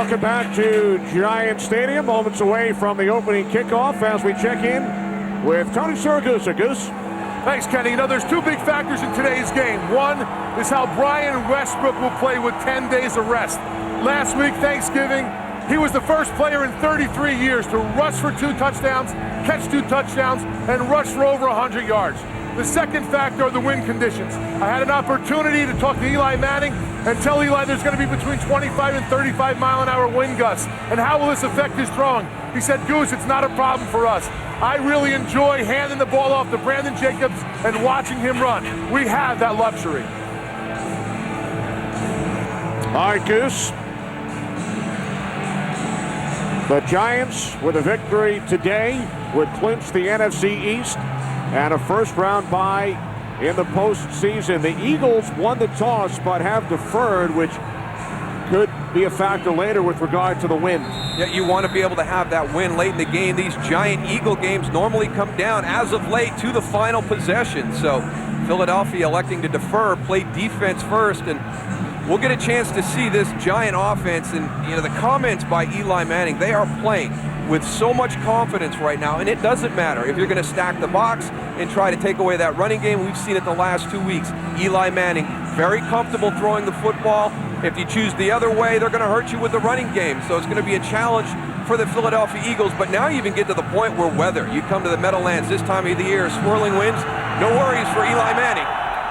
Welcome back to Giant Stadium, moments away from the opening kickoff as we check in with Tony Siragusa. Goose. Thanks, Kenny. You know, there's two big factors in today's game. One is how Brian Westbrook will play with 10 days of rest. Last week, Thanksgiving, he was the first player in 33 years to rush for 2 touchdowns, catch 2 touchdowns, and rush for over 100 yards. The second factor are the wind conditions. I had an opportunity to talk to Eli Manning and tell Eli there's going to be between 25 and 35 mile an hour wind gusts. And how will this affect his throwing? He said, Goose, it's not a problem for us. I really enjoy handing the ball off to Brandon Jacobs and watching him run. We have that luxury. All right, Goose. The Giants, with a victory today, would clinch the NFC East and a first-round bye in the postseason. The Eagles won the toss but have deferred, which could be a factor later with regard to the win. Yeah, you want to be able to have that win late in the game. These Giant Eagle games normally come down, as of late, to the final possession. So Philadelphia electing to defer, play defense first, and we'll get a chance to see this Giant offense. And, you know, the comments by Eli Manning, they are playing with so much confidence right now, and it doesn't matter if you're going to stack the box and try to take away that running game. We've seen it the last 2 weeks. Eli Manning, very comfortable throwing the football. If you choose the other way, they're going to hurt you with the running game. So it's going to be a challenge for the Philadelphia Eagles. But now you even get to the point where weather, you come to the Meadowlands this time of the year, swirling winds, no worries for Eli Manning.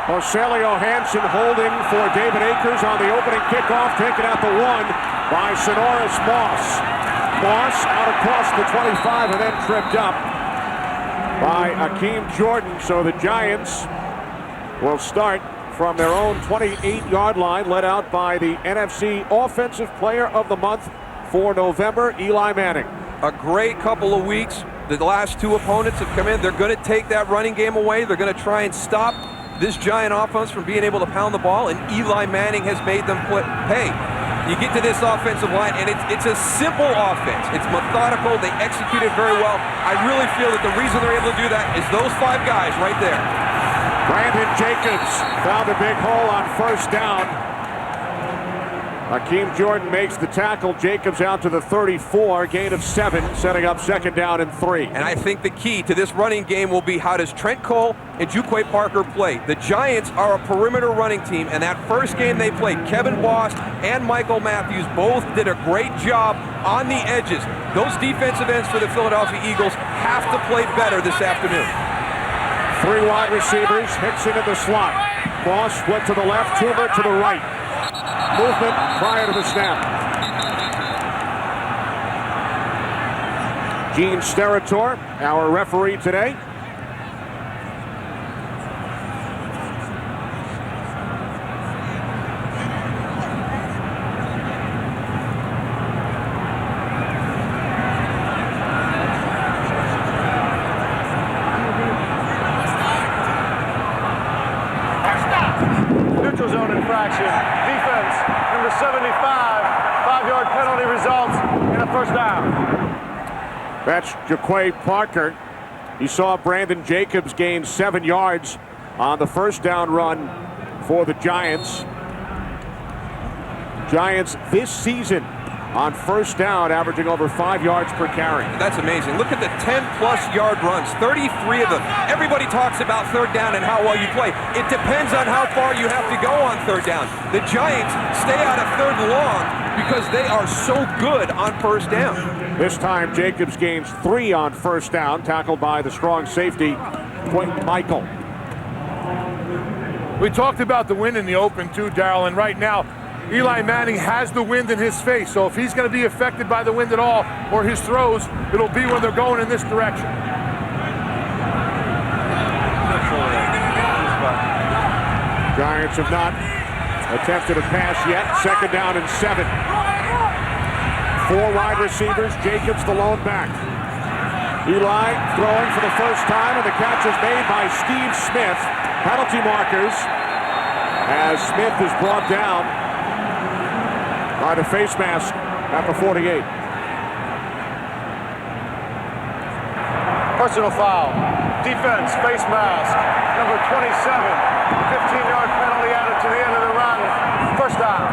Joselio Hansen holding for David Akers on the opening kickoff, taken at the 1 by Sonoris Moss. Moss out across the 25 and then tripped up by Akeem Jordan. So the Giants will start from their own 28-yard line, led out by the NFC Offensive Player of the Month for November, Eli Manning. A great couple of weeks. The last 2 opponents have come in. They're going to take that running game away. They're going to try and stop this Giant offense from being able to pound the ball, and Eli Manning has made them pay. You get to this offensive line, and it's a simple offense. It's methodical. They execute it very well. I really feel that the reason they're able to do that is those 5 guys right there. Brandon Jacobs found a big hole on first down. Akeem Jordan makes the tackle. Jacobs out to the 34, gain of 7, setting up second down and 3. And I think the key to this running game will be how does Trent Cole and Juquay Parker play. The Giants are a perimeter running team, and that first game they played, Kevin Boss and Michael Matthews both did a great job on the edges. Those defensive ends for the Philadelphia Eagles have to play better this afternoon. 3 wide receivers, Hickson in the slot. Boss went to the left, Toomer to the right. Movement prior to the snap. Gene Steratore, our referee today. Neutral zone infraction. Defense, number 75. 5-yard penalty results in a first down. That's Juquay Parker. He saw Brandon Jacobs gain 7 yards on the first down run for the Giants. Giants this season on first down averaging over 5 yards per carry. That's amazing. Look at the 10-plus yard runs, 33 of them. Everybody talks about third down and how well you play. It depends on how far you have to go on third down. The Giants stay out of third and long because they are so good on first down. This time Jacobs gains 3 on first down, tackled by the strong safety, Quentin Michael. We talked about the wind in the open too, Darrell, and right now Eli Manning has the wind in his face, so if he's going to be affected by the wind at all or his throws, it'll be when they're going in this direction. Giants have not attempted a pass yet. Second down and 7. 4 wide receivers, Jacobs the lone back. Eli throwing for the first time, and the catch is made by Steve Smith. Penalty markers as Smith is brought down by the face mask at the 48. Personal foul. Defense, face mask. Number 27. 15-yard penalty added to the end of the run. First down.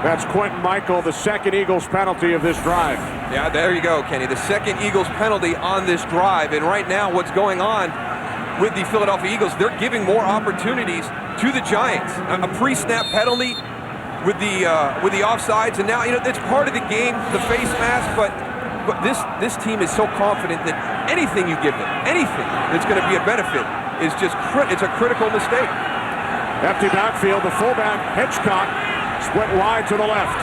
That's Quentin Michael, the second Eagles penalty of this drive. Yeah, there you go, Kenny. The second Eagles penalty on this drive. And right now what's going on with the Philadelphia Eagles, they're giving more opportunities to the Giants. A pre-snap penalty with the offsides, and now, you know, it's part of the game, the face mask, but this team is so confident that anything you give them, anything that's going to be a benefit, is just it's a critical mistake. Empty backfield, the fullback, Hitchcock, split wide to the left.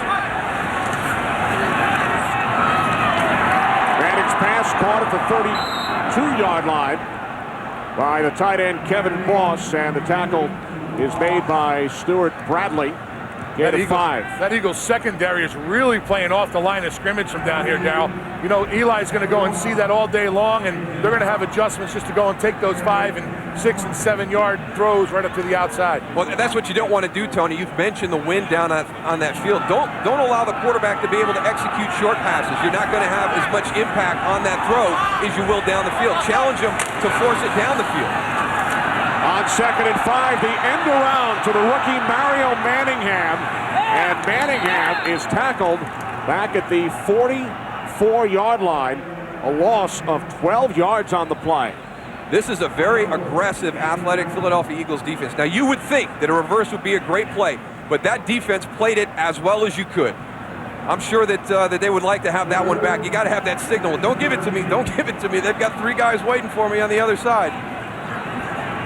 Manning's pass caught at the 32-yard line by the tight end Kevin Boss, and the tackle is made by Stuart Bradley. That Eagles secondary is really playing off the line of scrimmage from down here, Darryl. You know, Eli's going to go and see that all day long, and they're going to have adjustments just to go and take those 5 and 6 and 7 yard throws right up to the outside. Well, that's what you don't want to do, Tony. You've mentioned the wind down on that field. Don't allow the quarterback to be able to execute short passes. You're not going to have as much impact on that throw as you will down the field. Challenge them to force it down the field. On 2nd and 5, the end around to the rookie Mario Manningham. And Manningham is tackled back at the 44-yard line. A loss of 12 yards on the play. This is a very aggressive, athletic Philadelphia Eagles defense. Now, you would think that a reverse would be a great play, but that defense played it as well as you could. I'm sure that they would like to have that one back. You got to have that signal. Don't give it to me. Don't give it to me. They've got 3 guys waiting for me on the other side.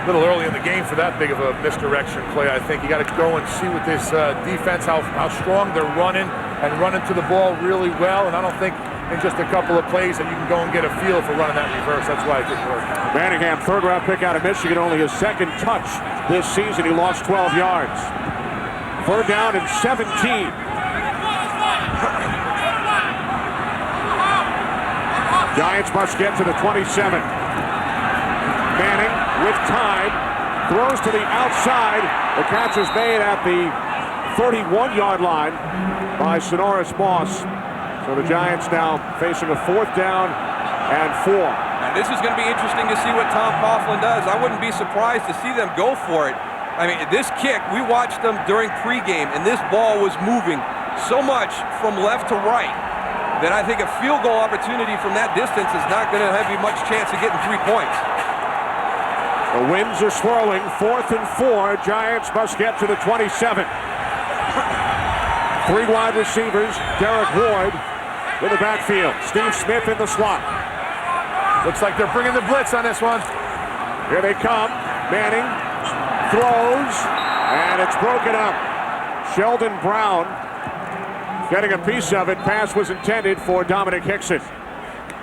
A little early in the game for that big of a misdirection play, I think. You got to go and see with this defense how strong they're running to the ball really well. And I don't think in just a couple of plays that you can go and get a feel for running that reverse. That's why it didn't work. Manningham, 3rd-round pick out of Michigan, only his 2nd touch this season. He lost 12 yards. 3rd down and 17. Giants must get to the 27. Manning with time, throws to the outside. The catch is made at the 31-yard line by Sonoris Moss. So the Giants now facing a 4th down and 4. And this is going to be interesting to see what Tom Coughlin does. I wouldn't be surprised to see them go for it. I mean, this kick, we watched them during pregame, and this ball was moving so much from left to right that I think a field goal opportunity from that distance is not going to have you much chance of getting 3 points. The winds are swirling. 4th and 4. Giants must get to the 27. 3 wide receivers. Derek Ward in the backfield. Steve Smith in the slot. Looks like they're bringing the blitz on this one. Here they come. Manning throws, and it's broken up. Sheldon Brown getting a piece of it. Pass was intended for Dominic Hickson.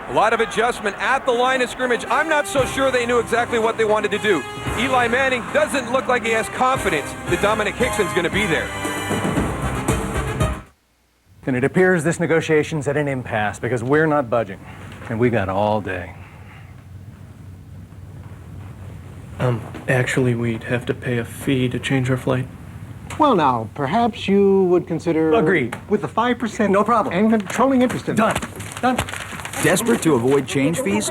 A lot of adjustment at the line of scrimmage. I'm not so sure they knew exactly what they wanted to do. Eli Manning doesn't look like he has confidence that Dominic Hickson's going to be there. And it appears this negotiation's at an impasse because we're not budging, and we got all day. Actually, we'd have to pay a fee to change our flight. Well, now, perhaps you would consider... Agreed. With the 5%... No problem. And controlling interest in... Done. Desperate to avoid change fees?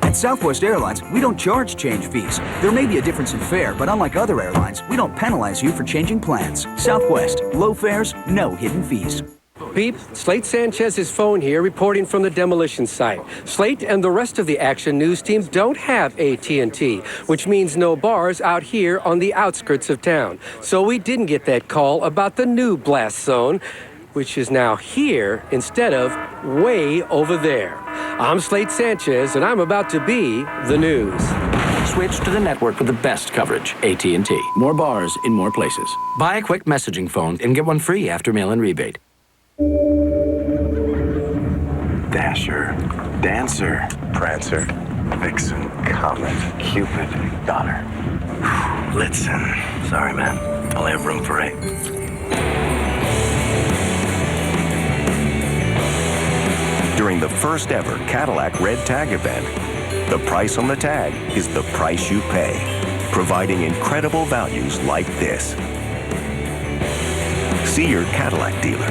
At Southwest Airlines, we don't charge change fees. There may be a difference in fare, but unlike other airlines, we don't penalize you for changing plans. Southwest, low fares, no hidden fees. Beep, Slate Sanchez's phone here reporting from the demolition site. Slate and the rest of the Action News team don't have AT&T, which means no bars out here on the outskirts of town. So we didn't get that call about the new blast zone, which is now here instead of way over there. I'm Slate Sanchez, and I'm about to be the news. Switch to the network with the best coverage, AT&T. More bars in more places. Buy a quick messaging phone and get one free after mail-in rebate. Dasher, Dancer, Prancer, Vixen, Comet, Cupid, Donner. Blitzen. Sorry, man. Only have room for 8. During the first ever Cadillac Red Tag event, the price on the tag is the price you pay, providing incredible values like this. See your Cadillac dealer.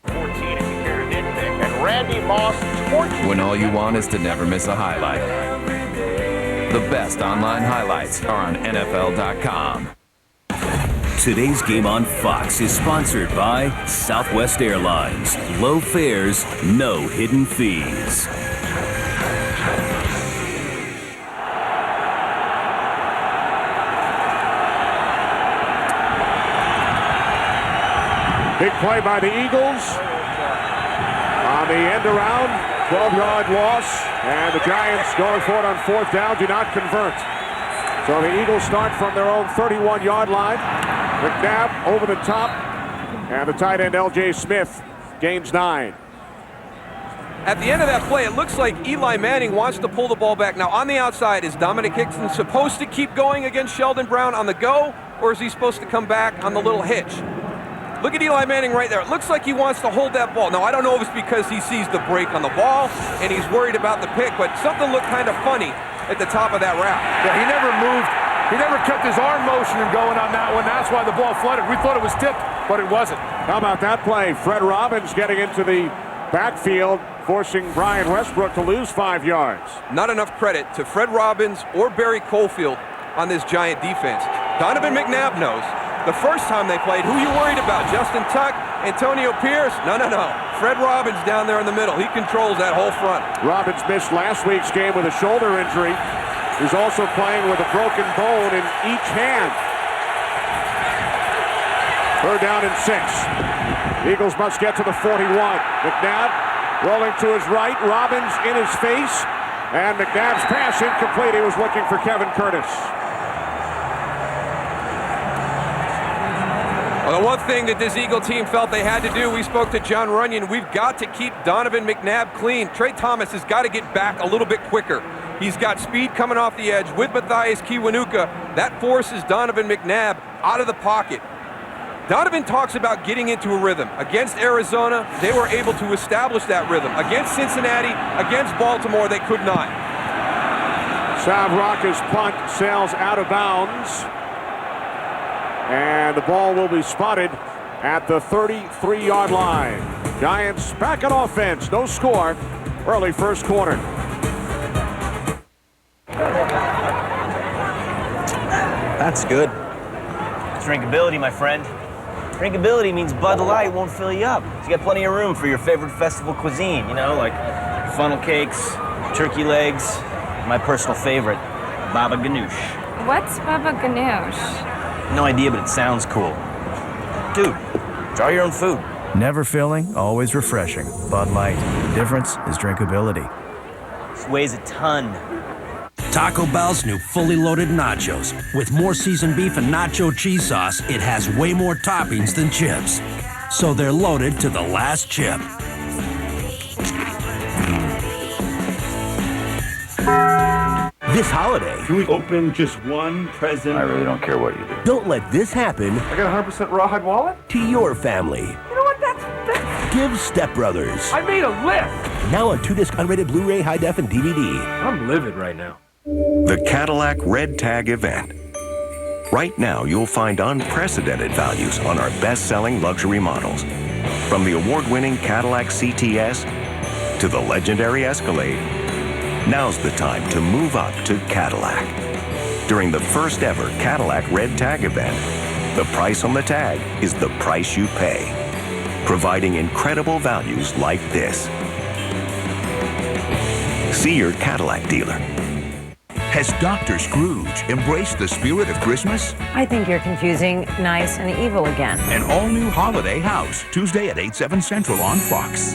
14 if you care to nitpick. And Randy Moss, 14. When all you want is to never miss a highlight. The best online highlights are on NFL.com. Today's game on Fox is sponsored by Southwest Airlines. Low fares, no hidden fees. Big play by the Eagles on the end around, 12-yard loss, and the Giants going for it on 4th down, do not convert. So the Eagles start from their own 31-yard line. McNabb over the top, and the tight end L.J. Smith gains 9. At the end of that play, it looks like Eli Manning wants to pull the ball back. Now, on the outside, is Dominic Hickson supposed to keep going against Sheldon Brown on the go, or is he supposed to come back on the little hitch? Look at Eli Manning right there. It looks like he wants to hold that ball. Now, I don't know if it's because he sees the break on the ball and he's worried about the pick, but something looked kind of funny at the top of that route. Yeah, he never moved. He never kept his arm motion and going on that one. That's why the ball flooded. We thought it was tipped, but it wasn't. How about that play? Fred Robbins getting into the backfield, forcing Brian Westbrook to lose 5 yards. Not enough credit to Fred Robbins or Barry Cofield on this Giant defense. Donovan McNabb knows. The first time they played, who you worried about? Justin Tuck, Antonio Pierce? No. Fred Robbins down there in the middle. He controls that whole front. Robbins missed last week's game with a shoulder injury. He's also playing with a broken bone in each hand. 3rd down and 6. Eagles must get to the 41. McNabb rolling to his right. Robbins in his face. And McNabb's pass incomplete. He was looking for Kevin Curtis. Well, the one thing that this Eagle team felt they had to do, we spoke to John Runyon, we've got to keep Donovan McNabb clean. Trey Thomas has got to get back a little bit quicker. He's got speed coming off the edge with Matthias Kiwanuka. That forces Donovan McNabb out of the pocket. Donovan talks about getting into a rhythm. Against Arizona, they were able to establish that rhythm. Against Cincinnati, against Baltimore, they could not. Sav Rocca's punt sails out of bounds. And the ball will be spotted at the 33-yard line. Giants back on offense. No score. Early first quarter. That's good. Drinkability, my friend. Drinkability means Bud Light won't fill you up. You got plenty of room for your favorite festival cuisine, you know, like funnel cakes, turkey legs, my personal favorite, Baba Ganoush. What's Baba Ganoush? No idea, but it sounds cool. Dude, draw your own food. Never filling, always refreshing. Bud Light. The difference is drinkability. This weighs a ton. Taco Bell's new fully loaded nachos. With more seasoned beef and nacho cheese sauce, it has way more toppings than chips. So they're loaded to the last chip. This holiday, can we open just one present? I really don't care what you do. Don't let this happen. I got a 100% rawhide wallet? To your family. You know what? That's... Give Step Brothers. I made a list! Now on 2-disc unrated Blu-ray, high def, and DVD. I'm livid right now. The Cadillac Red Tag event. Right now, you'll find unprecedented values on our best-selling luxury models. From the award-winning Cadillac CTS to the legendary Escalade. Now's the time to move up to Cadillac. During the first ever Cadillac Red Tag event, the price on the tag is the price you pay, providing incredible values like this. See your Cadillac dealer. Has Dr. Scrooge embraced the spirit of Christmas? I think you're confusing nice and evil again. An all-new Holiday House, Tuesday at 8, 7 Central on Fox.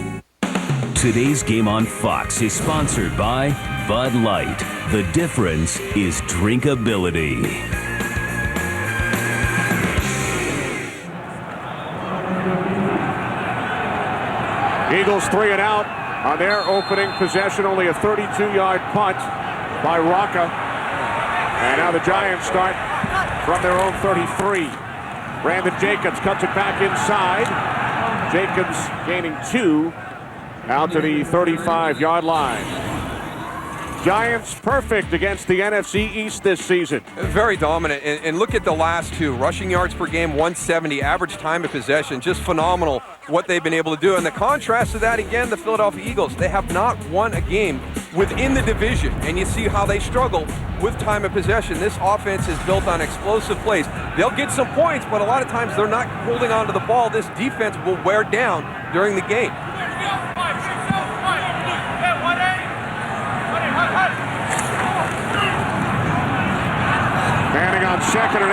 Today's game on Fox is sponsored by Bud Light. The difference is drinkability. Eagles 3 and out on their opening possession. Only a 32-yard punt by Rocca. And now the Giants start from their own 33. Brandon Jacobs cuts it back inside. Jacobs gaining 2 out to the 35-yard line. Giants perfect against the NFC East this season. Very dominant. And look at the last two. Rushing yards per game, 170. Average time of possession, just phenomenal what they've been able to do. And the contrast to that, again, the Philadelphia Eagles. They have not won a game within the division. And you see how they struggle with time of possession. This offense is built on explosive plays. They'll get some points, but a lot of times they're not holding on to the ball. This defense will wear down during the game. Manning on 2nd and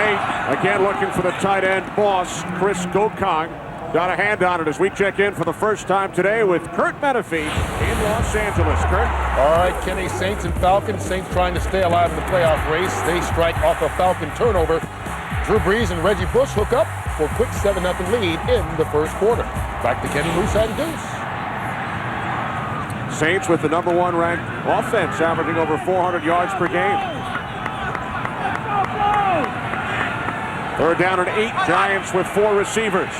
8. Again looking for the tight end boss, Chris Gokong. Got a hand on it as we check in for the first time today with Kurt Menefee in Los Angeles. Kurt? All right, Kenny, Saints and Falcons. Saints trying to stay alive in the playoff race. They strike off a Falcon turnover. Drew Brees and Reggie Bush hook up for a quick 7-0 lead in the first quarter. Back to Kenny Moose and Deuce. Saints with the number 1 ranked offense, averaging over 400 yards per game. 3rd down and 8. Giants with 4 receivers.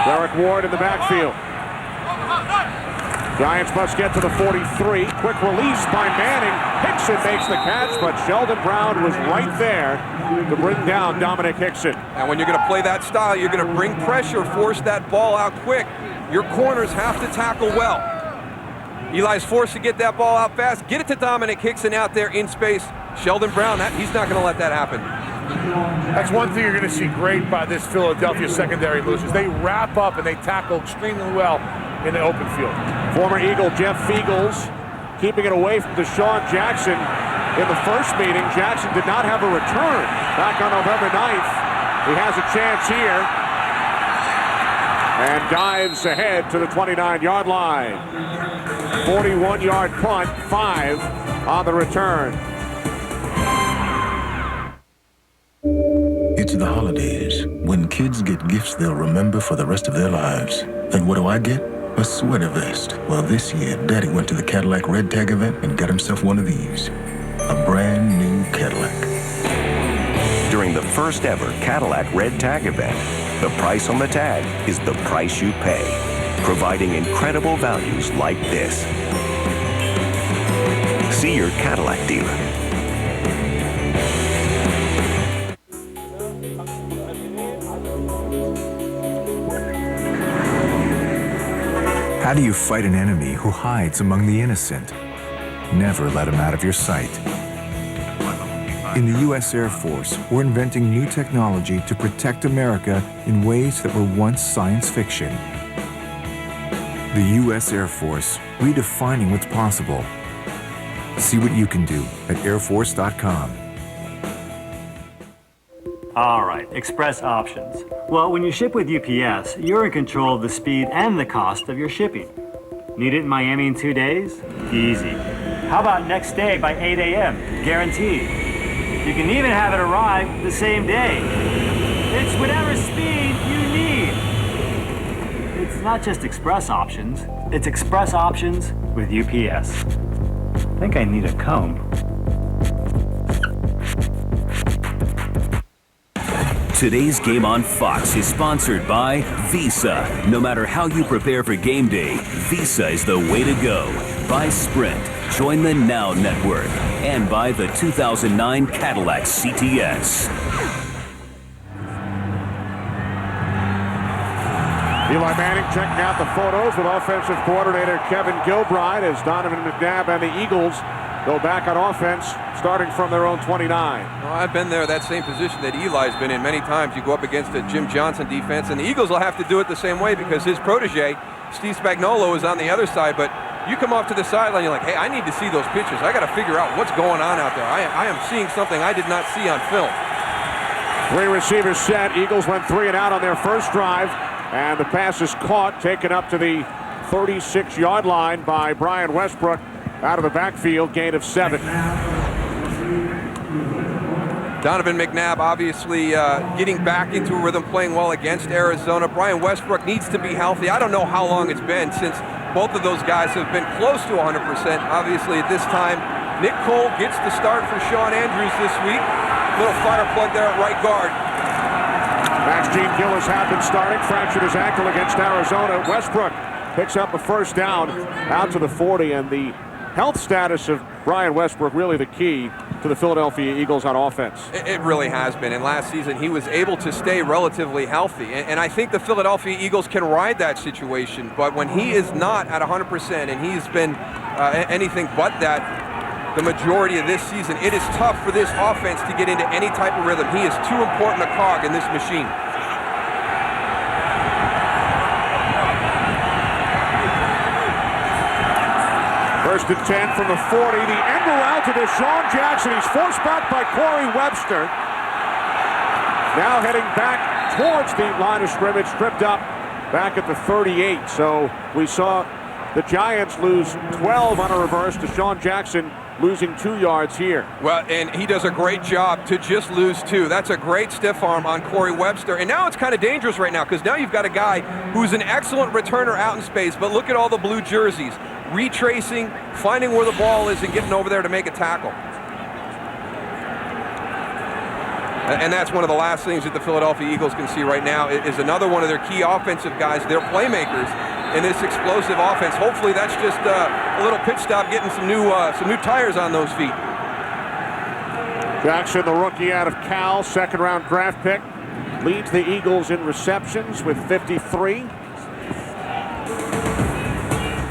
Derek Ward in the backfield. Giants must get to the 43. Quick release by Manning. Hickson makes the catch, but Sheldon Brown was right there to bring down Dominic Hickson. And when you're going to play that style, you're going to bring pressure, force that ball out quick. Your corners have to tackle well. Eli's forced to get that ball out fast. Get it to Dominic Hickson out there in space. Sheldon Brown, he's not going to let that happen. That's one thing you're going to see great by this Philadelphia secondary, Lucius. They wrap up and they tackle extremely well in the open field. Former Eagle Jeff Feagles keeping it away from Deshaun Jackson in the first meeting. Jackson did not have a return back on November 9th. He has a chance here and dives ahead to the 29-yard line. 41-yard punt, 5 on the return. It's the holidays, when kids get gifts they'll remember for the rest of their lives. And what do I get? A sweater vest. Well, this year, Daddy went to the Cadillac Red Tag event and got himself one of these. A brand new Cadillac. During the first ever Cadillac Red Tag event, the price on the tag is the price you pay, providing incredible values like this. See your Cadillac dealer. How do you fight an enemy who hides among the innocent? Never let him out of your sight. In the U.S. Air Force, we're inventing new technology to protect America in ways that were once science fiction. The U.S. Air Force, redefining what's possible. See what you can do at airforce.com. All right, express options. Well, when you ship with UPS, you're in control of the speed and the cost of your shipping. Need it in Miami in 2 days? Easy. How about next day by 8 a.m.? Guaranteed. You can even have it arrive the same day. It's whatever speed you need. It's not just express options, it's express options with UPS. I think I need a comb. Today's Game on Fox is sponsored by Visa. No matter how you prepare for game day, Visa is the way to go. By Sprint, join the Now Network. And by the 2009 Cadillac CTS. Eli Manning checking out the photos with offensive coordinator Kevin Gilbride as Donovan McNabb and the Eagles go back on offense, starting from their own 29. Well, I've been there, that same position that Eli's been in many times. You go up against a Jim Johnson defense, and the Eagles will have to do it the same way because his protege, Steve Spagnuolo, is on the other side. But you come off to the sideline, you're like, hey, I need to see those pictures. I got to figure out what's going on out there. I am seeing something I did not see on film. 3 receivers set. Eagles went 3 and out on their first drive, and the pass is caught, taken up to the 36-yard line by Brian Westbrook. Out of the backfield, gain of 7. Donovan McNabb obviously getting back into a rhythm, playing well against Arizona. Brian Westbrook needs to be healthy. I don't know how long it's been since both of those guys have been close to 100%. Obviously at this time, Nick Cole gets the start for Sean Andrews this week. Little fire plug there at right guard. Max Gene Gillis had been starting, fractured his ankle against Arizona. Westbrook picks up a first down out to the 40, and the health status of Brian Westbrook really the key to the Philadelphia Eagles on offense. It really has been. And last season, he was able to stay relatively healthy. And I think the Philadelphia Eagles can ride that situation. But when he is not at 100%, and he's been anything but that the majority of this season, it is tough for this offense to get into any type of rhythm. He is too important a cog in this machine. First and 10 from the 40. The end around to Deshaun Jackson. He's forced back by Corey Webster. Now heading back towards the line of scrimmage, tripped up back at the 38. So we saw the Giants lose 12 on a reverse. Deshaun Jackson losing 2 yards here. Well, and he does a great job to just lose 2. That's a great stiff arm on Corey Webster. And now it's kind of dangerous right now because now you've got a guy who's an excellent returner out in space, but look at all the blue jerseys. Retracing, finding where the ball is, and getting over there to make a tackle. And that's one of the last things that the Philadelphia Eagles can see right now is another one of their key offensive guys, their playmakers in this explosive offense. Hopefully that's just a little pit stop, getting some new tires on those feet. Jackson, the rookie out of Cal, second-round draft pick, leads the Eagles in receptions with 53.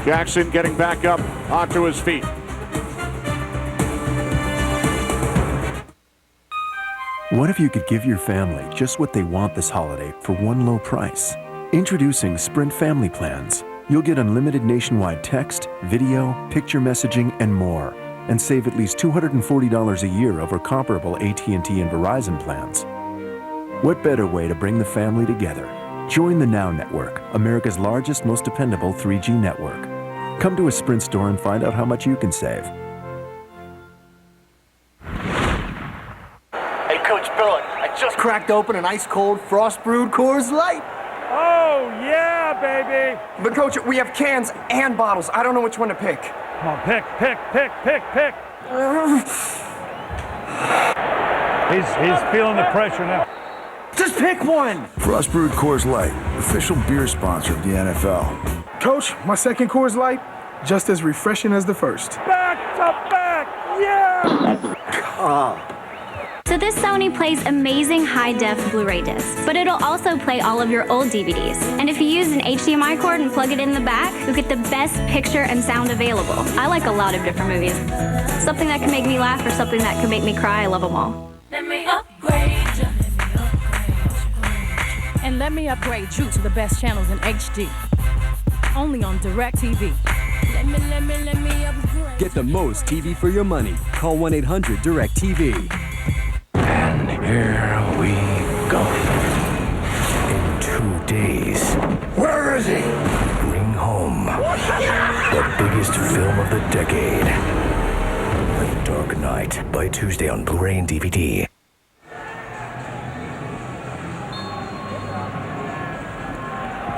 Jackson getting back up onto his feet. What if you could give your family just what they want this holiday for one low price? Introducing Sprint Family Plans. You'll get unlimited nationwide text, video, picture messaging, and more, and save at least $240 a year over comparable AT&T and Verizon plans. What better way to bring the family together? Join the Now Network, America's largest, most dependable 3G network. Come to a Sprint store and find out how much you can save. Hey, Coach Billett, I just cracked open an ice-cold frost-brewed Coors Light. Oh, yeah, baby. But, Coach, we have cans and bottles. I don't know which one to pick. Come on, pick. He's feeling the pressure now. Just pick one. Frost-brewed Coors Light, official beer sponsor of the NFL. Coach, my second Coors Light, just as refreshing as the first. Back to back, yeah! So this Sony plays amazing high-def Blu-ray discs, but it'll also play all of your old DVDs. And if you use an HDMI cord and plug it in the back, you'll get the best picture and sound available. I like a lot of different movies. Something that can make me laugh or something that can make me cry, I love them all. Let me upgrade you. And let me upgrade you to the best channels in HD. Only on DirecTV. Let me upgrade. Get the most TV for your money. Call 1-800-DirecTV. And here we go. In 2 days. Where is he? Bring home the biggest film of the decade. The Dark Knight. By Tuesday on Blu-ray and DVD.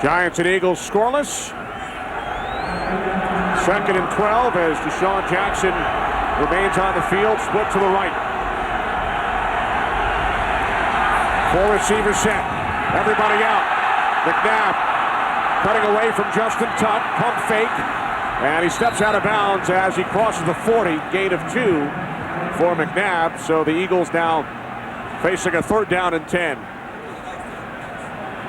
Giants and Eagles scoreless. Second and 12 as Deshaun Jackson remains on the field, split to the right. 4 receivers set. Everybody out. McNabb cutting away from Justin Tuck. Pump fake. And he steps out of bounds as he crosses the 40. Gain of 2 for McNabb. So the Eagles now facing a 3rd down and 10.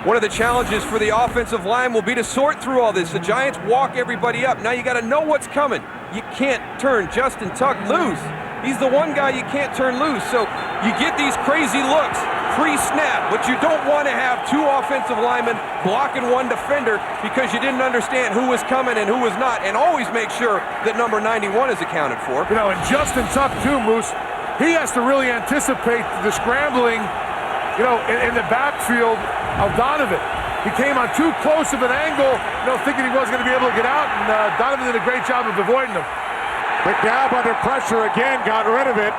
One of the challenges for the offensive line will be to sort through all this. The Giants walk everybody up. Now you got to know what's coming. You can't turn Justin Tuck loose. He's the one guy you can't turn loose. So you get these crazy looks pre-snap, but you don't want to have 2 offensive linemen blocking 1 defender because you didn't understand who was coming and who was not. And always make sure that number 91 is accounted for. You know, and Justin Tuck too, Moose, he has to really anticipate the scrambling, you know, in the backfield of Donovan. He came on too close of an angle, you know, thinking he wasn't going to be able to get out, and Donovan did a great job of avoiding him. McNabb under pressure again, got rid of it.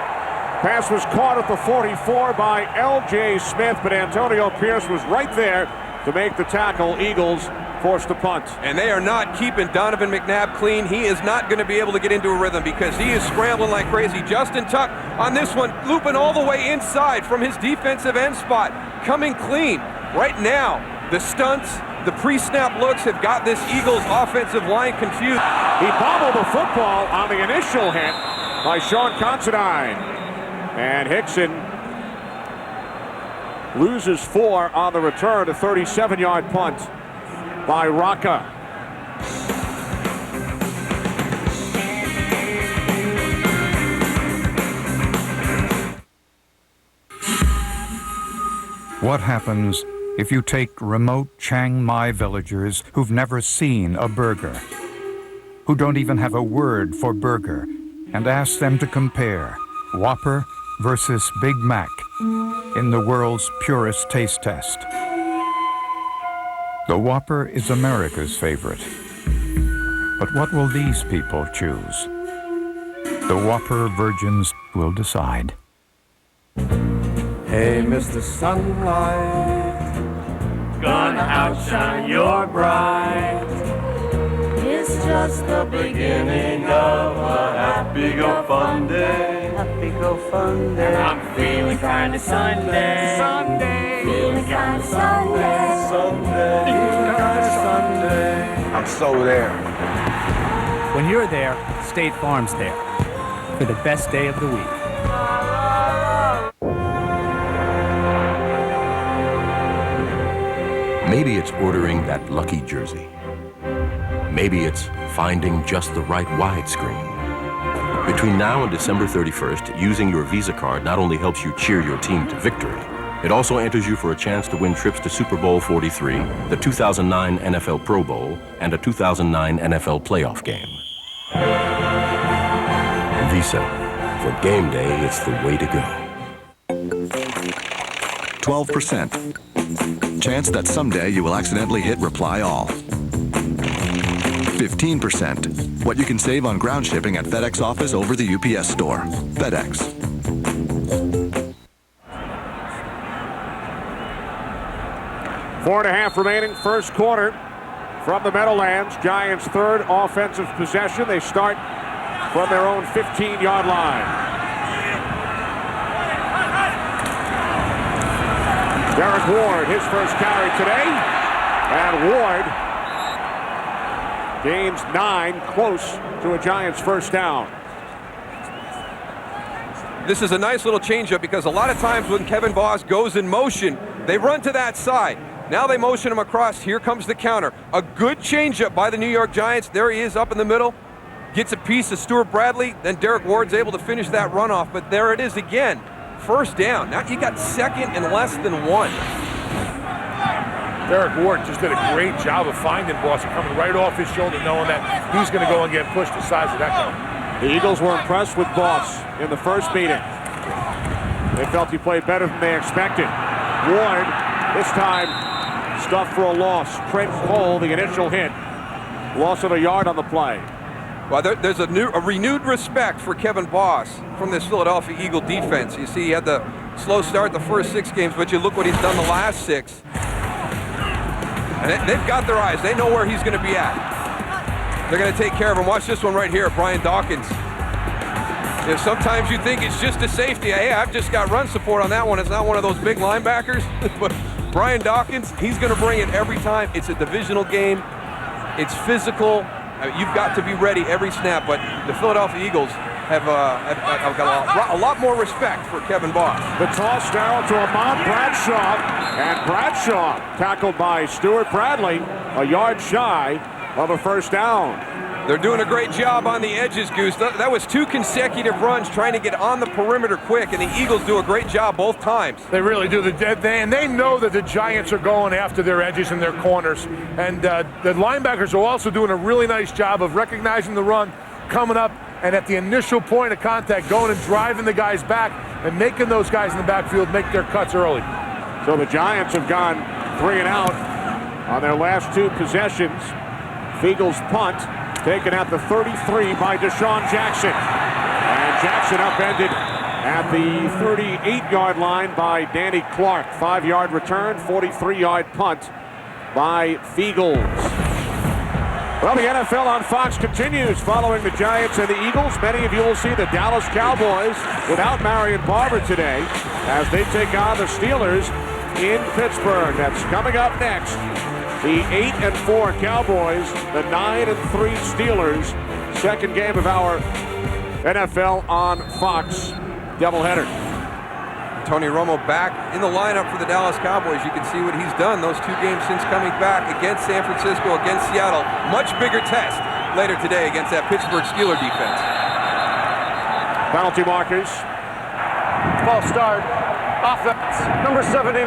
Pass was caught at the 44 by L.J. Smith, but Antonio Pierce was right there to make the tackle. Eagles forced to punt. And they are not keeping Donovan McNabb clean. He is not going to be able to get into a rhythm because he is scrambling like crazy. Justin Tuck on this one, looping all the way inside from his defensive end spot, coming clean. Right now, the stunts, the pre-snap looks have got this Eagles offensive line confused. He bobbled the football on the initial hit by Sean Considine. And Hickson loses 4 on the return, a 37-yard punt by Rocca. What happens if you take remote Chiang Mai villagers who've never seen a burger, who don't even have a word for burger, and ask them to compare Whopper versus Big Mac in the world's purest taste test? The Whopper is America's favorite. But what will these people choose? The Whopper virgins will decide. Hey, Mr. Sunlight, gonna outshine your bright. It's just the beginning of a happy go fun day. Happy go fun day. I'm feeling kinda Sunday. Sunday. Feeling kinda Sunday. Sunday. Feeling kinda Sunday. I'm so there. When you're there, State Farm's there for the best day of the week. Maybe it's ordering that lucky jersey. Maybe it's finding just the right widescreen. Between now and December 31st, using your Visa card not only helps you cheer your team to victory, it also enters you for a chance to win trips to Super Bowl 43, the 2009 NFL Pro Bowl, and a 2009 NFL playoff game. Visa. For game day, it's the way to go. 12%. Chance that someday you will accidentally hit reply all. 15%. What you can save on ground shipping at FedEx office over the UPS store. FedEx. Four and a half remaining, first quarter from the Meadowlands. Giants' third offensive possession. They start from their own 15-yard line. Derek Ward, his first carry today, and Ward gains 9, close to a Giants first down. This is a nice little changeup because a lot of times when Kevin Boss goes in motion, they run to that side. Now they motion him across. Here comes the counter. A good changeup by the New York Giants. There he is up in the middle. Gets a piece of Stuart Bradley. Then Derek Ward's able to finish that runoff. But there it is again. First down. Now you got second and less than 1. Derek Ward just did a great job of finding Boss, coming right off his shoulder, knowing that he's going to go and get pushed the size of that guy. The Eagles were impressed with Boss in the first meeting. They felt he played better than they expected. Ward, this time, stuffed for a loss. Trent Cole, the initial hit. Loss of a yard on the play. Well, there's a renewed respect for Kevin Boss from this Philadelphia Eagle defense. You see, he had the slow start the first 6 games, but you look what he's done the last 6. And they've got their eyes. They know where he's going to be at. They're going to take care of him. Watch this one right here, Brian Dawkins. You know, sometimes you think it's just a safety. Hey, I've just got run support on that one. It's not one of those big linebackers. But Brian Dawkins, he's going to bring it every time. It's a divisional game. It's physical. You've got to be ready every snap, but the Philadelphia Eagles have got a lot more respect for Kevin Boss. The toss now to Ahmad Bradshaw, and Bradshaw tackled by Stuart Bradley, a yard shy of a first down. They're doing a great job on the edges, Goose. That was 2 consecutive runs trying to get on the perimeter quick, and the Eagles do a great job both times. They really do. And they know that the Giants are going after their edges and their corners. And the linebackers are also doing a really nice job of recognizing the run, coming up, and at the initial point of contact, going and driving the guys back and making those guys in the backfield make their cuts early. So the Giants have gone 3 and out on their last 2 possessions. Fiegel's punt taken at the 33 by Deshaun Jackson. And Jackson upended at the 38-yard line by Danny Clark. 5-yard return, 43-yard punt by Fiegels. Well, the NFL on Fox continues following the Giants and the Eagles. Many of you will see the Dallas Cowboys without Marion Barber today as they take on the Steelers in Pittsburgh. That's coming up next The 8-4 Cowboys, the 9-3 Steelers. Second game of our NFL on Fox doubleheader. Tony Romo back in the lineup for the Dallas Cowboys. You can see what he's done those 2 games since coming back against San Francisco, against Seattle. Much bigger test later today against that Pittsburgh Steelers defense. Penalty markers. False start. Offense. Number 79.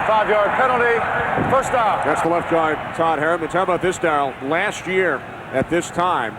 5-yard penalty. First down. That's the left guard, Todd Herman. How about this, Darryl? Last year at this time,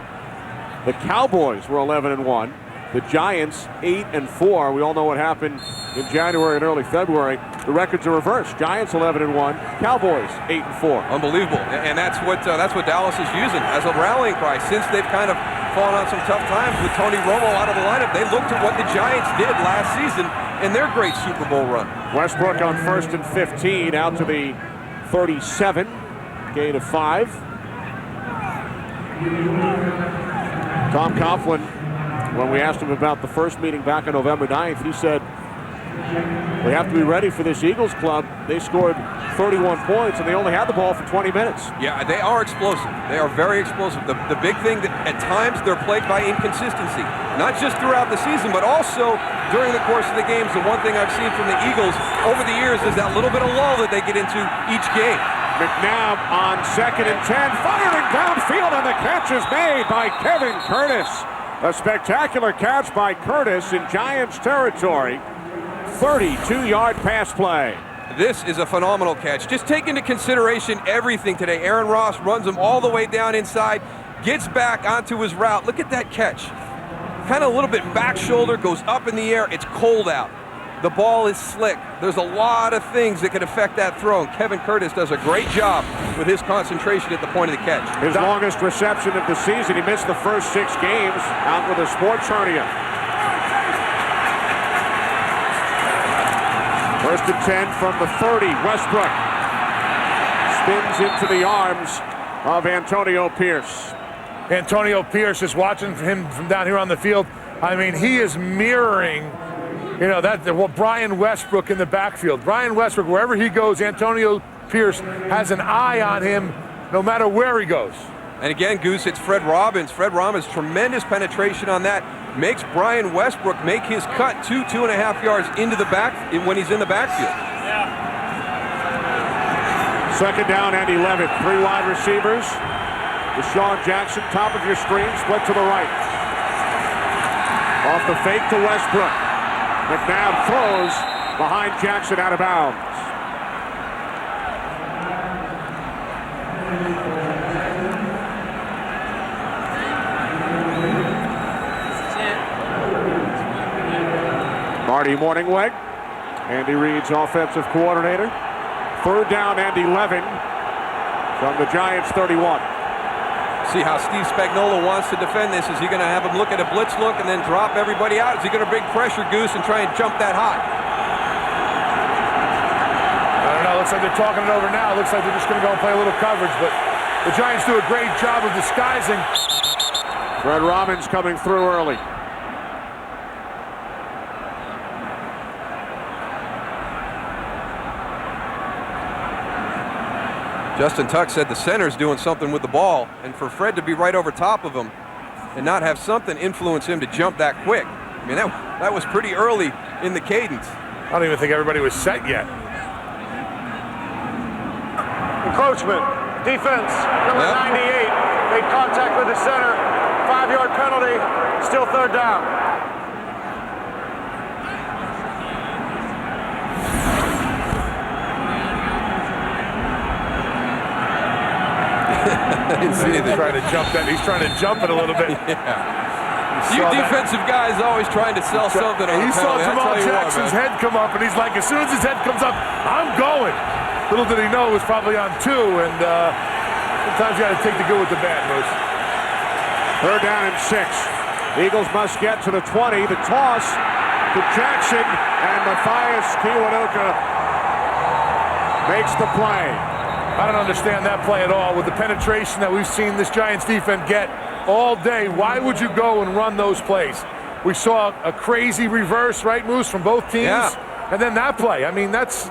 the Cowboys were 11-1. The Giants 8-4. We all know what happened in January and early February. The records are reversed. Giants 11-1. Cowboys 8-4. Unbelievable, and that's what Dallas is using as a rallying cry since they've kind of fallen on some tough times with Tony Romo out of the lineup. They looked at what the Giants did last season in their great Super Bowl run. Westbrook on 1st and 15 out to the 37. Gain of 5. Tom Coughlin, when we asked him about the first meeting back on November 9th, he said, we have to be ready for this Eagles club. They scored 31 points, and they only had the ball for 20 minutes. Yeah, they are explosive. They are very explosive. The big thing that at times they're plagued by inconsistency, not just throughout the season, but also during the course of the games. The one thing I've seen from the Eagles over the years is that little bit of lull that they get into each game. McNabb on 2nd and 10, firing downfield, and the catch is made by Kevin Curtis. A spectacular catch by Curtis in Giants territory. 32-yard pass play. This is a phenomenal catch. Just take into consideration everything today. Aaron Ross runs him all the way down inside, gets back onto his route. Look at that catch. Kind of a little bit back shoulder, goes up in the air. It's cold out. The ball is slick. There's a lot of things that can affect that throw. And Kevin Curtis does a great job with his concentration at the point of the catch. His longest reception of the season. He missed the first 6 games out with a sports hernia. 1st and 10 from the 30. Westbrook spins into the arms of Antonio Pierce. Antonio Pierce is watching him from down here on the field. I mean, he is mirroring, Brian Westbrook in the backfield. Brian Westbrook, wherever he goes, Antonio Pierce has an eye on him no matter where he goes. And again, Goose, it's Fred Robbins. Fred Robbins, tremendous penetration on that. Makes Brian Westbrook make his cut 2.5 yards into the back when he's in the backfield. Yeah. 2nd down and 11. 3 wide receivers. Deshaun Jackson, top of your screen, split to the right. Off the fake to Westbrook. McNabb throws behind Jackson, out of bounds. Marty Morningweg, Andy Reid's offensive coordinator. 3rd down and 11 from the Giants 31. See how Steve Spagnuolo wants to defend this. Is he going to have him look at a blitz look and then drop everybody out? Is he going to big pressure Goose and try and jump that high? I don't know. Looks like they're talking it over now. Looks like they're just going to go and play a little coverage, but the Giants do a great job of disguising. Fred Robbins coming through early. Justin Tuck said the center's doing something with the ball, and for Fred to be right over top of him and not have something influence him to jump that quick. I mean, that was pretty early in the cadence. I don't even think everybody was set yet. Encroachment. Defense, number 98. Made contact with the center. 5-yard penalty. Still 3rd down. I didn't see anything. He's trying to jump it a little bit. Yeah. You defensive guys always trying to sell something on He the saw penalty. Jamal Jackson's head come up, and he's like, as soon as his head comes up, I'm going. Little did he know it was probably on 2, and sometimes you got to take the good with the bad, Moose. 3rd down and 6. Eagles must get to the 20. The toss to Jackson, and Matthias Kiwanuka makes the play. I don't understand that play at all. With the penetration that we've seen this Giants defense get all day, why would you go and run those plays? We saw a crazy reverse, right, Moose, from both teams. Yeah. And then that play. I mean, that's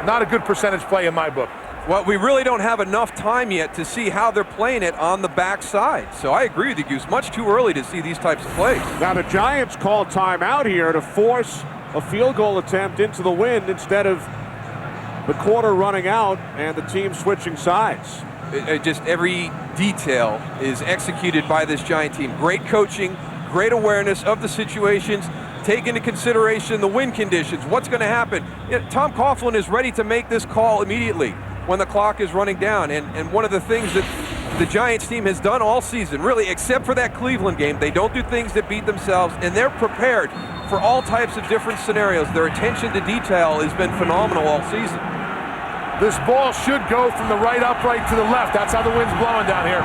not a good percentage play in my book. Well, we really don't have enough time yet to see how they're playing it on the backside. So I agree with you, Goose. Much too early to see these types of plays. Now the Giants called timeout here to force a field goal attempt into the wind instead of the quarter running out and the team switching sides. Just every detail is executed by this Giant team. Great coaching, great awareness of the situations, take into consideration the wind conditions, what's going to happen. Tom Coughlin is ready to make this call immediately when the clock is running down. And one of the things that the Giants team has done all season, really, except for that Cleveland game, they don't do things that beat themselves, and they're prepared for all types of different scenarios. Their attention to detail has been phenomenal all season. This ball should go from the right upright to the left. That's how the wind's blowing down here.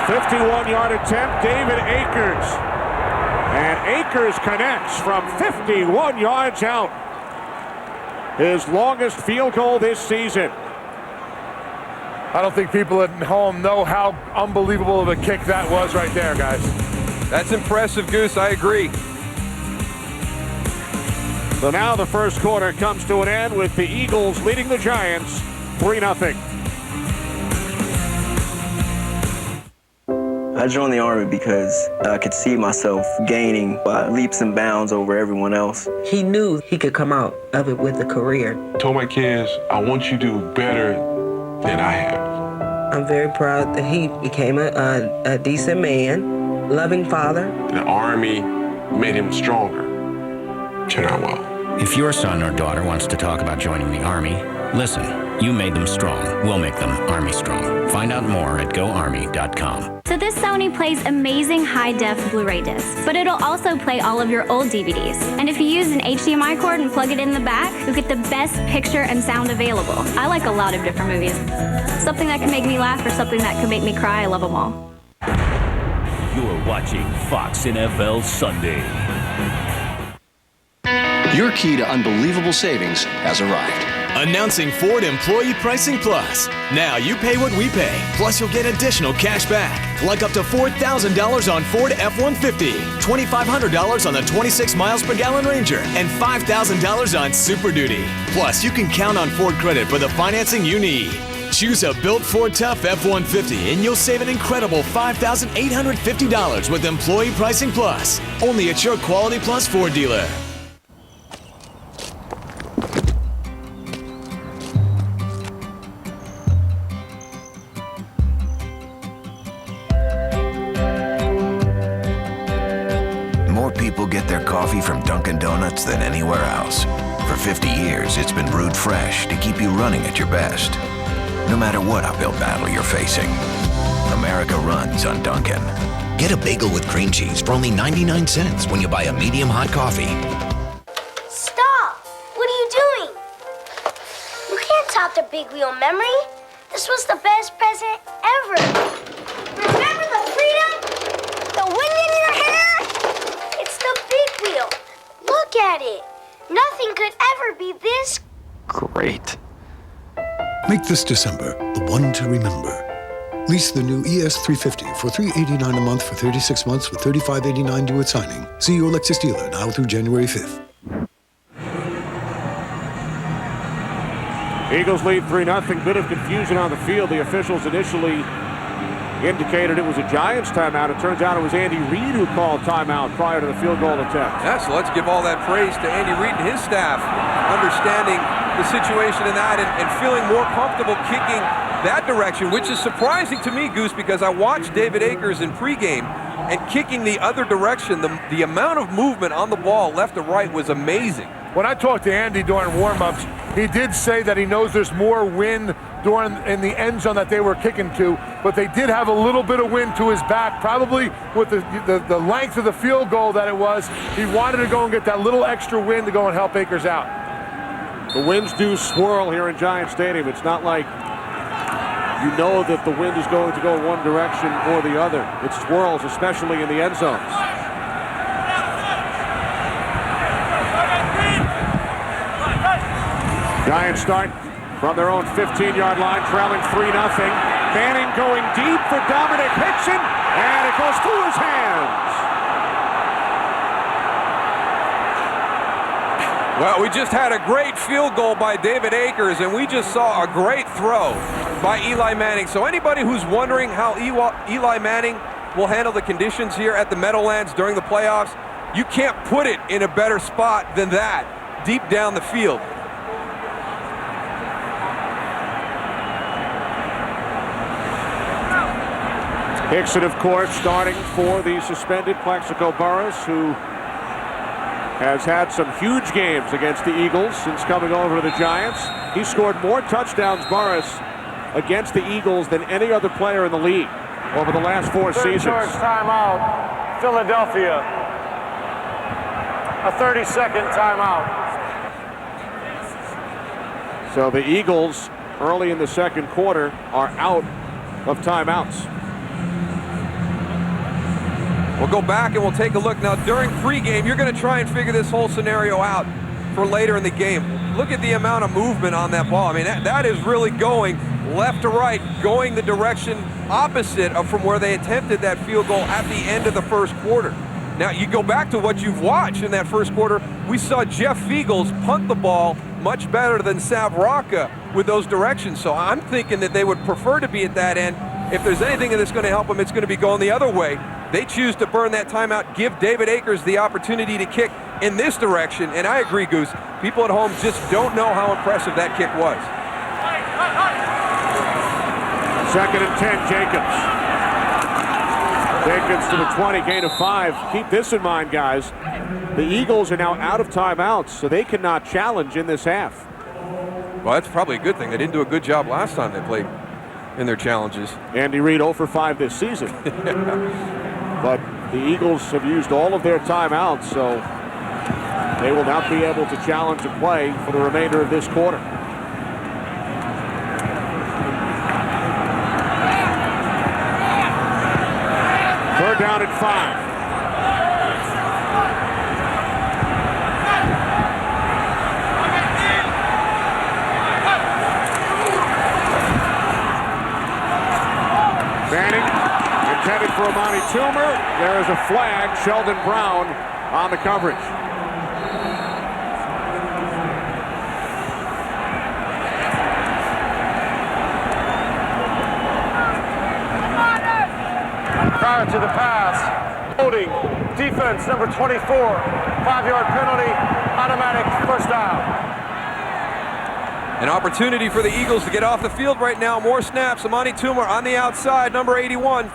51-yard attempt, David Akers. And Akers connects from 51 yards out. His longest field goal this season. I don't think people at home know how unbelievable of a kick that was right there, guys. That's impressive, Goose. I agree. So now the first quarter comes to an end with the Eagles leading the Giants 3-0. I joined the Army because I could see myself gaining by leaps and bounds over everyone else. He knew he could come out of it with a career. I told my kids, I want you to do better than I have. I'm very proud that he became a decent man, loving father. The Army made him stronger. Turned out well. If your son or daughter wants to talk about joining the Army, listen, you made them strong. We'll make them Army strong. Find out more at goarmy.com. So this Sony plays amazing high-def Blu-ray discs, but it'll also play all of your old DVDs. And if you use an HDMI cord and plug it in the back, you'll get the best picture and sound available. I like a lot of different movies. Something that can make me laugh or something that can make me cry, I love them all. You're watching Fox NFL Sunday. Your key to unbelievable savings has arrived. Announcing Ford Employee Pricing Plus. Now you pay what we pay, plus you'll get additional cash back, like up to $4,000 on Ford F-150, $2,500 on the 26 miles per gallon Ranger, and $5,000 on Super Duty. Plus, you can count on Ford Credit for the financing you need. Choose a built Ford Tough F-150 and you'll save an incredible $5,850 with Employee Pricing Plus. Only at your Quality Plus Ford dealer. People get their coffee from Dunkin' Donuts than anywhere else. For 50 years, it's been brewed fresh to keep you running at your best. No matter what uphill battle you're facing, America runs on Dunkin'. Get a bagel with cream cheese for only 99 cents when you buy a medium hot coffee. Stop! What are you doing? You can't top the big wheel memory. This was the best present ever. Remember the freedom? The wind in your hair? The big wheel. Look at it. Nothing could ever be this great. Make this December the one to remember. Lease the new ES350 for $389 a month for 36 months with $35.89 due at signing. See your Lexus dealer now through January 5th. Eagles lead 3-0. Bit of confusion on the field. The officials initially indicated it was a Giants timeout. It turns out it was Andy Reid who called timeout prior to the field goal attempt. Yeah, so let's give all that praise to Andy Reid and his staff, understanding the situation in that and feeling more comfortable kicking that direction, which is surprising to me, Goose, because I watched David Akers in pregame, and kicking the other direction, the amount of movement on the ball left to right was amazing. When I talked to Andy during warm-ups, he did say that he knows there's more wind in the end zone that they were kicking to, but they did have a little bit of wind to his back, probably with the length of the field goal that it was. He wanted to go and get that little extra wind to go and help Akers out. The winds do swirl here in Giant Stadium. It's not like you know that the wind is going to go one direction or the other. It swirls, especially in the end zones. Giants start from their own 15-yard line, trailing 3-0. Manning going deep for Dominic Hickson, and it goes through his hands. Well, we just had a great field goal by David Akers, and we just saw a great throw by Eli Manning. So anybody who's wondering how Eli Manning will handle the conditions here at the Meadowlands during the playoffs, you can't put it in a better spot than that, deep down the field. Hickson, of course, starting for the suspended Plaxico Burress, who has had some huge games against the Eagles since coming over to the Giants. He scored more touchdowns, Burress, against the Eagles than any other player in the league over the last 4 seasons. Third charge timeout, Philadelphia. A 30-second timeout. So the Eagles, early in the second quarter, are out of timeouts. We'll go back and we'll take a look. Now, during pregame, you're going to try and figure this whole scenario out for later in the game. Look at the amount of movement on that ball. I mean, that is really going left to right, going the direction opposite of from where they attempted that field goal at the end of the first quarter. Now, you go back to what you've watched in that first quarter. We saw Jeff Fiegels punt the ball much better than Sav Rocca with those directions. So I'm thinking that they would prefer to be at that end. If there's anything that's going to help them, it's going to be going the other way. They choose to burn that timeout, give David Akers the opportunity to kick in this direction. And I agree, Goose. People at home just don't know how impressive that kick was. 2nd and 10, Jacobs. Jacobs to the 20, gain of 5. Keep this in mind, guys. The Eagles are now out of timeouts, so they cannot challenge in this half. Well, that's probably a good thing. They didn't do a good job last time they played in their challenges. Andy Reid 0 for 5 this season. But the Eagles have used all of their timeouts, so they will not be able to challenge a play for the remainder of this quarter. Third down and 5. Intended for Amani Toomer. There is a flag. Sheldon Brown on the coverage. Prior to the pass, holding, defense number 24, 5-yard penalty, automatic first down. An opportunity for the Eagles to get off the field right now. More snaps. Amani Toomer on the outside, number 81.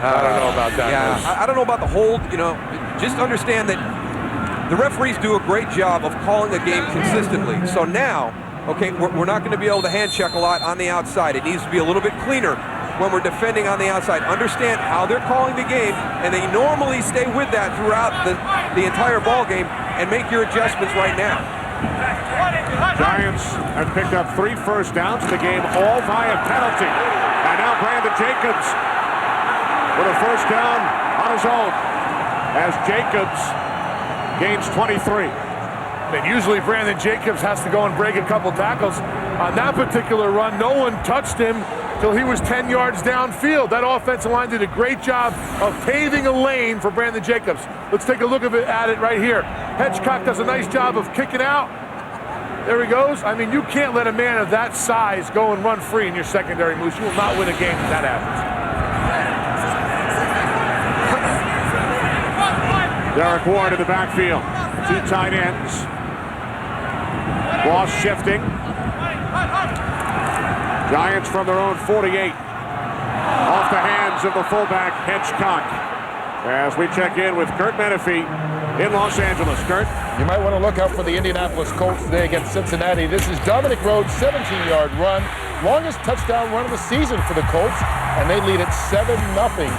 I don't know about that. Yeah, I don't know about the hold. You know, just understand that the referees do a great job of calling a game consistently. So now, okay, we're not going to be able to hand check a lot on the outside. It needs to be a little bit cleaner when we're defending on the outside. Understand how they're calling the game, and they normally stay with that throughout the entire ball game and make your adjustments right now. Giants have picked up 3 first downs in the game, all via penalty. And now Brandon Jacobs with a first down on his own as Jacobs gains 23. And usually Brandon Jacobs has to go and break a couple tackles. On that particular run, no one touched him till he was 10 yards downfield. That offensive line did a great job of paving a lane for Brandon Jacobs. Let's take a look at it right here. Hedgecock does a nice job of kicking out. There he goes. I mean, you can't let a man of that size go and run free in your secondary moves. You will not win a game if that happens. Derek Ward in the backfield. 2 tight ends. Boss shifting. Giants from their own 48. Off the hands of the fullback, Hedgecock. As we check in with Kurt Menefee in Los Angeles. Kurt? You might want to look out for the Indianapolis Colts today against Cincinnati. This is Dominic Rhodes' 17-yard run. Longest touchdown run of the season for the Colts, and they lead it 7-0.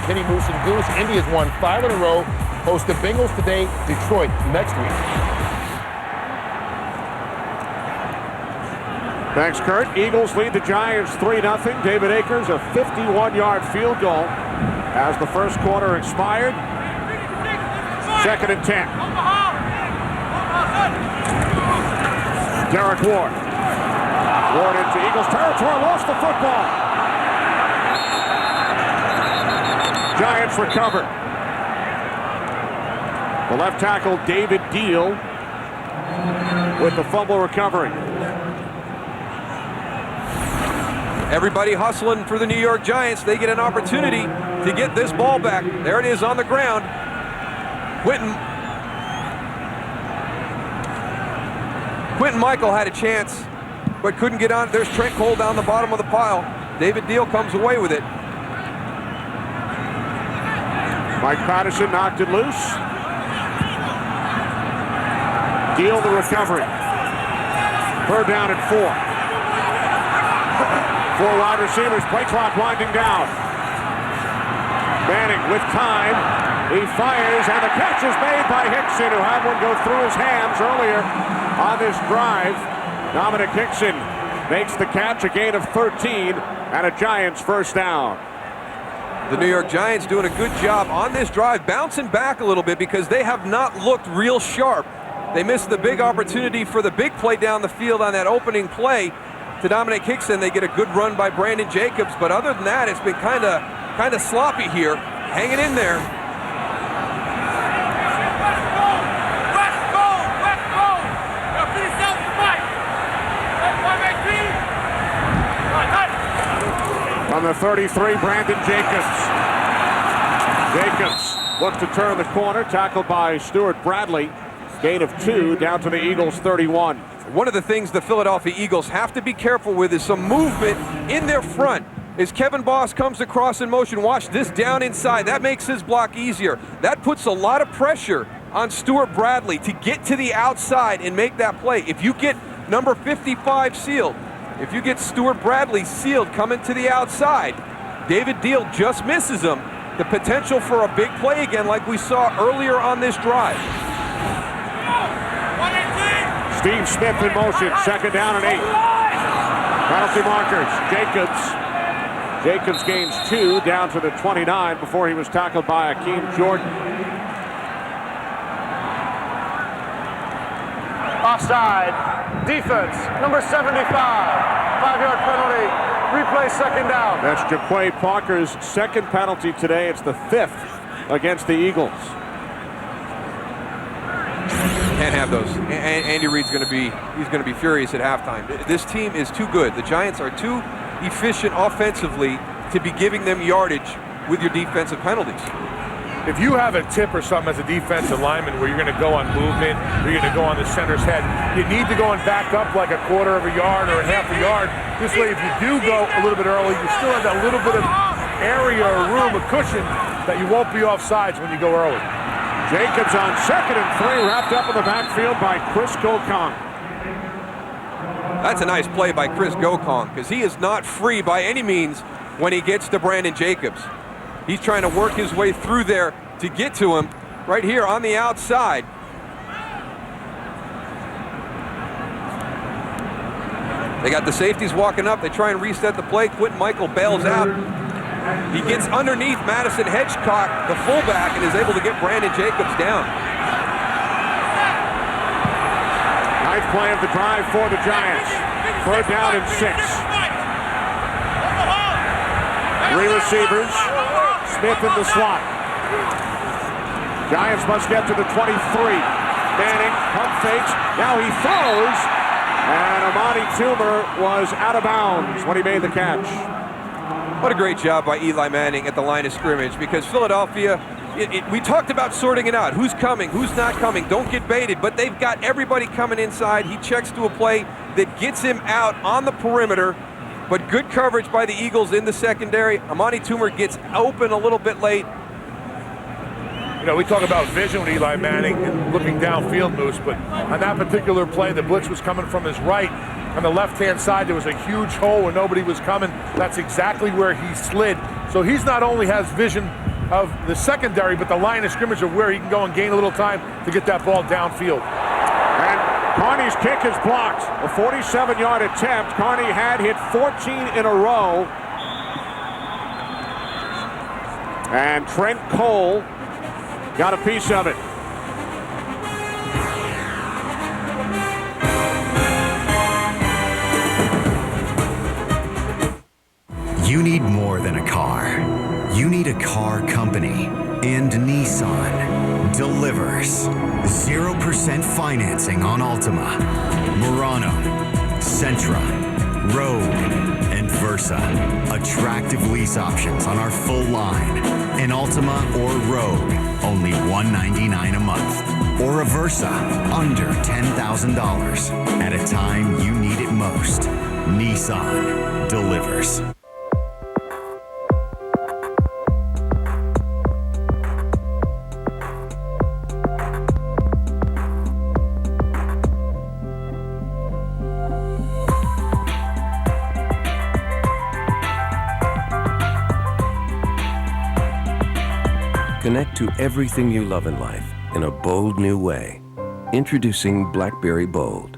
Kitty Moose and Goose. Indy has won 5 in a row. Host the Bengals today, Detroit next week. Thanks, Kurt. Eagles lead the Giants 3-0. David Akers, a 51-yard field goal as the first quarter expired. 2nd and 10. Derek Ward. Ward into Eagles territory, lost the football. Giants recover. The left tackle, David Deal, with the fumble recovery. Everybody hustling for the New York Giants. They get an opportunity to get this ball back. There it is on the ground. Quentin Michael had a chance, but couldn't get on. There's Trent Cole down the bottom of the pile. David Deal comes away with it. Mike Patterson knocked it loose. Deal the recovery. Third down and 4. 4 wide receivers, play clock winding down. Manning with time. He fires, and the catch is made by Hickson, who had one go through his hands earlier on this drive. Dominic Hickson makes the catch, a gain of 13, and a Giants first down. The New York Giants doing a good job on this drive, bouncing back a little bit because they have not looked real sharp. They missed the big opportunity for the big play down the field on that opening play to Dominic Hickson. They get a good run by Brandon Jacobs, but other than that, it's been kind of sloppy here. Hanging in there. On the 33, Brandon Jacobs. Jacobs looked to turn the corner, tackled by Stuart Bradley. Gain of 2 down to the Eagles' 31. One of the things the Philadelphia Eagles have to be careful with is some movement in their front. As Kevin Boss comes across in motion, watch this down inside. That makes his block easier. That puts a lot of pressure on Stuart Bradley to get to the outside and make that play. If you get number 55 sealed, if you get Stuart Bradley sealed coming to the outside, David Deal just misses him. The potential for a big play again like we saw earlier on this drive. Steve Smith in motion, second down and 8. Penalty markers, Jacobs gains 2 down to the 29 before he was tackled by Akeem Jordan. Offside. Defense, number 75. 5-yard penalty. Replay, second down. That's Jaquay Parker's second penalty today. It's the 5th against the Eagles. Can't have those. Andy Reid's going to be furious at halftime. This team is too good. The Giants are too efficient offensively to be giving them yardage with your defensive penalties. If you have a tip or something as a defensive lineman where you're going to go on movement, or you're going to go on the center's head, you need to go and back up like a quarter of a yard or a half a yard. This way, if you do go a little bit early, you still have that little bit of area or room, a cushion, that you won't be offsides when you go early. Jacobs on second and 3, wrapped up in the backfield by Chris Gokong. That's a nice play by Chris Gokong because he is not free by any means when he gets to Brandon Jacobs. He's trying to work his way through there to get to him right here on the outside. They got the safeties walking up. They try and reset the play. Quentin Michael bails out. He gets underneath Madison Hedgecock, the fullback, and is able to get Brandon Jacobs down. Ninth play of the drive for the Giants. Third down and 6. 3 receivers. Smith in the slot. Giants must get to the 23. Manning, pump fakes. Now he throws. And Amani Toomer was out of bounds when he made the catch. What a great job by Eli Manning at the line of scrimmage, because Philadelphia, we talked about sorting it out. Who's coming, who's not coming. Don't get baited, but they've got everybody coming inside. He checks to a play that gets him out on the perimeter, but good coverage by the Eagles in the secondary. Amani Toomer gets open a little bit late. You know, we talk about vision with Eli Manning and looking downfield, Moose, but on that particular play, the blitz was coming from his right. On the left-hand side, there was a huge hole where nobody was coming. That's exactly where he slid. So he's not only has vision of the secondary, but the line of scrimmage of where he can go and gain a little time to get that ball downfield. And Carney's kick is blocked. A 47-yard attempt. Carney had hit 14 in a row. And Trent Cole got a piece of it. You need more than a car. You need a car company. And Nissan delivers 0% financing on Altima, Murano, Sentra, Rogue, and Versa. Attractive lease options on our full line. An Altima or Rogue, only $199 a month. Or a Versa, under $10,000. At a time you need it most. Nissan delivers. Connect to everything you love in life in a bold new way. Introducing BlackBerry Bold.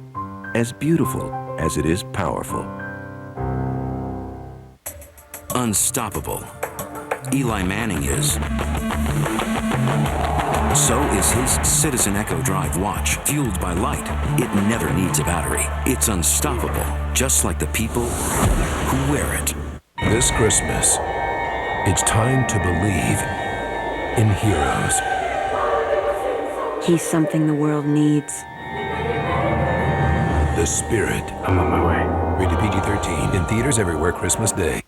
As beautiful as it is powerful. Unstoppable. Eli Manning is. So is his Citizen Echo Drive watch, fueled by light. It never needs a battery. It's unstoppable, just like the people who wear it. This Christmas, it's time to believe in heroes. He's something the world needs. The Spirit. I'm on my way. Rated PG-13 in theaters everywhere Christmas Day.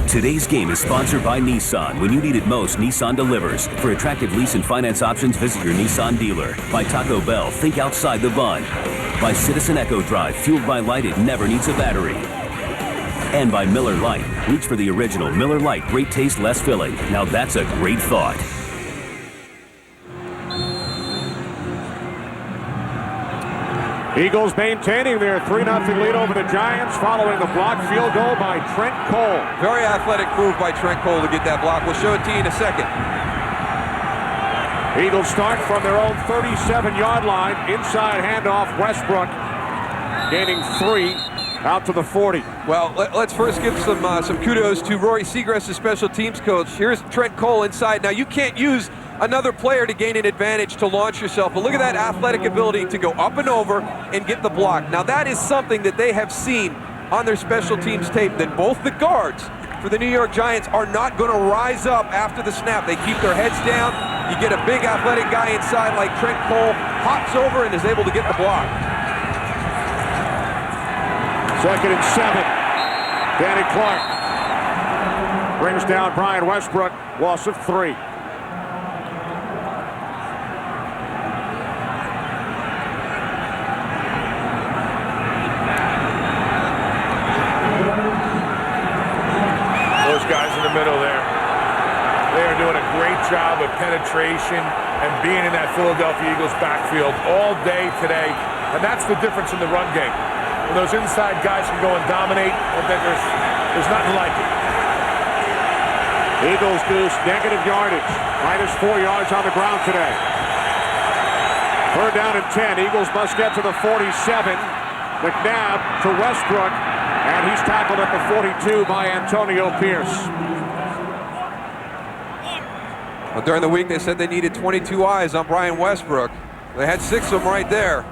Today's game is sponsored by Nissan. When you need it most, Nissan delivers. For attractive lease and finance options, visit your Nissan dealer. By Taco Bell, think outside the bun. By Citizen Echo Drive, fueled by light, it never needs a battery. And by Miller Lite. Reach for the original Miller Lite. Great taste, less filling. Now that's a great thought. Eagles maintaining their 3-0 lead over the Giants following the blocked field goal by Trent Cole. Very athletic move by Trent Cole to get that block. We'll show it to you in a second. Eagles start from their own 37-yard line. Inside handoff, Westbrook gaining 3. Out to the 40. Well, let's first give some kudos to Rory Seagrass, the special teams coach. Here's Trent Cole inside. Now, you can't use another player to gain an advantage to launch yourself, but look at that athletic ability to go up and over and get the block. Now, that is something that they have seen on their special teams tape, that both the guards for the New York Giants are not going to rise up after the snap. They keep their heads down. You get a big athletic guy inside like Trent Cole, hops over and is able to get the block. 2nd and 7. Danny Clark brings down Brian Westbrook. Loss of 3. Those guys in the middle there, they are doing a great job of penetration and being in that Philadelphia Eagles backfield all day today. And that's the difference in the run game. When those inside guys can go and dominate, I think there's nothing like it. Eagles goose negative yardage. Minus 4 yards on the ground today. 3rd down and 10. Eagles must get to the 47. McNabb to Westbrook. And he's tackled at the 42 by Antonio Pierce. Well, during the week, they said they needed 22 eyes on Brian Westbrook. They had 6 of them right there.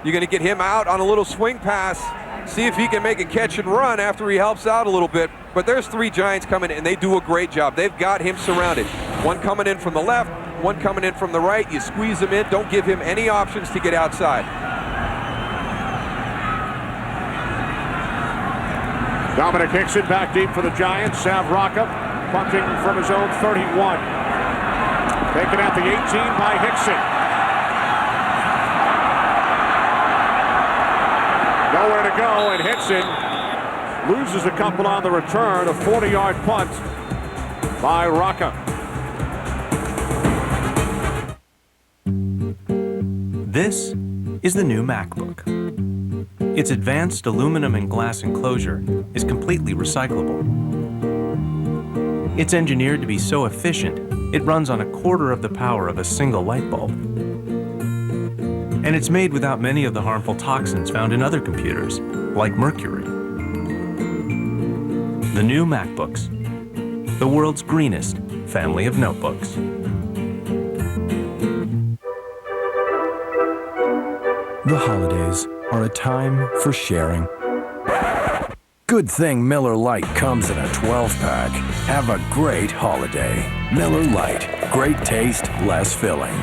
You're going to get him out on a little swing pass, see if he can make a catch and run after he helps out a little bit. But there's 3 Giants coming in, and they do a great job. They've got him surrounded. One coming in from the left, one coming in from the right. You squeeze him in. Don't give him any options to get outside. Dominic Hickson back deep for the Giants. Sav Rocca punting from his own 31. Taken at the 18 by Hickson. Nowhere to go, and Hickson loses a couple on the return. A 40-yard punt by Rocca. This is the new MacBook. Its advanced aluminum and glass enclosure is completely recyclable. It's engineered to be so efficient, it runs on 1/4 of the power of a single light bulb. And it's made without many of the harmful toxins found in other computers, like mercury. The new MacBooks, the world's greenest family of notebooks. The holidays are a time for sharing. Good thing Miller Lite comes in a 12-pack. Have a great holiday. Miller Lite, great taste, less filling.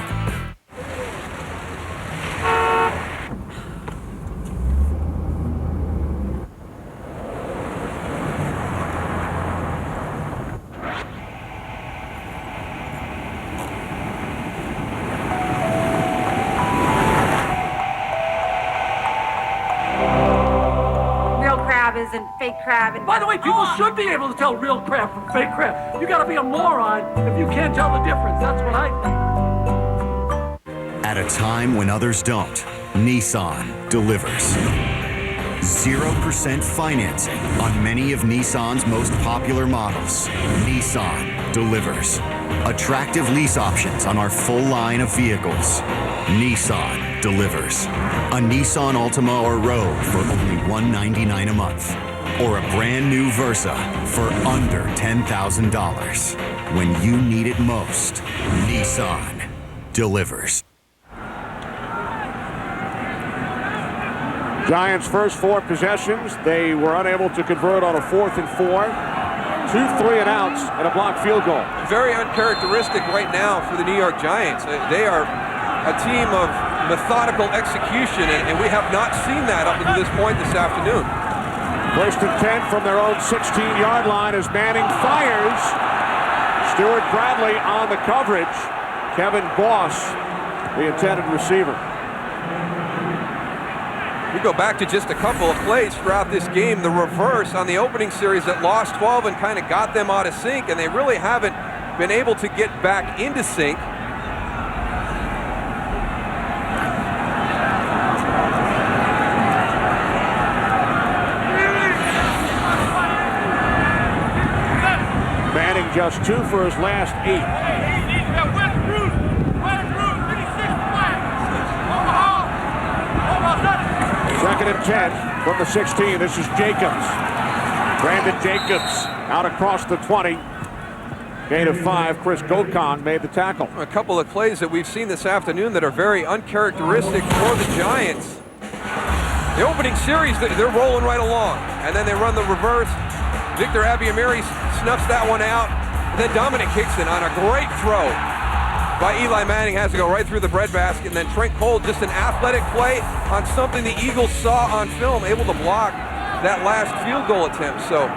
And fake crab. And by the way, people should be able to tell real crab from fake crab. You gotta be a moron if you can't tell the difference. That's what I think. At a time when others don't, Nissan delivers. 0% financing on many of Nissan's most popular models. Nissan delivers. Attractive lease options on our full line of vehicles. Nissan delivers. A Nissan Altima or Rogue for only $199 a month. Or a brand new Versa for under $10,000. When you need it most, Nissan delivers. Giants' first 4 possessions, they were unable to convert on a 4th and 4. 2 3-and-outs and a blocked field goal. Very uncharacteristic right now for the New York Giants. They are a team of methodical execution, and we have not seen that up until this point this afternoon. 1st and 10 from their own 16-yard line as Manning fires. Stuart Bradley on the coverage. Kevin Boss, the intended receiver. We go back to just a couple of plays throughout this game. The reverse on the opening series that lost 12 and kind of got them out of sync, and they really haven't been able to get back into sync. Manning just 2 for his last 8. 2nd and 10 from the 16. This is Jacobs. Brandon Jacobs out across the 20. Gain of 5. Chris Gokon made the tackle. A couple of plays that we've seen this afternoon that are very uncharacteristic for the Giants. The opening series, they're rolling right along. And then they run the reverse. Victor Abiamiri snuffs that one out. And then Dominic Hickson on a great throw by Eli Manning has to go right through the breadbasket, and then Trent Cole, just an athletic play on something the Eagles saw on film, able to block that last field goal attempt. So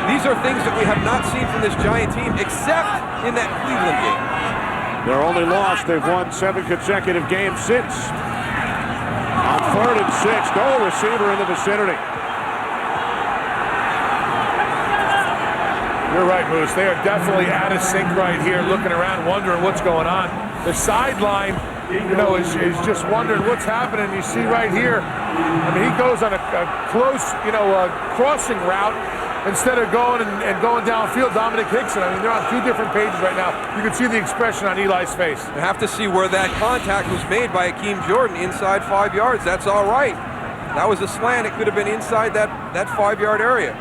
these are things that we have not seen from this Giant team, except in that Cleveland game. Their only loss, they've won 7 consecutive games since. On 3rd and 6, no receiver in the vicinity. You're right, Moose. They are definitely out of sync right here, looking around, wondering what's going on. The sideline, is just wondering what's happening. You see right here, he goes on a close, crossing route instead of going and going downfield. Dominic Hickson, they're on 2 different pages right now. You can see the expression on Eli's face. You have to see where that contact was made by Akeem Jordan inside 5 yards. That's all right. That was a slant. It could have been inside that 5-yard area.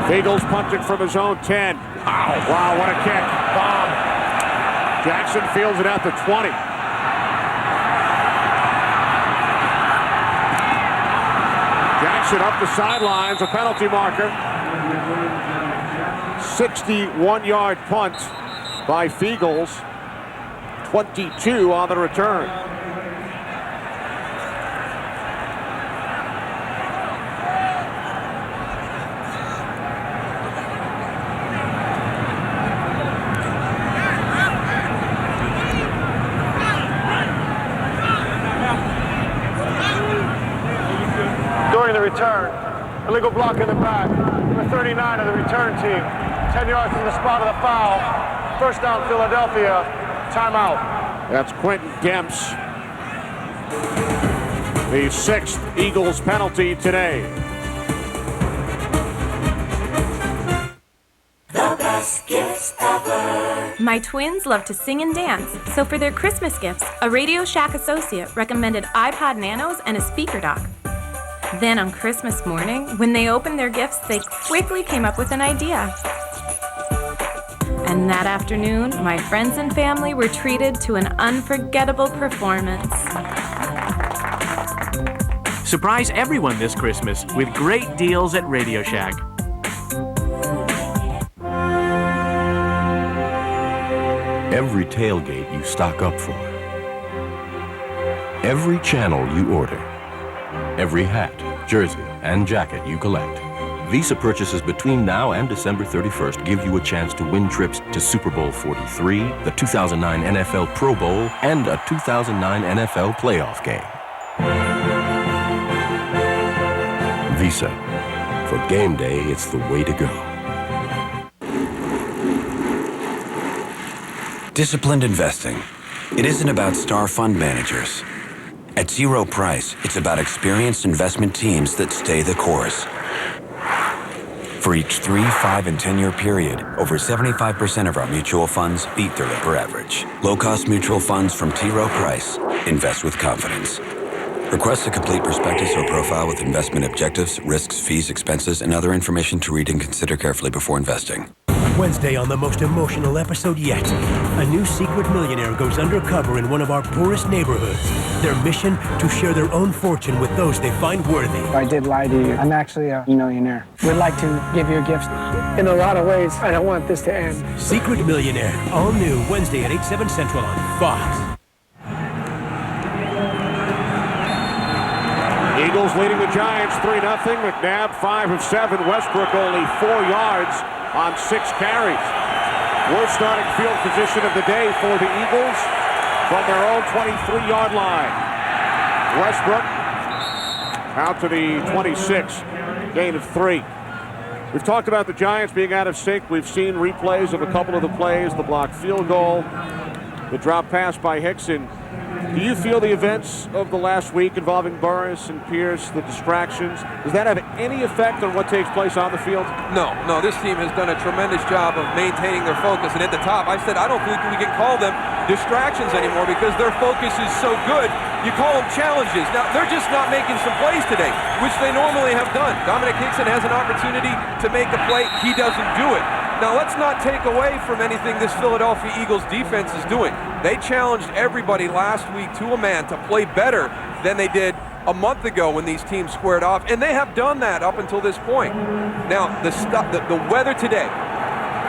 Eagles punting from his own 10. Wow, what a kick. Bomb. Jackson fields it at the 20. Jackson up the sidelines, a penalty marker. 61-yard punt by Feagles. 22 on the return. Return. Illegal block in the back. Number 39 of the return team. 10 yards from the spot of the foul. First down, Philadelphia. Timeout. That's Quentin Demps. The 6th Eagles penalty today. The best gifts ever. My twins love to sing and dance, so for their Christmas gifts, a Radio Shack associate recommended iPod Nanos and a speaker dock. Then on Christmas morning, when they opened their gifts, they quickly came up with an idea. And that afternoon, my friends and family were treated to an unforgettable performance. Surprise everyone this Christmas with great deals at Radio Shack. Every tailgate you stock up for. Every channel you order. Every hat, jersey, and jacket you collect. Visa purchases between now and December 31st give you a chance to win trips to Super Bowl 43, the 2009 NFL Pro Bowl, and a 2009 NFL playoff game. Visa. For game day, it's the way to go. Disciplined investing. It isn't about star fund managers. At T. Rowe Price, it's about experienced investment teams that stay the course. For each 3, 5, and 10-year period, over 75% of our mutual funds beat their Lipper average. Low-cost mutual funds from T. Rowe Price. Invest with confidence. Request a complete prospectus or profile with investment objectives, risks, fees, expenses, and other information to read and consider carefully before investing. Wednesday on the most emotional episode yet. A new secret millionaire goes undercover in one of our poorest neighborhoods. Their mission, to share their own fortune with those they find worthy. I did lie to you. I'm actually a millionaire. We'd like to give you a gift. In a lot of ways, I don't want this to end. Secret Millionaire, all new Wednesday at 8/7 Central on Fox. Eagles leading the Giants 3-0. McNabb 5 of 7. Westbrook only 4 yards on 6 carries. Worst starting field position of the day for the Eagles from their own 23-yard line. Westbrook out to the 26, gain of 3. We've talked about the Giants being out of sync. We've seen replays of a couple of the plays, the blocked field goal, the drop pass by Hickson. Do you feel the events of the last week involving Burris and Pierce, the distractions, does that have any effect on what takes place on the field? No, this team has done a tremendous job of maintaining their focus. And at the top, I said I don't think we can call them distractions anymore because their focus is so good. You call them challenges. Now, they're just not making some plays today, which they normally have done. Dominic Hickson has an opportunity to make a play. He doesn't do it. Now, let's not take away from anything this Philadelphia Eagles defense is doing. They challenged everybody last week to a man to play better than they did a month ago when these teams squared off, and they have done that up until this point. Now, the weather today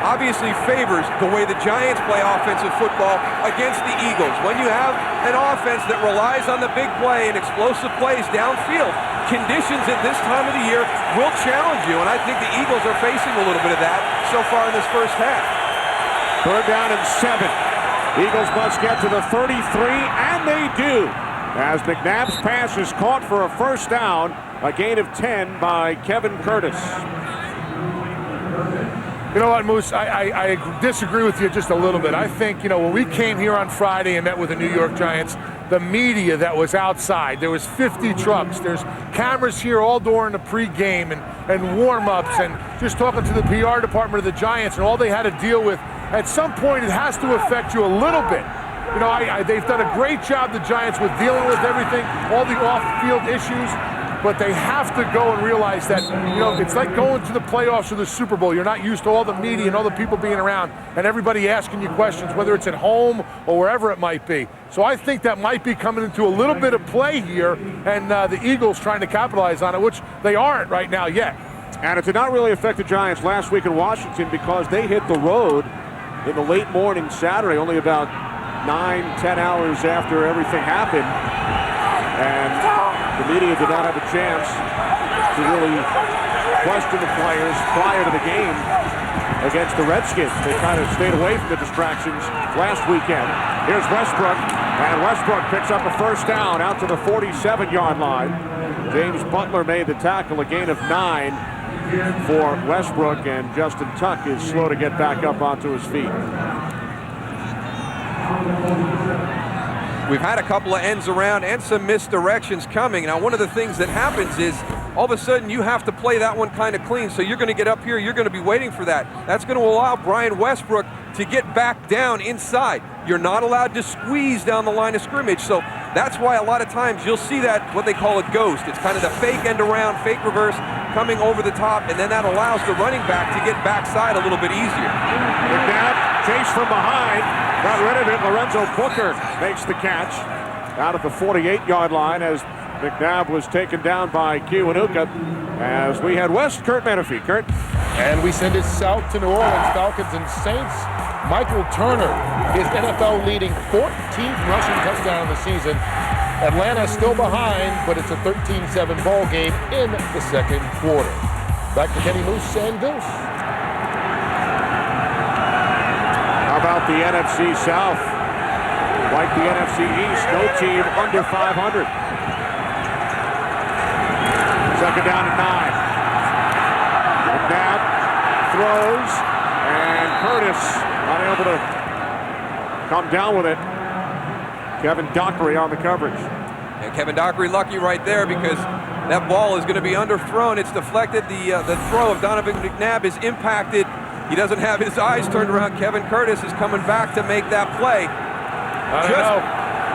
obviously favors the way the Giants play offensive football against the Eagles. When you have an offense that relies on the big play and explosive plays downfield, conditions at this time of the year will challenge you, and I think the Eagles are facing a little bit of that so far in this first half. 3rd down and 7. Eagles must get to the 33, and they do, as McNabb's pass is caught for a first down, a gain of 10 by Kevin Curtis. You know what, Moose, I disagree with you just a little bit. I think, when we came here on Friday and met with the New York Giants, the media that was outside, there was 50 trucks. There's cameras here all during the pregame and warm-ups and just talking to the PR department of the Giants, and all they had to deal with. At some point, it has to affect you a little bit. They've done a great job, the Giants, with dealing with everything, all the off-field issues. But they have to go and realize that, it's like going to the playoffs or the Super Bowl. You're not used to all the media and all the people being around and everybody asking you questions, whether it's at home or wherever it might be. So I think that might be coming into a little bit of play here, and the Eagles trying to capitalize on it, which they aren't right now yet. And it did not really affect the Giants last week in Washington because they hit the road in the late morning Saturday, only about 9-10 hours after everything happened. And the media did not have a chance to really question the players prior to the game against the Redskins. They kind of stayed away from the distractions last weekend. Here's Westbrook, and Westbrook picks up a first down out to the 47-yard line. James Butler made the tackle, a gain of 9 for Westbrook, and Justin Tuck is slow to get back up onto his feet. We've had a couple of ends around and some misdirections coming. Now, one of the things that happens is all of a sudden you have to play that one kind of clean. So you're going to get up here, you're going to be waiting for that. That's going to allow Brian Westbrook to get back down inside. You're not allowed to squeeze down the line of scrimmage. So that's why a lot of times you'll see that, what they call a ghost. It's kind of the fake end around, fake reverse coming over the top, and then that allows the running back to get backside a little bit easier. McNabb chased from behind, got rid of it. Lorenzo Booker makes the catch out at the 48-yard line as McNabb was taken down by Kiwanuka. As we head west, Kurt Menefee. Kurt. And we send it south to New Orleans, Falcons and Saints. Michael Turner, his NFL-leading 14th rushing touchdown of the season. Atlanta still behind, but it's a 13-7 ball game in the second quarter. Back to Kenny Moose and Goose. How about the NFC South? Like the NFC East, no team under 500. Second down and 9. McNabb throws, and Curtis unable to come down with it. Kevin Dockery on the coverage. And Kevin Dockery lucky right there because that ball is going to be underthrown. It's deflected. The throw of Donovan McNabb is impacted. He doesn't have his eyes turned around. Kevin Curtis is coming back to make that play. I don't know.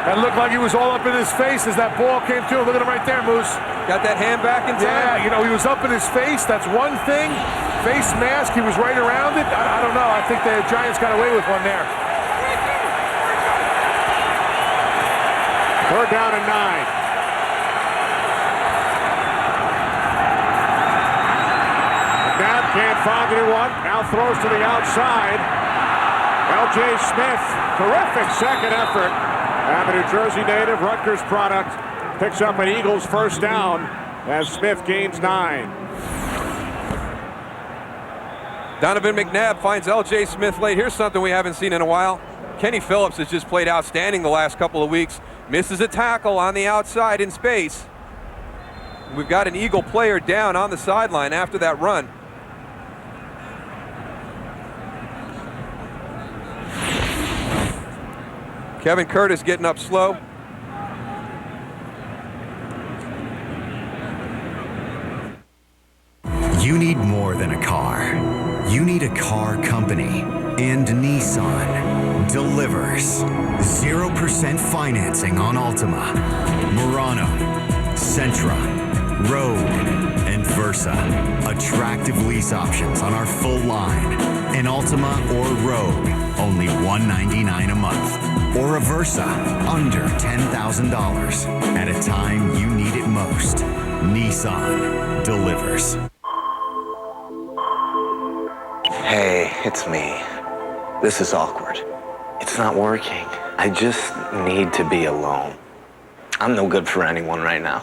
That looked like he was all up in his face as that ball came to him. Look at him right there, Moose. Got that hand back in time? Yeah, you know, he was up in his face. That's one thing. Face mask, he was right around it. I don't know. I think the Giants got away with one there. Third down and 9. McNabb can't find anyone. Now throws to the outside. L.J. Smith, terrific second effort. And the New Jersey native, Rutgers product, picks up an Eagles first down as Smith gains 9. Donovan McNabb finds L.J. Smith late. Here's something we haven't seen in a while. Kenny Phillips has just played outstanding the last couple of weeks. Misses a tackle on the outside in space. We've got an Eagle player down on the sideline after that run. Kevin Curtis getting up slow. You need more than a car. You need a car company. And Nissan delivers 0% financing on Altima, Murano, Sentra, Rogue, and Versa. Attractive lease options on our full line. An Altima or Rogue, only $199 a month. Or a Versa, under $10,000. At a time you need it most, Nissan delivers. Hey, it's me. This is awkward. It's not working. I just need to be alone. I'm no good for anyone right now.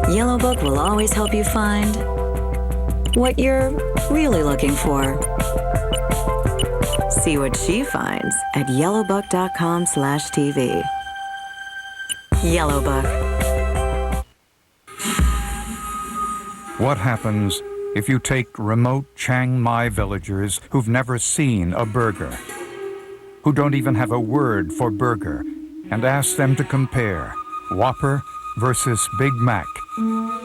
Yellow Book will always help you find what you're really looking for. See what she finds at yellowbook.com/TV. Yellow Book. What happens if you take remote Chiang Mai villagers who've never seen a burger, who don't even have a word for burger, and ask them to compare Whopper versus Big Mac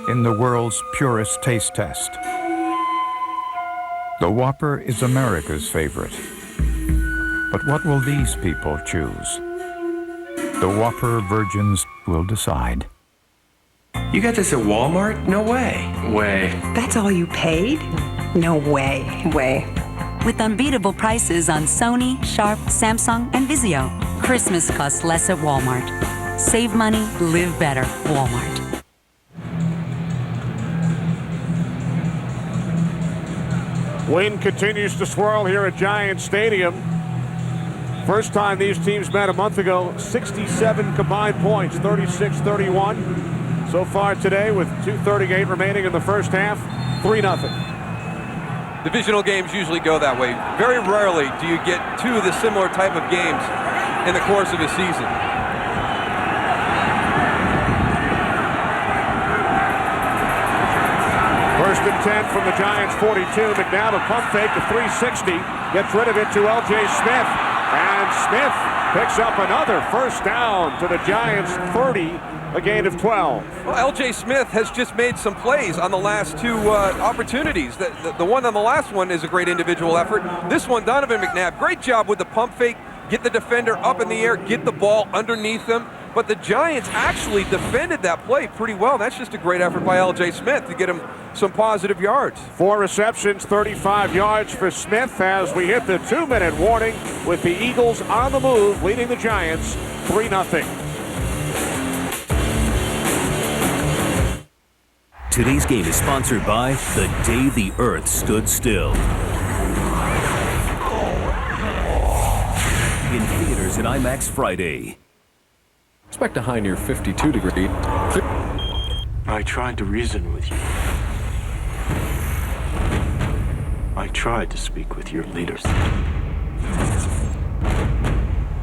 in the world's purest taste test? The Whopper is America's favorite. But what will these people choose? The Whopper virgins will decide. You got this at Walmart? No way. Way. That's all you paid? No way. Way. With unbeatable prices on Sony, Sharp, Samsung, and Vizio. Christmas costs less at Walmart. Save money, live better. Walmart. Wind continues to swirl here at Giants Stadium. First time these teams met a month ago, 67 combined points, 36-31. So far today, with 2:38 remaining in the first half, 3-0. Divisional games usually go that way. Very rarely do you get two of the similar type of games in the course of a season. First and 10 from the Giants 42. McNabb a pump fake to 360. Gets rid of it to L.J. Smith. And Smith picks up another first down to the Giants 30. A gain of 12. Well, L.J. Smith has just made some plays on the last two opportunities. The one on the last one is a great individual effort. This one, Donovan McNabb, great job with the pump fake. Get the defender up in the air, get the ball underneath them. But the Giants actually defended that play pretty well. That's just a great effort by L.J. Smith to get him some positive yards. 4 receptions, 35 yards for Smith as we hit the 2-minute warning with the Eagles on the move, leading the Giants 3-0. Today's game is sponsored by The Day the Earth Stood Still. In theaters and IMAX Friday. Expect a high near 52 degrees. I tried to reason with you. I tried to speak with your leaders.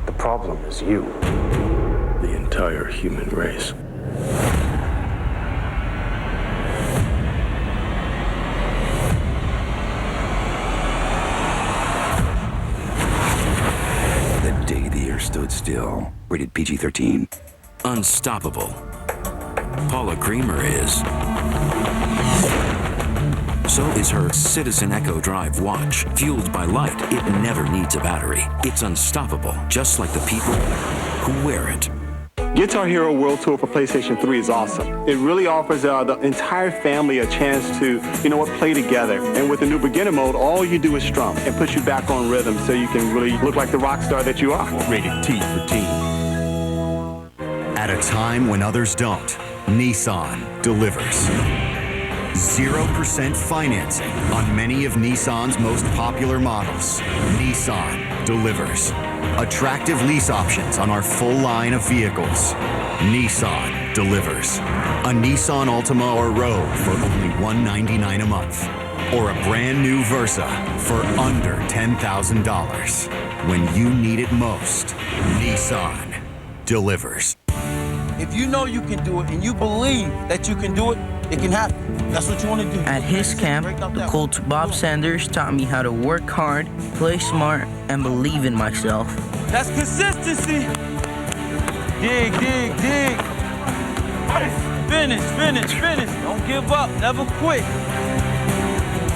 The problem is you. The entire human race. The Day the Earth Stood Still. Rated PG-13. Unstoppable. Paula Creamer is. So is her Citizen Echo Drive watch. Fueled by light, it never needs a battery. It's unstoppable, just like the people who wear it. Guitar Hero World Tour for PlayStation 3 is awesome. It really offers the entire family a chance to, play together. And with the new beginner mode, all you do is strum and puts you back on rhythm so you can really look like the rock star that you are. Rated T for teen. At a time when others don't, Nissan delivers. 0% financing on many of Nissan's most popular models. Nissan delivers. Attractive lease options on our full line of vehicles. Nissan delivers. A Nissan Altima or Rogue for only $199 a month. Or a brand new Versa for under $10,000. When you need it most, Nissan delivers. If you know you can do it and you believe that you can do it, it can happen. That's what you want to do. At his camp, the coach Bob Sanders taught me how to work hard, play smart, and believe in myself. That's consistency. Dig, dig, dig. Finish, finish, finish. Don't give up. Never quit.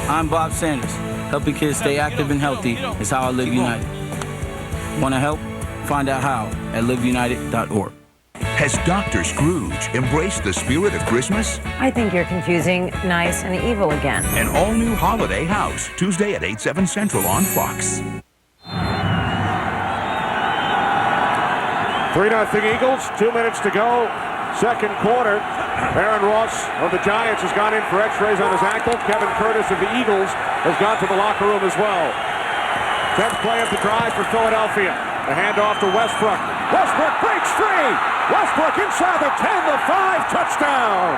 I'm Bob Sanders. Helping kids stay active and healthy is how I live United. Want to help? Find out how at liveunited.org. Has Dr. Scrooge embraced the spirit of Christmas? I think you're confusing nice and evil again. An all-new Holiday House, Tuesday at 8, 7 Central on Fox. 3-0 Eagles, 2 minutes to go. Second quarter. Aaron Ross of the Giants has gone in for x-rays on his ankle. Kevin Curtis of the Eagles has gone to the locker room as well. 10th play of the drive for Philadelphia. The handoff to Westbrook. Westbrook breaks free. Westbrook inside the 10, the 5, touchdown.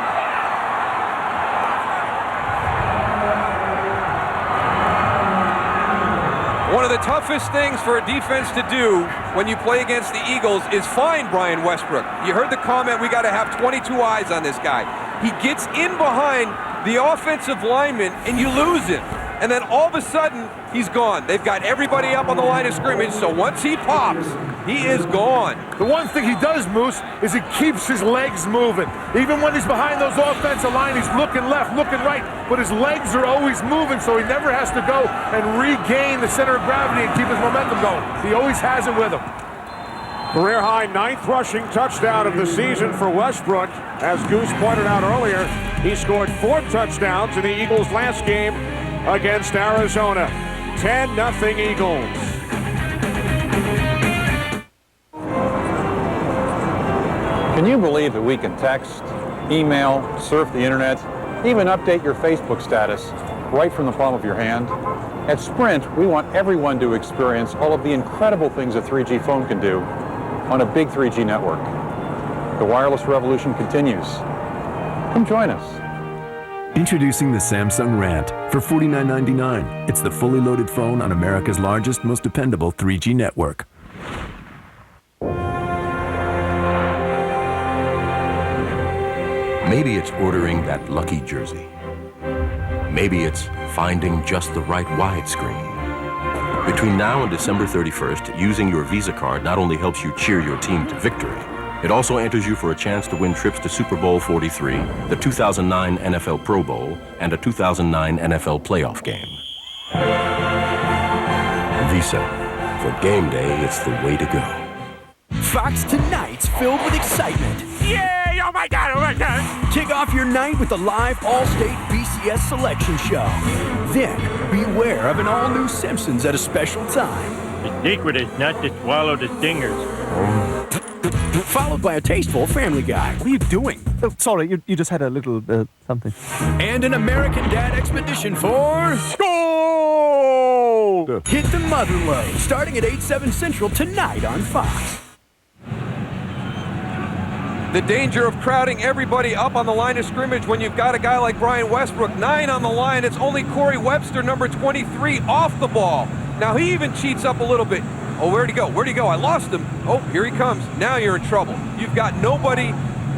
One of the toughest things for a defense to do when you play against the Eagles is find Brian Westbrook. You heard the comment, we got to have 22 eyes on this guy. He gets in behind the offensive lineman and you lose him. And then all of a sudden, he's gone. They've got everybody up on the line of scrimmage, so once he pops, he is gone. The one thing he does, Moose, is he keeps his legs moving. Even when he's behind those offensive line, he's looking left, looking right, but his legs are always moving, so he never has to go and regain the center of gravity and keep his momentum going. He always has it with him. Career high 9th rushing touchdown of the season for Westbrook. As Goose pointed out earlier, he scored 4 touchdowns in the Eagles' last game against Arizona. 10-0 Eagles. Can you believe that we can text, email, surf the internet, even update your Facebook status right from the palm of your hand? At Sprint, we want everyone to experience all of the incredible things a 3G phone can do on a big 3G network. The wireless revolution continues. Come join us. Introducing the Samsung Rant for $49.99. It's the fully loaded phone on America's largest, most dependable 3G network. Maybe it's ordering that lucky jersey. Maybe it's finding just the right widescreen. Between now and December 31st, using your Visa card not only helps you cheer your team to victory, it also enters you for a chance to win trips to Super Bowl 43, the 2009 NFL Pro Bowl, and a 2009 NFL playoff game. Visa. For game day, it's the way to go. Fox Tonight's filled with excitement. Yay! Oh my God! Oh my God! Kick off your night with the live All-State BCS selection show. Then, beware of an all-new Simpsons at a special time. The secret is not to swallow the stingers. Followed by a tasteful Family Guy. What are you doing? Oh, sorry, you just had a little something. And an American Dad expedition for... Gold! Hit the mother load, starting at 8/7 Central tonight on Fox. The danger of crowding everybody up on the line of scrimmage when you've got a guy like Brian Westbrook, 9 on the line. It's only Corey Webster, number 23, off the ball. Now he even cheats up a little bit. Oh, where'd he go? Where'd he go? I lost him. Oh, here he comes. Now you're in trouble. You've got nobody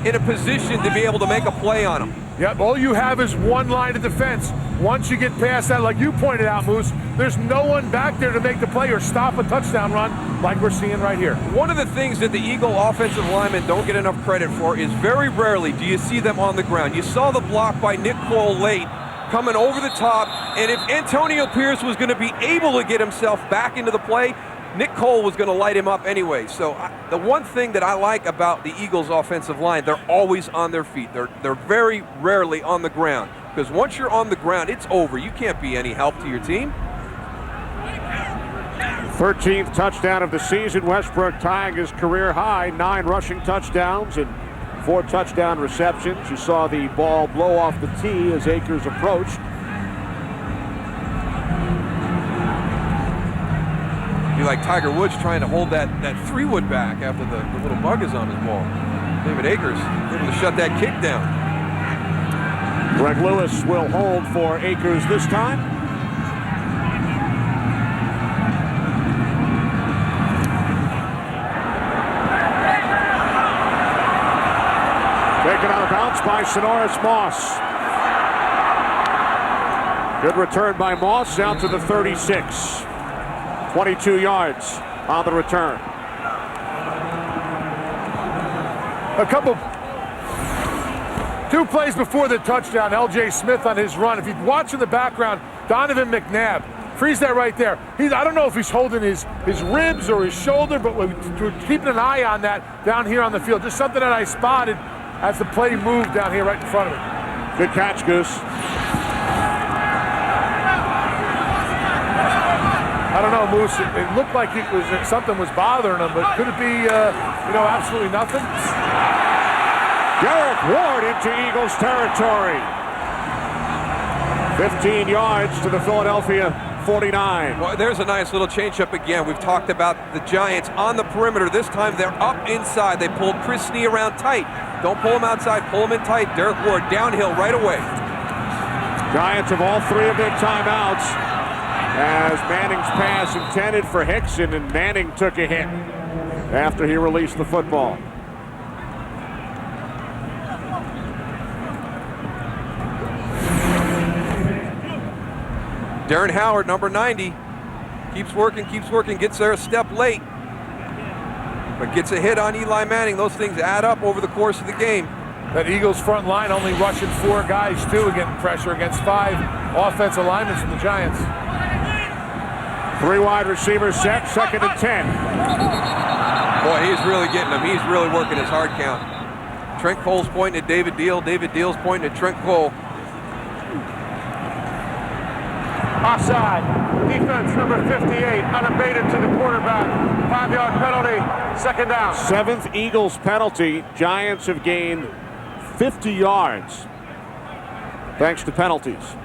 in a position to be able to make a play on him. Yep, all you have is one line of defense. Once you get past that, like you pointed out, Moose, there's no one back there to make the play or stop a touchdown run like we're seeing right here. One of the things that the Eagle offensive linemen don't get enough credit for is very rarely do you see them on the ground. You saw the block by Nick Cole late, coming over the top, and if Antonio Pierce was going to be able to get himself back into the play, Nick Cole was going to light him up anyway. So the one thing that I like about the Eagles offensive line, they're always on their feet. They're very rarely on the ground, because once you're on the ground, it's over. You can't be any help to your team. 13th touchdown of the season. Westbrook tying his career high, 9 rushing touchdowns and 4 touchdown receptions. You saw the ball blow off the tee as Akers approached. Be like Tiger Woods trying to hold that 3-wood back after the little bug is on his ball. David Akers able to shut that kick down. Greg Lewis will hold for Akers this time. Taken out of bounds by Sonoris Moss. Good return by Moss out to the 36. 22 yards on the return. Two plays before the touchdown, L.J. Smith on his run. If you watch in the background, Donovan McNabb, freeze that right there. I don't know if he's holding his ribs or his shoulder, but we're keeping an eye on that down here on the field. Just something that I spotted as the play moved down here right in front of me. Good catch, Goose. I don't know, Moose. It looked like something was bothering him, but could it be, absolutely nothing? Derek Ward into Eagles territory. 15 yards to the Philadelphia 49. Well, there's a nice little change-up again. We've talked about the Giants on the perimeter. This time they're up inside. They pulled Chris Snee around tight. Don't pull him outside, pull him in tight. Derek Ward downhill right away. Giants have all 3 of their timeouts as Manning's pass intended for Hickson, and Manning took a hit after he released the football. Darren Howard, number 90, keeps working, gets there a step late, but gets a hit on Eli Manning. Those things add up over the course of the game. That Eagles front line only rushing 4 guys, too, getting pressure against 5 offensive linemen from the Giants. 3 wide receivers set, 2nd and 10. Boy, he's really getting them. He's really working his hard count. Trent Cole's pointing at David Deal. David Deal's pointing at Trent Cole. Offside. Defense number 58, unabated to the quarterback. 5-yard penalty, 2nd down. 7th Eagles penalty. Giants have gained 50 yards thanks to penalties.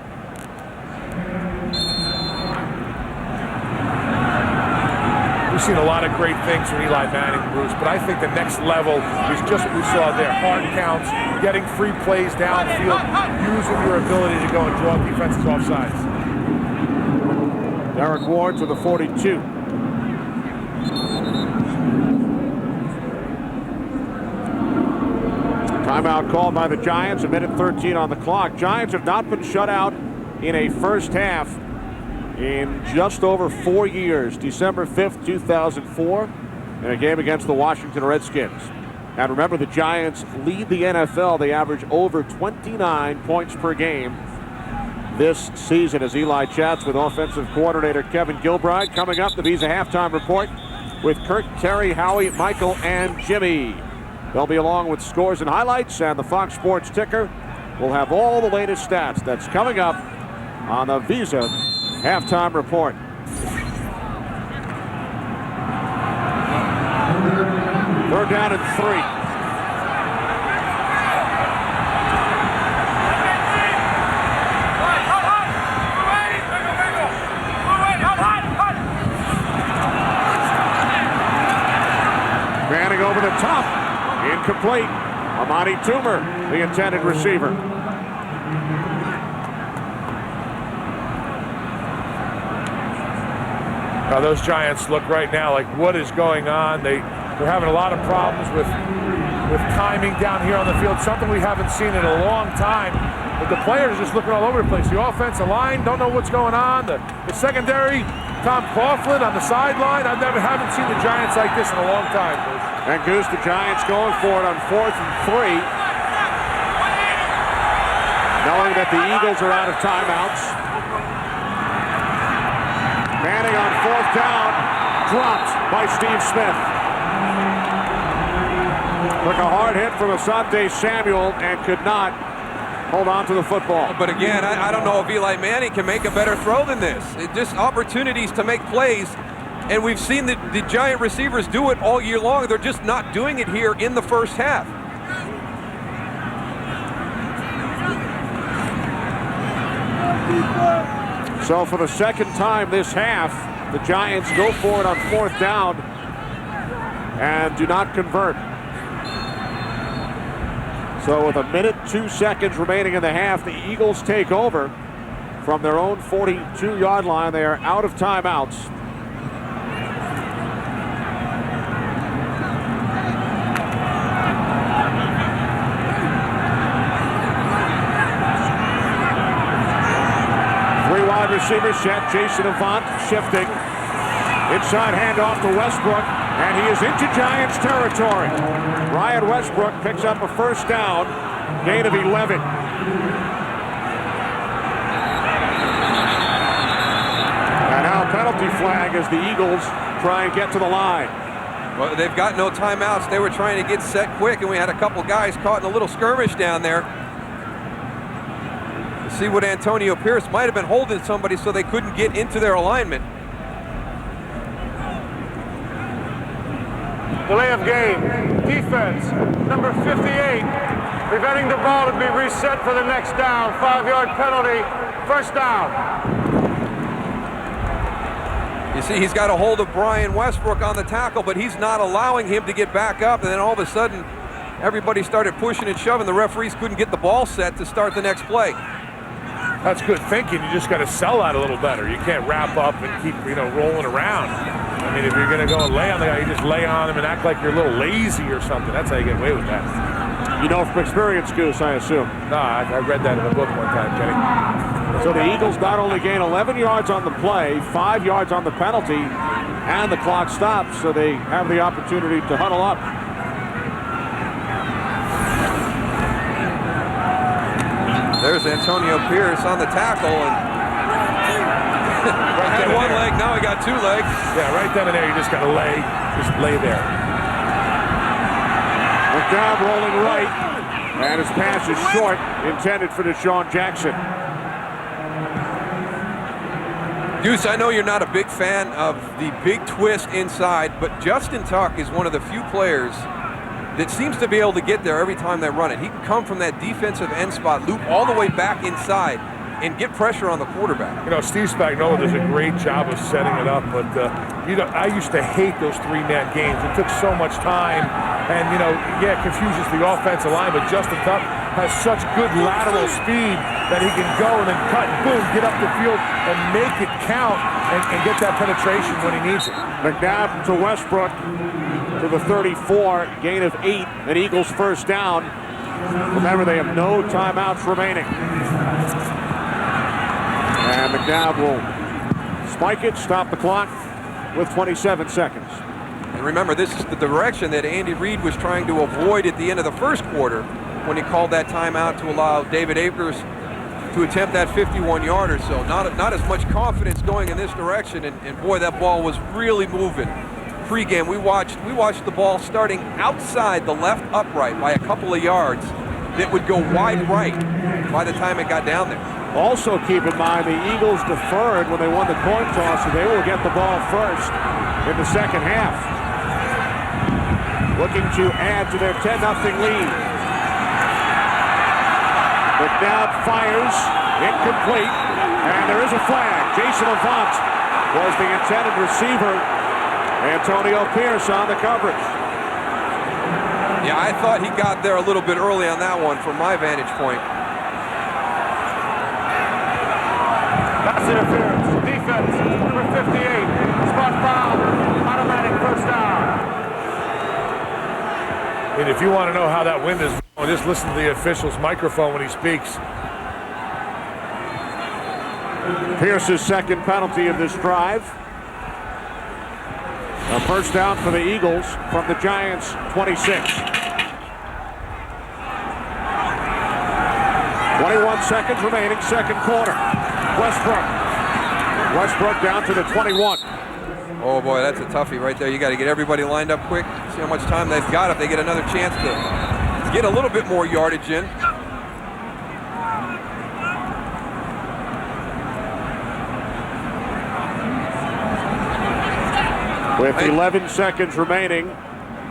We've seen a lot of great things from Eli Manning, Bruce, but I think the next level is just what we saw there. Hard counts, getting free plays downfield, using your ability to go and draw defenses off sides. Derek Ward to the 42. Timeout called by the Giants, a minute 13 on the clock. Giants have not been shut out in a first half in just over 4 years. December 5th, 2004, in a game against the Washington Redskins. And remember, the Giants lead the NFL. They average over 29 points per game this season, as Eli chats with offensive coordinator Kevin Gilbride. Coming up, the Visa halftime report with Kirk, Terry, Howie, Michael, and Jimmy. They'll be along with scores and highlights, and the Fox Sports ticker will have all the latest stats. That's coming up on the Visa halftime report. down and 3. Manning over the top. Incomplete. Amani Toomer, the intended receiver. Now those Giants look right now like what is going on. They're having a lot of problems with timing down here on the field, something we haven't seen in a long time. But the players are just looking all over the place. The offensive line don't know what's going on. The secondary, Tom Coughlin on the sideline. Haven't seen the Giants like this in a long time. And Goose, the Giants going for it on 4th and 3. Knowing that the Eagles are out of timeouts. Manning on 4th down, dropped by Steve Smith. Took a hard hit from Asante Samuel and could not hold on to the football. But again, I don't know if Eli Manning can make a better throw than this. Just opportunities to make plays, and we've seen the Giant receivers do it all year long. They're just not doing it here in the first half. So for the second time this half, the Giants go for it on 4th down and do not convert. So with 1 minute 2 seconds remaining in the half, the Eagles take over from their own 42-yard line. They are out of timeouts. Wide receiver set. Jason Avant shifting. Inside handoff to Westbrook, and he is into Giants territory. Ryan Westbrook picks up a 1st down, gain of 11. And now penalty flag as the Eagles try and get to the line. Well, they've got no timeouts. They were trying to get set quick, and we had a couple guys caught in a little skirmish down there. See what Antonio Pierce might have been holding somebody so they couldn't get into their alignment. Delay of game. Defense, number 58, preventing the ball to be reset for the next down. 5-yard penalty, 1st down. You see, he's got a hold of Brian Westbrook on the tackle, but he's not allowing him to get back up, and then all of a sudden, everybody started pushing and shoving. The referees couldn't get the ball set to start the next play. That's good thinking. You just got to sell that a little better. You can't wrap up and keep, rolling around. I mean, if you're going to go and lay on the guy, you just lay on him and act like you're a little lazy or something. That's how you get away with that. You know from experience, Goose, I assume. No, I read that in a book one time, Kenny. So the Eagles not only gain 11 yards on the play, 5 yards on the penalty, and the clock stops, so they have the opportunity to huddle up. There's Antonio Pierce on the tackle, and had one leg, now he got 2 legs. Yeah, right then and there, you just got to lay there. McNabb rolling right, and his pass is short, intended for Deshaun Jackson. Goose, I know you're not a big fan of the big twist inside, but Justin Tuck is one of the few players that seems to be able to get there every time they run it. He can come from that defensive end spot, loop all the way back inside, and get pressure on the quarterback. Steve Spagnuolo does a great job of setting it up, but I used to hate those 3-man games. It took so much time, and it confuses the offensive line, but Justin Tuck has such good lateral speed that he can go and then cut, boom, get up the field and make it count and get that penetration when he needs it. McNabb to Westbrook to the 34, gain of 8, an Eagles 1st down. Remember, they have no timeouts remaining. And McNabb will spike it, stop the clock with 27 seconds. And remember, this is the direction that Andy Reid was trying to avoid at the end of the first quarter when he called that timeout to allow David Akers to attempt that 51-yarder. So not as much confidence going in this direction, and boy, that ball was really moving. Pre-game, we watched the ball starting outside the left upright by a couple of yards that would go wide right by the time it got down there. Also keep in mind the Eagles deferred when they won the coin toss, so they will get the ball first in the second half. looking to add to their 10-0 lead. McNabb fires, incomplete, and there is a flag. Jason Avant was the intended receiver. Antonio Pierce on the coverage. Yeah, I thought he got there a little bit early on that one from my vantage point. Pass interference. Defense, number 58. Spot foul. Automatic first down. And if you want to know how that wind is going, just listen to the official's microphone when he speaks. Pierce's second penalty of this drive. A first down for the Eagles from the Giants' 26. 21 seconds remaining, second quarter. Westbrook down to the 21. Oh boy, that's a toughie right there. You got to get everybody lined up quick. See how much time they've got if they get another chance to get a little bit more yardage in. With 11 seconds remaining.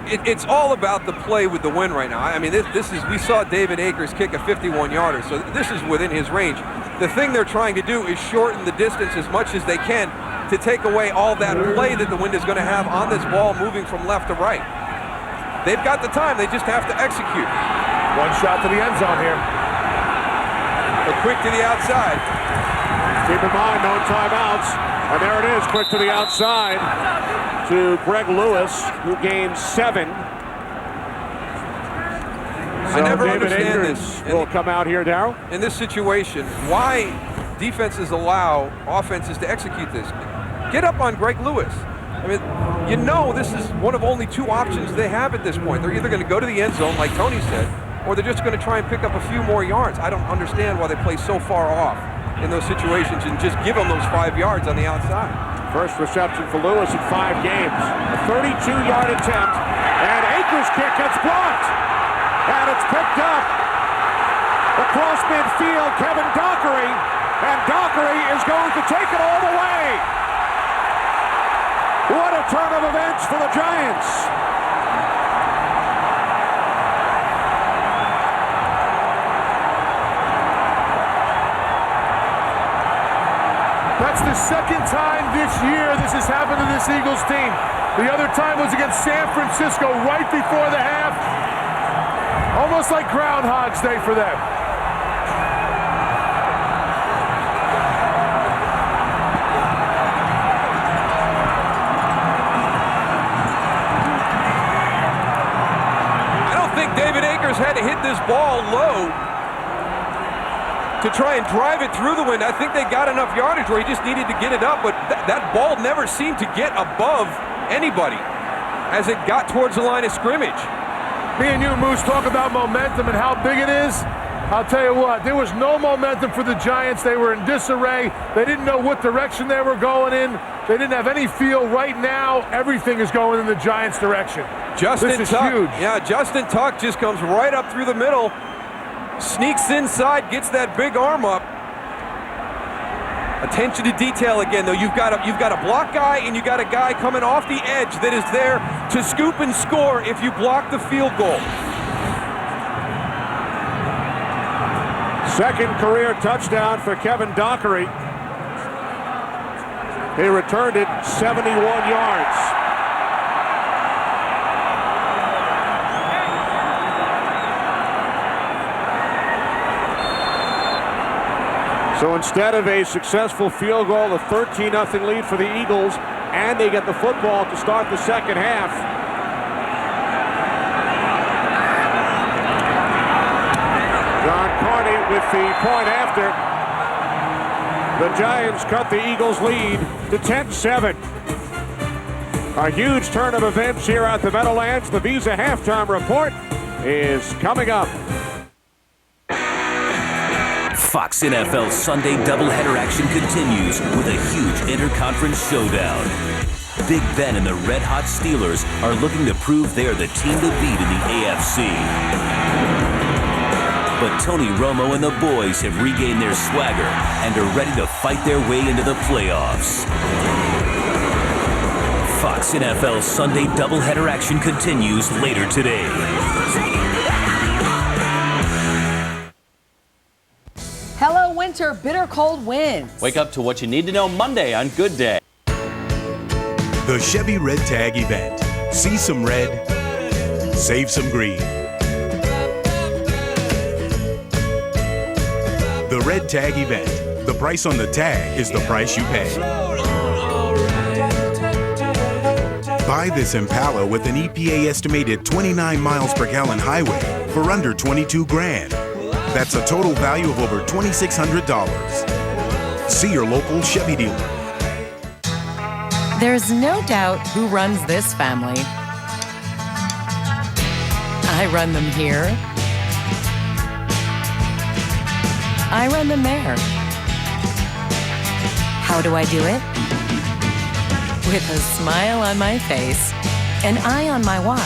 It's all about the play with the wind right now. I mean, this is, we saw David Akers kick a 51-yarder, so this is within his range. The thing they're trying to do is shorten the distance as much as they can to take away all that play that the wind is going to have on this ball moving from left to right. They've got the time, they just have to execute. One shot to the end zone here. But quick to the outside. Keep in mind, no timeouts. And there it is, quick to the outside to Greg Lewis, who gained 7. I never David understand Akers this. will come out here, Darryl. In this situation, why defenses allow offenses to execute this? Get up on Greg Lewis. I mean, you know this is one of only 2 options they have at this point. They're either going to go to the end zone, like Tony said, or they're just going to try and pick up a few more yards. I don't understand why they play so far off in those situations and just give them those 5 yards on the outside. First reception for Lewis in 5 games. A 32-yard attempt, and Akers' kick gets blocked. And it's picked up across midfield, Kevin Dockery, and Dockery is going to take it all the way. What a turn of events for the Giants. That's the second time this year this has happened to this Eagles team. The other time was against San Francisco right before the half. Almost like Groundhog's Day for them. I don't think David Akers had to hit this ball low to try and drive it through the wind. I think they got enough yardage where he just needed to get it up, but that ball never seemed to get above anybody as it got towards the line of scrimmage. Me and you, Moose, talk about momentum and how big it is. I'll tell you what, there was no momentum for the Giants. They were in disarray. They didn't know what direction they were going in. They didn't have any feel. Right now, everything is going in the Giants' direction. Justin This is Tuck, huge. yeah, Justin Tuck just comes right up through the middle, sneaks inside, gets that big arm up. Attention to detail again, though. You've got a block guy and you got a guy coming off the edge that is there to scoop and score if you block the field goal. Second career touchdown for Kevin Dockery. He returned it 71 yards. So instead of a successful field goal, a 13-0 lead for the Eagles, and they get the football to start the second half. John Carney with the point after. The Giants cut the Eagles' lead to 10-7. A huge turn of events here at the Meadowlands. The Visa halftime report is coming up. Fox NFL Sunday doubleheader action continues with a huge interconference showdown. Big Ben and the Red Hot Steelers are looking to prove they are the team to beat in the AFC. But Tony Romo and the boys have regained their swagger and are ready to fight their way into the playoffs. Fox NFL Sunday doubleheader action continues later today. Hello, winter, bitter cold winds. Wake up to what you need to know Monday on Good Day. The Chevy Red Tag event. See some red, save some green. The Red Tag event. The price on the tag is the price you pay. Buy this Impala with an EPA estimated 29 miles per gallon highway for under 22 grand. That's a total value of over $2,600. See your local Chevy dealer. There's no doubt who runs this family. I run them here. I run them there. How do I do it? With a smile on my face, an eye on my watch,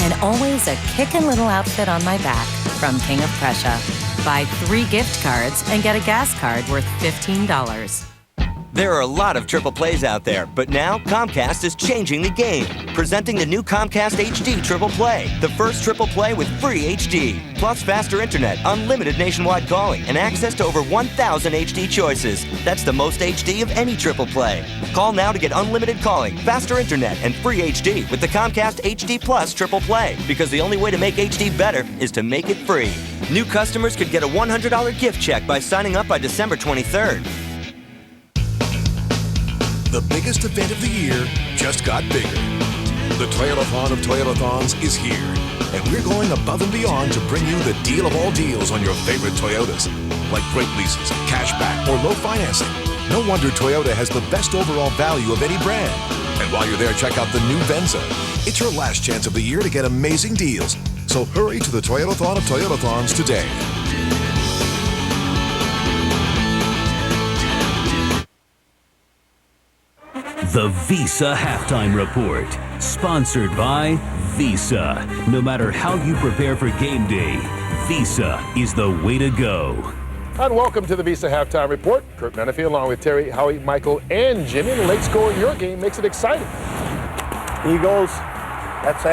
and always a kickin' little outfit on my back from King of Prussia. Buy 3 gift cards and get a gas card worth $15. There are a lot of triple plays out there, but now Comcast is changing the game. Presenting the new Comcast HD Triple Play, the first triple play with free HD, plus faster internet, unlimited nationwide calling, and access to over 1,000 HD choices. That's the most HD of any triple play. Call now to get unlimited calling, faster internet, and free HD with the Comcast HD Plus Triple Play, because the only way to make HD better is to make it free. New customers could get a $100 gift check by signing up by December 23rd. The biggest event of the year just got bigger. The Toyotathon of Toyotathons is here, and we're going above and beyond to bring you the deal of all deals on your favorite Toyotas, like great leases, cash back, or low financing. No wonder Toyota has the best overall value of any brand. And while you're there, check out the new Venza. It's your last chance of the year to get amazing deals. So hurry to the Toyotathon of Toyotathons today. The Visa Halftime Report, sponsored by Visa. No matter how you prepare for game day, Visa is the way to go. And welcome to the Visa Halftime Report. Kurt Menefee along with Terry, Howie, Michael, and Jimmy. The late score in your game makes it exciting. Eagles, that's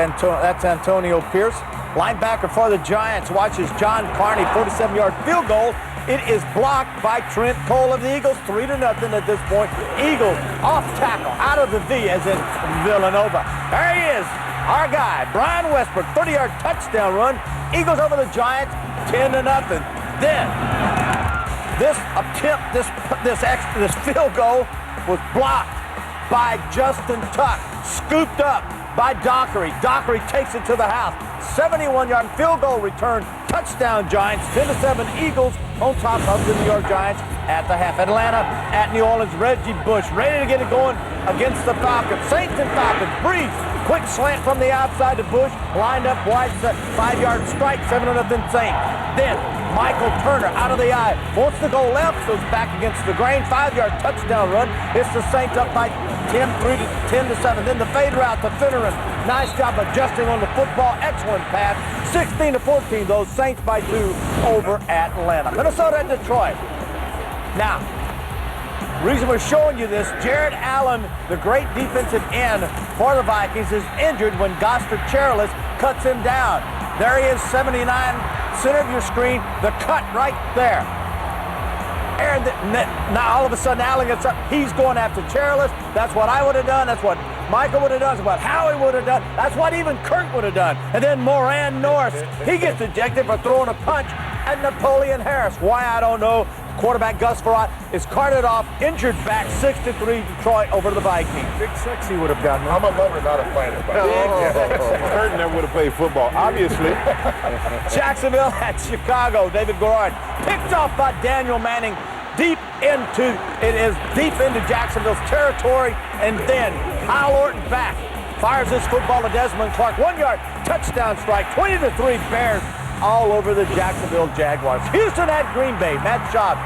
Antonio Pierce. Linebacker for the Giants watches John Carney, 47-yard field goal. It is blocked by Trent Cole of the Eagles, 3-0 at this point. Eagles off tackle, out of the V as in Villanova. There he is, our guy, Brian Westbrook, 30-yard touchdown run. Eagles over the Giants, 10-0. Then this attempt, this field goal was blocked by Justin Tuck, scooped up by Dockery. Dockery takes it to the house. 71-yard field goal return. Touchdown Giants. 10-7 Eagles on top of the New York Giants at the half. Atlanta at New Orleans. Reggie Bush ready to get it going against the Falcons. Saints and Falcons. Breeze. Quick slant from the outside to Bush. Lined up wide. 5-yard strike. 7-0 Saints. Then Michael Turner out of the eye. Wants to go left. Goes back against the grain. 5-yard touchdown run. It's the Saints up by 10-7. Then the fade route to Finneran. Nice job adjusting on the football. Excellent pass. 16-14. Those Saints by 2 over Atlanta. Minnesota and Detroit. Now, the reason we're showing you this, Jared Allen, the great defensive end for the Vikings, is injured when Goster Charles cuts him down. There he is, 79, center of your screen, the cut right there. And now all of a sudden Allen gets up, he's going after Charles. That's what I would have done, that's what Michael would have done, that's what Howie would have done, that's what even Kurt would have done. And then Moran Norris, he gets ejected for throwing a punch at Napoleon Harris. Why, I don't know. Quarterback Gus Frerotte is carted off, injured back, 6-3 Detroit over the Vikings. Big Sexy would have gotten it. I'm a lover, not a fighter. Kurt never would have played football, obviously. Jacksonville at Chicago. David Goron picked off by Daniel Manning. Deep into Jacksonville's territory, and then Kyle Orton back. Fires this football to Desmond Clark. 1-yard touchdown strike, 20-3 Bears all over the Jacksonville Jaguars. Houston at Green Bay. Matt Schaub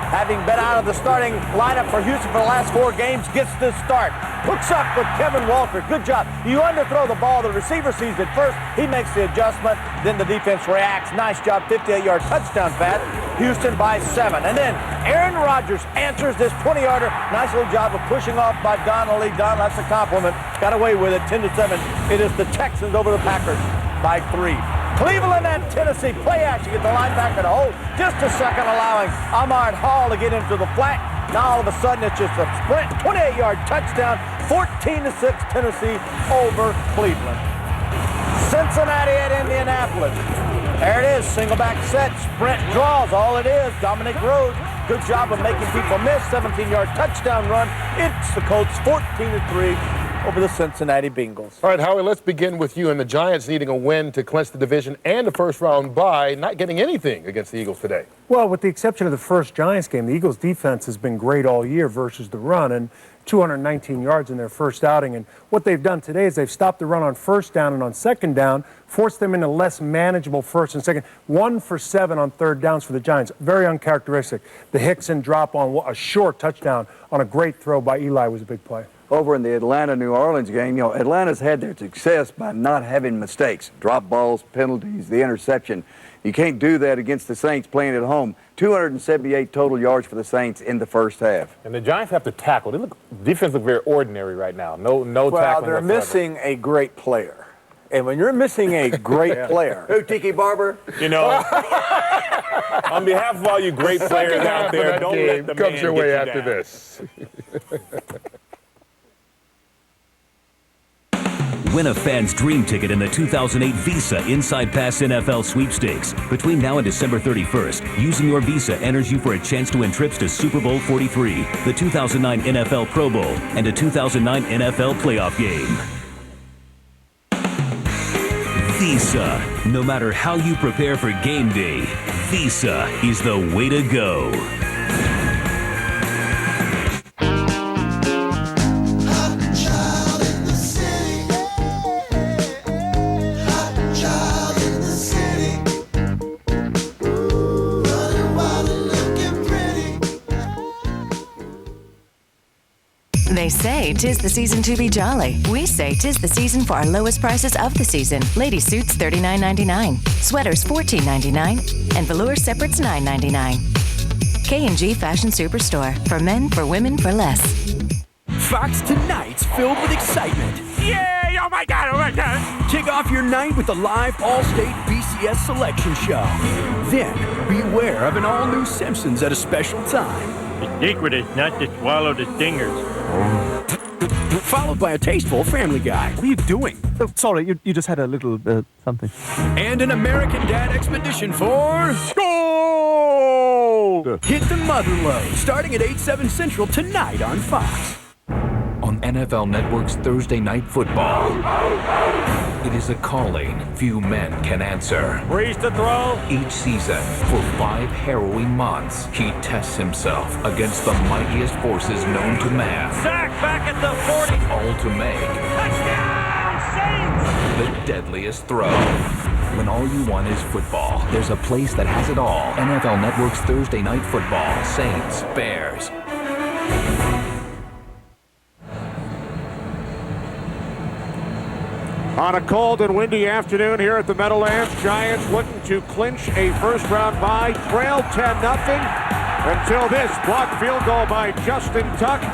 having been out of the starting lineup for Houston for the last 4 games, gets the start. Hooks up with Kevin Walker. Good job. You underthrow the ball. The receiver sees it first. He makes the adjustment. Then the defense reacts. Nice job. 58-yard touchdown pass. Houston by 7. And then Aaron Rodgers answers this 20-yarder. Nice little job of pushing off by Donnelly. Don, that's a compliment. Got away with it. 10-7. It is the Texans over the Packers by 3. Cleveland and Tennessee. Play action. Get the linebacker to hold. Just a second, allowing Ahmad Hall to get into the flat. Now all of a sudden it's just a sprint. 28-yard touchdown. 14-6 Tennessee over Cleveland. Cincinnati at Indianapolis. There it is. Single back set. Sprint draws. All it is. Dominic Rhodes. Good job of making people miss. 17-yard touchdown run. It's the Colts 14-3. Over the Cincinnati Bengals. All right, Howie, let's begin with you and the Giants needing a win to clinch the division and the first-round bye, not getting anything against the Eagles today. Well, with the exception of the first Giants game, the Eagles' defense has been great all year versus the run, and 219 yards in their first outing. And what they've done today is they've stopped the run on first down and on second down, forced them into less manageable first and second. 1 for 7 on third downs for the Giants. Very uncharacteristic. The Hickson drop on a short touchdown on a great throw by Eli was a big play. Over in the Atlanta-New Orleans game, Atlanta's had their success by not having mistakes, drop balls, penalties, the interception. You can't do that against the Saints playing at home. 278 total yards for the Saints in the first half. And the Giants have to tackle. Defense look very ordinary right now. No tackling Well, they're whatsoever. missing a great player. And when you're missing a great player. Who, Tiki Barber? You know, on behalf of all you great players out there, don't let the comes man your get way you after down. this. Win a fan's dream ticket in the 2008 Visa Inside Pass NFL Sweepstakes. Between now and December 31st, using your Visa enters you for a chance to win trips to Super Bowl 43, the 2009 NFL Pro Bowl, and a 2009 NFL playoff game. Visa. No matter how you prepare for game day, Visa is the way to go. They say 'tis the season to be jolly. We say 'tis the season for our lowest prices of the season. Lady suits $39.99, sweaters $14.99, and velour separates $9.99. K&G Fashion Superstore. For men, for women, for less. Fox Tonight's filled with excitement. Yay! Oh my God! Oh my God! Kick off your night with the live All-State BCS selection show. Then, beware of an all-new Simpsons at a special time. The secret is not to swallow the stingers. Followed by a tasteful Family Guy. What are you doing? Oh, sorry, you just had a little something. And an American Dad expedition for... Goal! Hit the mother load, starting at 8/7 Central tonight on Fox. On NFL Network's Thursday Night Football, it is a calling few men can answer. Breeze to throw. Each season, for 5 harrowing months, he tests himself against the mightiest forces known to man. Sack back at the 40. All to make the deadliest throw. When all you want is football, there's a place that has it all. NFL Network's Thursday Night Football. Saints, Bears. On a cold and windy afternoon here at the Meadowlands, Giants looking to clinch a first-round bye, trail 10-0 until this blocked field goal by Justin Tuck,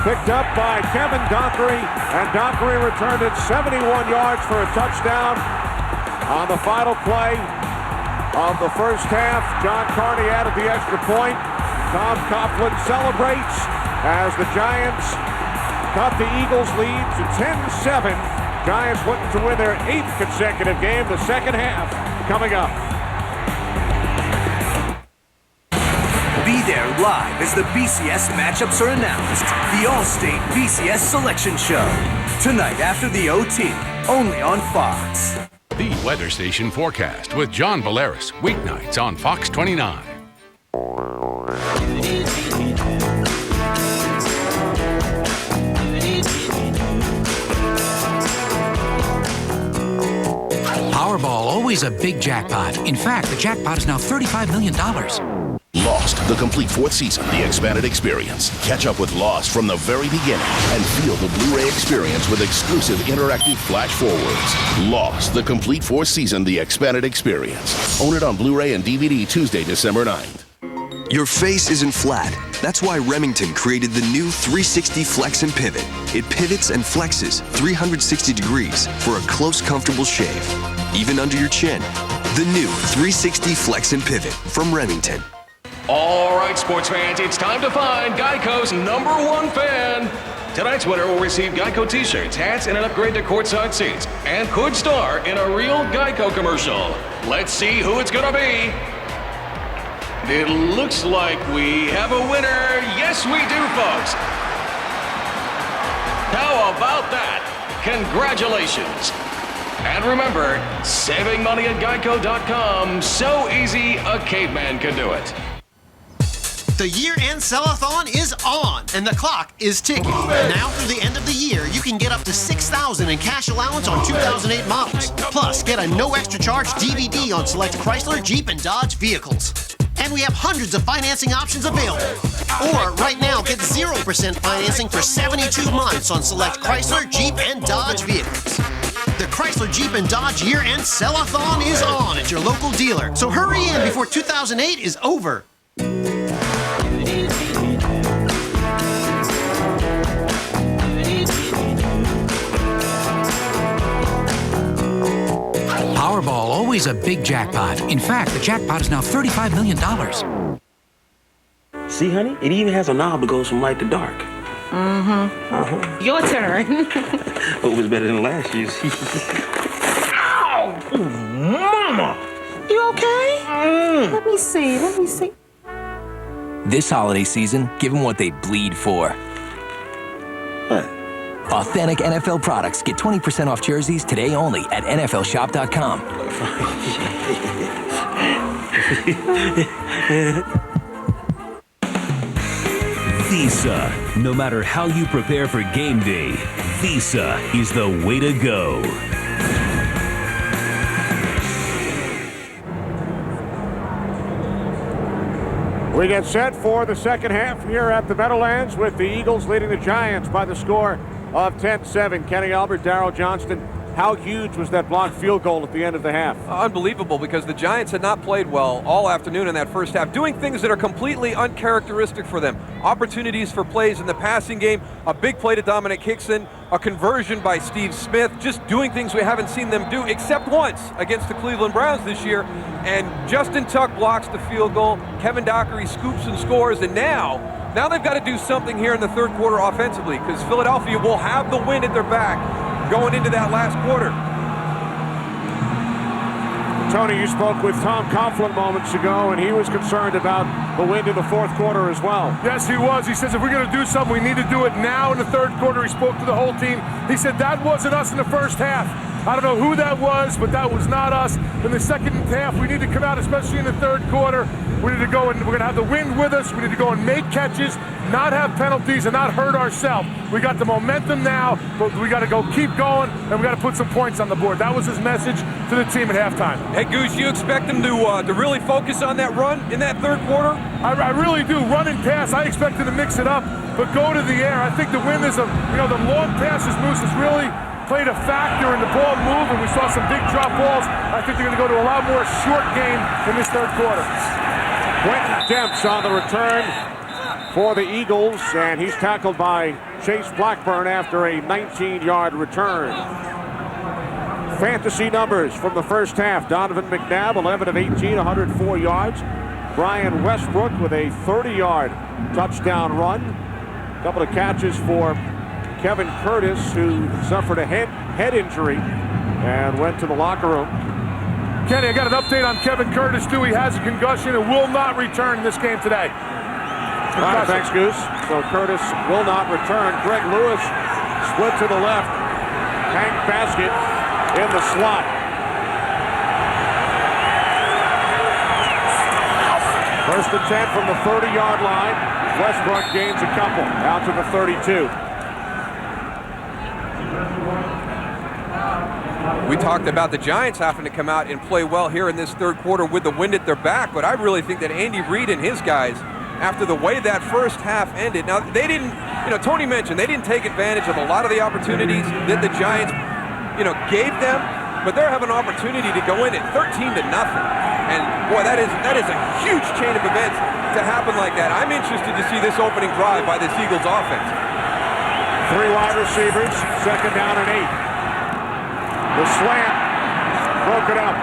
picked up by Kevin Dockery, and Dockery returned it 71 yards for a touchdown on the final play of the first half. John Carney added the extra point. Tom Coughlin celebrates as the Giants cut the Eagles' lead to 10-7. Giants looking to win their 8th consecutive game. The second half coming up. Be there live as the BCS matchups are announced. The All-State BCS Selection Show. Tonight after the OT, only on Fox. The Weather Station Forecast with John Valeris. Weeknights on Fox 29. Powerball, always a big jackpot. In fact, the jackpot is now $35 million. Lock Lost, the complete fourth season, the expanded experience. Catch up with Lost from the very beginning and feel the Blu-ray experience with exclusive interactive flash forwards. Lost, the complete fourth season, the expanded experience. Own it on Blu-ray and DVD Tuesday, December 9th. Your face isn't flat. That's why Remington created the new 360 Flex and Pivot. It pivots and flexes 360 degrees for a close, comfortable shave, even under your chin. The new 360 Flex and Pivot from Remington. All right, sports fans, it's time to find Geico's #1 fan. Tonight's winner will receive Geico t-shirts, hats, and an upgrade to courtside seats, and could star in a real Geico commercial. Let's see who it's gonna be. It looks like we have a winner. Yes, we do, folks. How about that? Congratulations. And remember, saving money at Geico.com, so easy a caveman can do it. The year-end sell-a-thon is on, and the clock is ticking. Now through the end of the year, you can get up to $6,000 in cash allowance on 2008 models. Plus, get a no extra charge DVD on select Chrysler, Jeep, and Dodge vehicles. And we have hundreds of financing options available. Or right now, get 0% financing for 72 months on select Chrysler, Jeep, and Dodge vehicles. The Chrysler, Jeep, and Dodge year-end sell-a-thon is on at your local dealer. So hurry in before 2008 is over. Powerball, always a big jackpot. In fact, the jackpot is now $35 million. See, honey, it even has a knob that goes from light to dark. Mm-hmm. Your turn. Hope it was better than last year's. Ow! Ooh, mama! You okay? Let me see. This holiday season, give them what they bleed for. What? Authentic NFL products. Get 20% off jerseys today only at NFLshop.com. Visa. No matter how you prepare for game day, Visa is the way to go. We get set for the second half here at the Meadowlands with the Eagles leading the Giants by the score of 10-7. Kenny Albert, Darryl Johnston. How huge was that blocked field goal at the end of the half? Unbelievable, because the Giants had not played well all afternoon in that first half, doing things that are completely uncharacteristic for them. Opportunities for plays in the passing game, a big play to Dominic Hickson, a conversion by Steve Smith, just doing things we haven't seen them do except once against the Cleveland Browns this year. And Justin Tuck blocks the field goal, Kevin Dockery scoops and scores, and now they've got to do something here in the third quarter offensively, because Philadelphia will have the wind at their back going into that last quarter. Tony, you spoke with Tom Coughlin moments ago, and he was concerned about the wind in the fourth quarter as well. Yes, he was. He says if we're going to do something, we need to do it now in the third quarter. He spoke to the whole team. He said that wasn't us in the first half. I don't know who that was, but that was not us. In the second half, we need to come out, especially in the third quarter. We need to go and we're going to have the wind with us. We need to go and make catches, not have penalties, and not hurt ourselves. We got the momentum now, but we got to go keep going, and we got to put some points on the board. That was his message to the team at halftime. Hey, Goose, you expect them to really focus on that run in that third quarter? I really do. Run and pass, I expect them to mix it up, but go to the air. I think the wind is the long passes, Moose, has really played a factor in the ball move, and we saw some big drop balls. I think they're going to go to a lot more short game in this third quarter. Quentin Demps on the return for the Eagles, and he's tackled by Chase Blackburn after a 19-yard return. Fantasy numbers from the first half. Donovan McNabb, 11 of 18, 104 yards. Brian Westbrook with a 30-yard touchdown run. A couple of catches for Kevin Curtis, who suffered a head injury and went to the locker room. Kenny, I got an update on Kevin Curtis, too. He has a concussion and will not return in this game today. All right, thanks, Goose. So Curtis will not return. Greg Lewis split to the left. Hank Baskett in the slot. First and 10 from the 30-yard line. Westbrook gains a couple out to the 32. We talked about the Giants having to come out and play well here in this third quarter with the wind at their back, but I really think that Andy Reid and his guys, after the way that first half ended, now they didn't, Tony mentioned they didn't take advantage of a lot of the opportunities that the Giants, gave them, but they're having an opportunity to go in at 13-0. And boy, that is a huge chain of events to happen like that. I'm interested to see this opening drive by this Eagles offense. 3 wide receivers, second down and 8. The slant, broken up.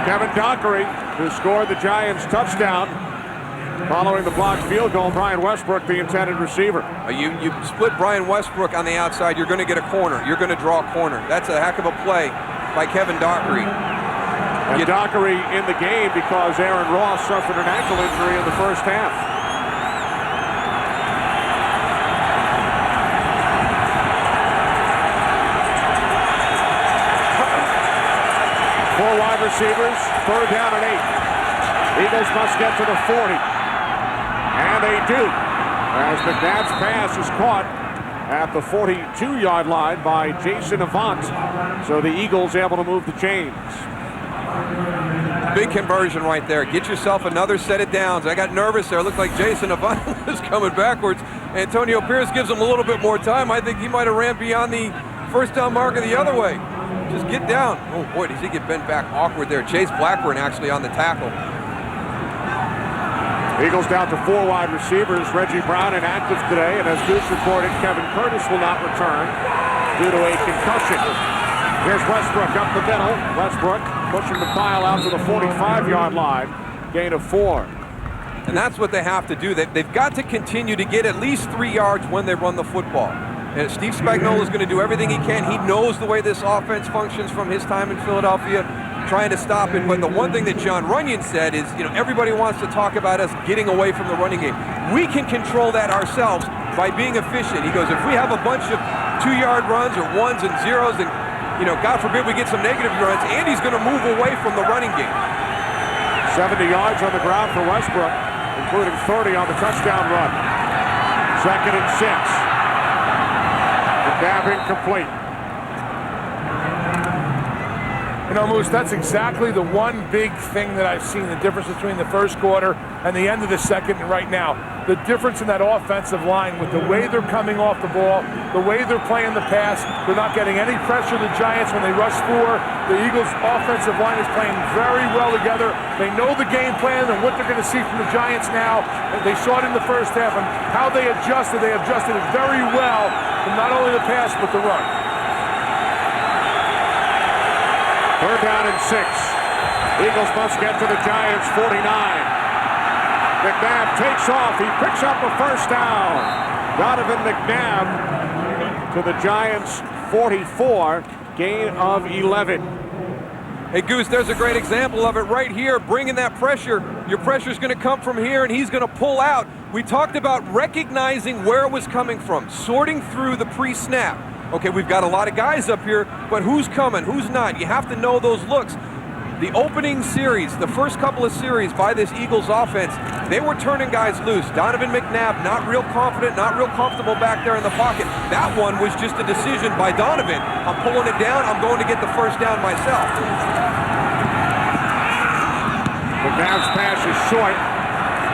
Kevin Dockery, who scored the Giants' touchdown, following the blocked field goal. Brian Westbrook, the intended receiver. You split Brian Westbrook on the outside, you're going to get a corner. You're going to draw a corner. That's a heck of a play by Kevin Dockery. And Dockery in the game because Aaron Ross suffered an ankle injury in the first half. Four wide receivers, third down and 8. Eagles must get to the 40. And they do, as McNabb's pass is caught at the 42-yard line by Jason Avant. So the Eagles able to move the chains. Big conversion right there. Get yourself another set of downs. I got nervous there. It looked like Jason Avant was coming backwards. Antonio Pierce gives him a little bit more time. I think he might have ran beyond the first down marker the other way. Just get down. Oh, boy, does he get bent back awkward there. Chase Blackburn actually on the tackle. Eagles down to 4 wide receivers. Reggie Brown inactive today, and as Goose reported, Kevin Curtis will not return due to a concussion. Here's Westbrook up the middle. Westbrook pushing the pile out to the 45-yard line. Gain of 4. And that's what they have to do. They've got to continue to get at least 3 yards when they run the football. And Steve Spagnuolo is going to do everything he can. He knows the way this offense functions from his time in Philadelphia, trying to stop it. But the one thing that John Runyon said is, everybody wants to talk about us getting away from the running game. We can control that ourselves by being efficient. He goes, if we have a bunch of 2-yard runs or 1s and 0s, and God forbid we get some negative runs, Andy's going to move away from the running game. 70 yards on the ground for Westbrook, including 30 on the touchdown run. Second and 6. McNabb incomplete. Moose, that's exactly the one big thing that I've seen, the difference between the first quarter and the end of the second and right now. The difference in that offensive line with the way they're coming off the ball, the way they're playing the pass. They're not getting any pressure to the Giants when they rush 4. The Eagles' offensive line is playing very well together. They know the game plan and what they're going to see from the Giants now. They saw it in the first half, and how they adjusted it very well from not only the pass but the run. Third down and 6. Eagles must get to the Giants' 49. McNabb takes off. He picks up a first down. Donovan McNabb to the Giants' 44. Gain of 11. Hey, Goose, there's a great example of it right here. Bringing that pressure. Your pressure's going to come from here, and he's going to pull out. We talked about recognizing where it was coming from, sorting through the pre-snap. Okay, we've got a lot of guys up here, but who's coming, who's not? You have to know those looks. The opening series, the first couple of series by this Eagles offense, they were turning guys loose. Donovan McNabb, not real confident, not real comfortable back there in the pocket. That one was just a decision by Donovan. I'm pulling it down, I'm going to get the first down myself. McNabb's pass is short,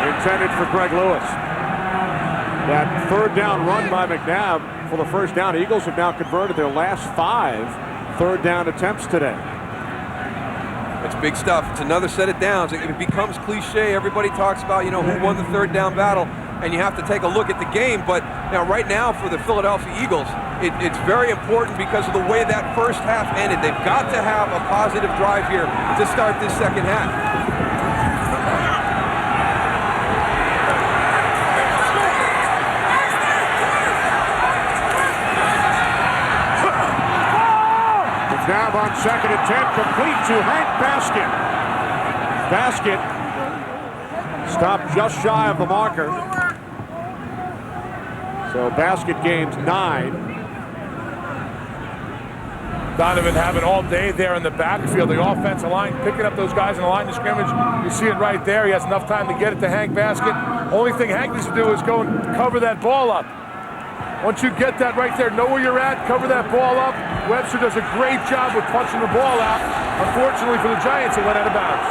intended for Greg Lewis. That third down run by McNabb for the first down. Eagles have now converted their last 5 third down attempts today. It's big stuff. It's another set of downs. It becomes cliche. Everybody talks about, who won the third down battle, and you have to take a look at the game. But right now for the Philadelphia Eagles, it's very important because of the way that first half ended. They've got to have a positive drive here to start this second half. Now on second and 10, complete to Hank Baskett. Baskett stopped just shy of the marker. So Baskett gains 9. Donovan having all day there in the backfield. The offensive line picking up those guys in the line of scrimmage. You see it right there. He has enough time to get it to Hank Baskett. Only thing Hank needs to do is go and cover that ball up. Once you get that right there, know where you're at, cover that ball up. Webster does a great job with punching the ball out. Unfortunately for the Giants, it went out of bounds.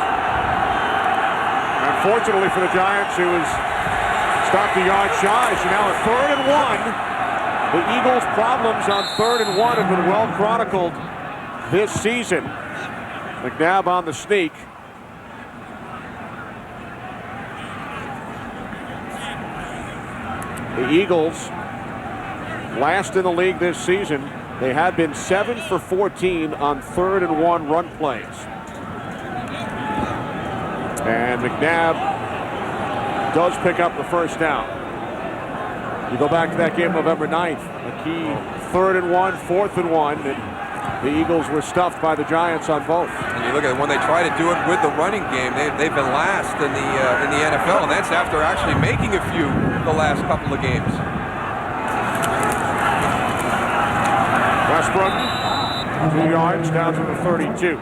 Unfortunately for the Giants, it was stopped a yard shy. So now at 3rd and 1. The Eagles' problems on 3rd and 1 have been well chronicled this season. McNabb on the sneak. The Eagles, last in the league this season, they had been 7 for 14 on 3rd and 1 run plays. And McNabb does pick up the first down. You go back to that game November 9th, a key 3rd and 1, 4th and 1, and the Eagles were stuffed by the Giants on both. And you look at it, when they try to do it with the running game, they've been last in the NFL, and that's after actually making a few the last couple of games. Westbrook, 2 yards down to the 32.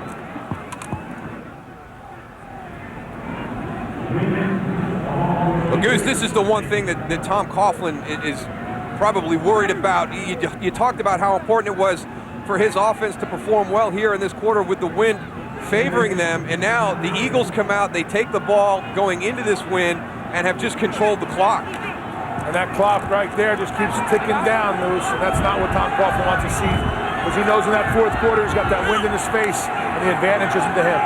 Well, Goose, this is the one thing that Tom Coughlin is probably worried about. You talked about how important it was for his offense to perform well here in this quarter with the wind favoring them, and now the Eagles come out, they take the ball going into this wind and have just controlled the clock. And that clock right there just keeps ticking down, Moose, and that's not what Tom Coughlin wants to see, because he knows in that 4th quarter he's got that wind in his face, and the advantage isn't to him.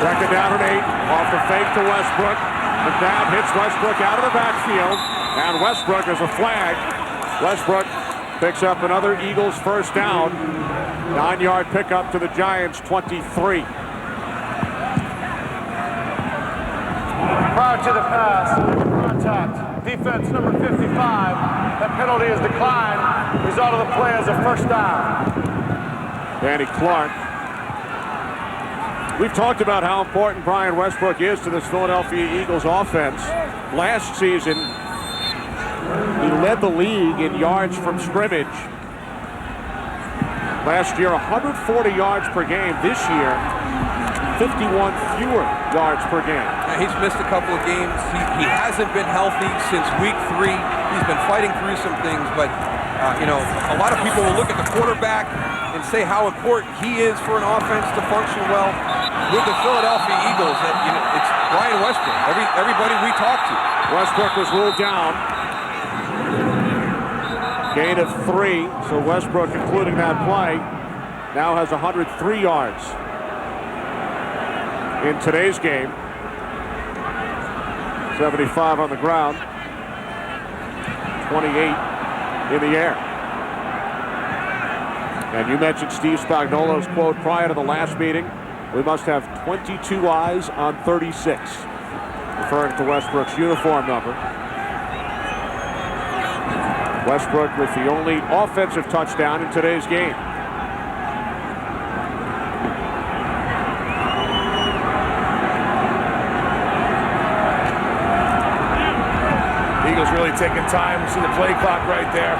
2nd down and 8, off the fake to Westbrook. McNabb hits Westbrook out of the backfield, and Westbrook is a flag. Westbrook picks up another Eagles first down. 9-yard pickup to the Giants' 23. Prior to the pass, contact, defense number 55. That penalty is declined. Result of the play is a first down. Danny Clark. We've talked about how important Brian Westbrook is to this Philadelphia Eagles offense. Last season, he led the league in yards from scrimmage. Last year, 140 yards per game. This year, 51 fewer yards per game. He's missed a couple of games. He hasn't been healthy since week 3. He's been fighting through some things, but a lot of people will look at the quarterback and say how important he is for an offense to function well. With the Philadelphia Eagles, it's Brian Westbrook. Everybody we talk to. Westbrook was ruled down. Gain of 3, so Westbrook, including that play, now has 103 yards in today's game. 75 on the ground, 28 in the air. And you mentioned Steve Spagnuolo's quote prior to the last meeting. We must have 22 eyes on 36, referring to Westbrook's uniform number. Westbrook with the only offensive touchdown in today's game. Eagles really taking time. You see the play clock right there.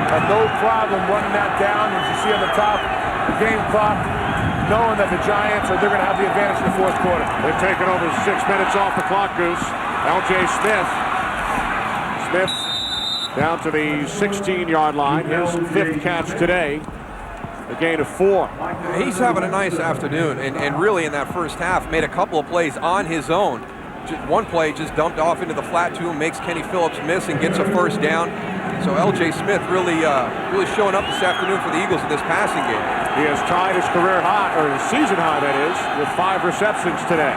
Have no problem running that down. As you see on the top, the game clock, knowing that the Giants they're going to have the advantage in the 4th quarter. They've taken over 6 minutes off the clock, Goose. L.J. Smith. Smith down to the 16-yard line. His 5th catch today. A gain of 4. He's having a nice afternoon, and really in that first half made a couple of plays on his own. One play just dumped off into the flat to him, makes Kenny Phillips miss and gets a first down. So L.J. Smith really showing up this afternoon for the Eagles in this passing game. He has tied his career high, or his season high, that is, with 5 receptions today.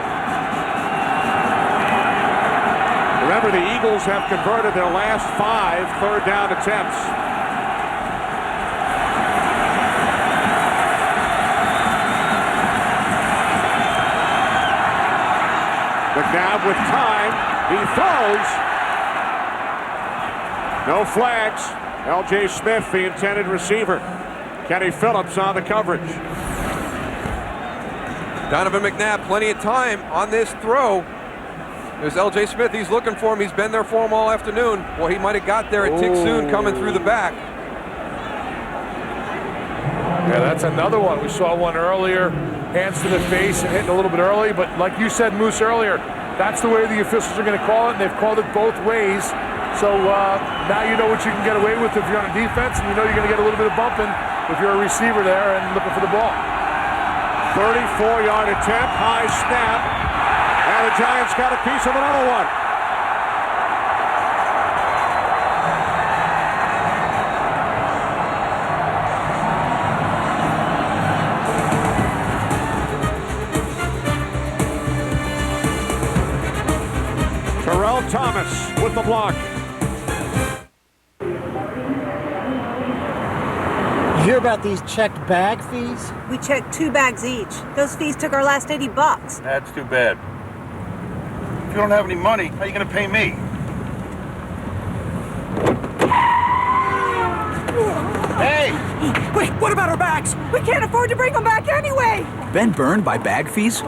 Remember, the Eagles have converted their last 5 third down attempts. McNabb with time. He throws. No flags. L.J. Smith, the intended receiver. Kenny Phillips on the coverage. Donovan McNabb, plenty of time on this throw. There's L.J. Smith. He's looking for him. He's been there for him all afternoon. Well, he might have got there a tick soon coming through the back. Yeah, that's another one. We saw one earlier. Hands to the face and hitting a little bit early. But like you said, Moose, earlier, That's the way the officials are going to call it, and they've called it both ways. So now you know what you can get away with if you're on defense, and you know you're going to get a little bit of bumping if you're a receiver there and looking for the ball. 34-yard attempt, high snap, and the Giants got a piece of another one. Terrell Thomas with the block. You hear about these checked bag fees? We checked 2 bags each. Those fees took our last $80. That's too bad. If you don't have any money, how are you going to pay me? Hey! Wait, what about our bags? We can't afford to bring them back anyway! Been burned by bag fees?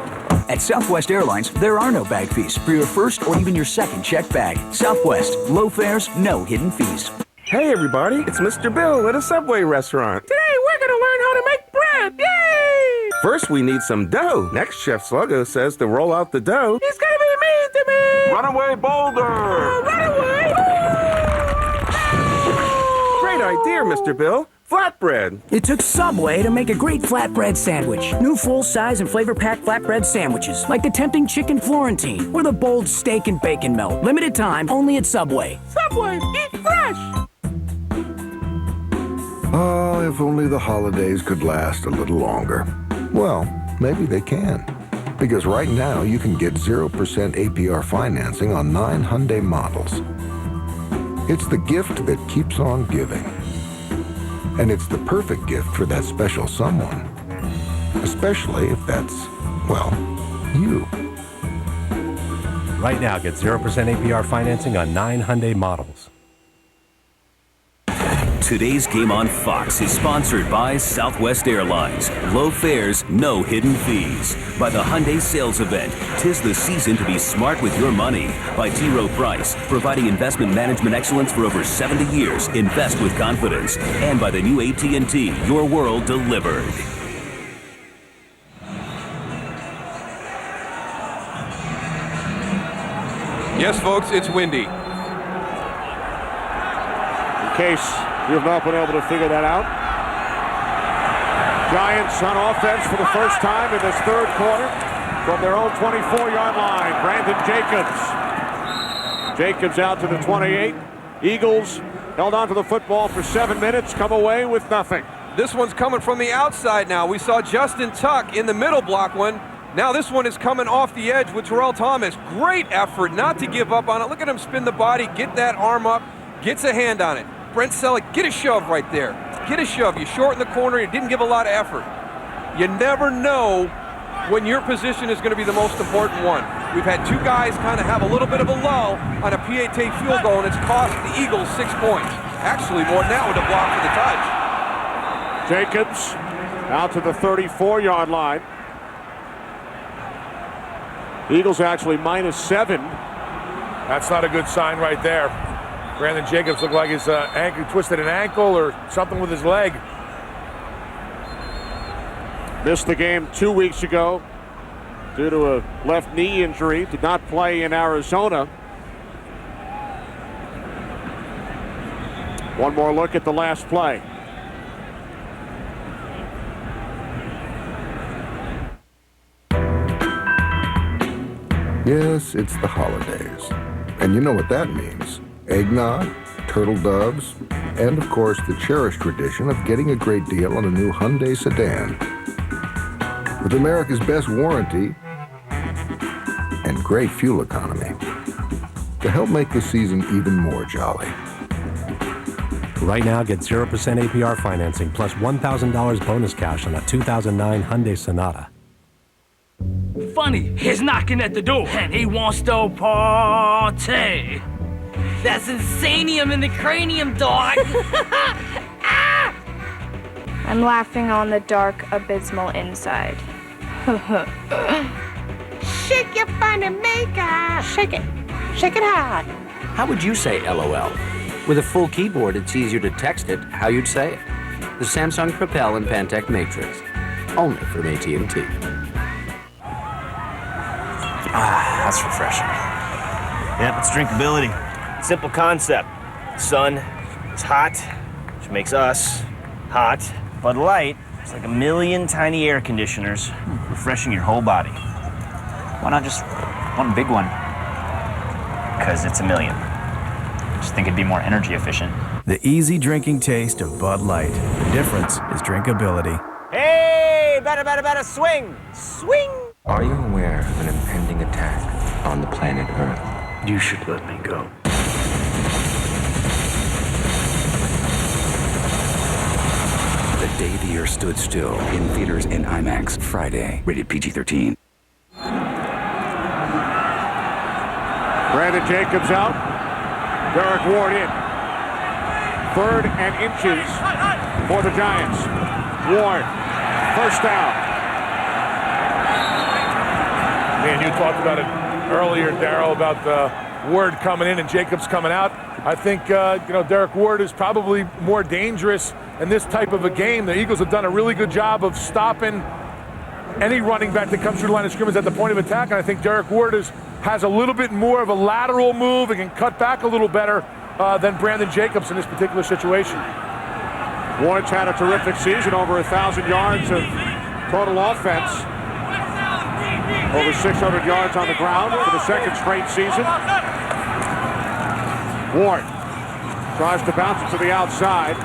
At Southwest Airlines, there are no bag fees for your first or even your second checked bag. Southwest, low fares, no hidden fees. Hey everybody, it's Mr. Bill at a Subway restaurant. Today we're gonna learn how to make bread. Yay! First we need some dough. Next chef's logo says to roll out the dough. It's gonna be mean to me! Runaway boulder! Run away! Great idea, Mr. Bill. Flatbread. It took Subway to make a great flatbread sandwich. New full-size and flavor-packed flatbread sandwiches, like the tempting chicken Florentine or the bold steak and bacon melt. Limited time, only at Subway. Subway, eat fresh! Oh, if only the holidays could last a little longer. Well, maybe they can. Because right now you can get 0% APR financing on 9 Hyundai models. It's the gift that keeps on giving. And it's the perfect gift for that special someone. Especially if that's, well, you. Right now, get 0% APR financing on 9 Hyundai models. Today's game on Fox is sponsored by Southwest Airlines. Low fares, no hidden fees. By the Hyundai Sales Event. 'Tis the season to be smart with your money. By T. Rowe Price, providing investment management excellence for over 70 years. Invest with confidence. And by the new AT&T, your world delivered. Yes, folks, it's windy. In case you've not been able to figure that out. Giants on offense for the first time in this third quarter from their own 24-yard line. Brandon Jacobs. Jacobs out to the 28. Eagles held on to the football for 7 minutes, come away with nothing. This one's coming from the outside now. We saw Justin Tuck in the middle block one. Now this one is coming off the edge with Terrell Thomas. Great effort not to give up on it. Look at him spin the body, get that arm up, gets a hand on it. Brent Selleck, get a shove right there. Get a shove. You shorten the corner. You didn't give a lot of effort. You never know when your position is going to be the most important one. We've had 2 guys kind of have a little bit of a lull on a PAT field goal, and it's cost the Eagles 6 points. Actually, more than that with a block for the touch. Jacobs out to the 34-yard line. Eagles actually -7. That's not a good sign right there. Brandon Jacobs looked like his twisted an ankle or something with his leg. Missed the game 2 weeks ago due to a left knee injury. Did not play in Arizona. One more look at the last play. Yes, it's the holidays. And you know what that means. Eggnog, turtle doves, and of course the cherished tradition of getting a great deal on a new Hyundai sedan. With America's best warranty and great fuel economy to help make the season even more jolly. Right now, get 0% APR financing plus $1,000 bonus cash on a 2009 Hyundai Sonata. Funny, he's knocking at the door and he wants to party. That's insanium in the cranium, dog. I'm laughing on the dark, abysmal inside. Shake your funny makeup. Shake it. Shake it hard. How would you say LOL? With a full keyboard, it's easier to text it how you'd say it. The Samsung Propel and Pantech Matrix. Only from AT&T. That's refreshing. Yep, it's drinkability. Simple concept. The sun is hot, which makes us hot. Bud Light is like a million tiny air conditioners, refreshing your whole body. Why not just one big one? Because it's a million. Just think it'd be more energy efficient. The easy drinking taste of Bud Light. The difference is drinkability. Hey, better, swing! Swing! Are you aware of an impending attack on the planet Earth? You should let me go. The Day the Earth Stood Still. In theaters and IMAX. Friday. Rated PG-13. Brandon Jacobs out. Derek Ward in. 3rd and inches for the Giants. Ward, first down. Man, you talked about it earlier, Darryl, about Ward coming in and Jacobs coming out. I think, Derek Ward is probably more dangerous in this type of a game. The Eagles have done a really good job of stopping any running back that comes through the line of scrimmage at the point of attack, and I think Derek Ward has a little bit more of a lateral move and can cut back a little better than Brandon Jacobs in this particular situation. Ward's had a terrific season, over 1,000 yards of total offense. Over 600 yards on the ground for the second straight season. Ward tries to bounce it to the outside.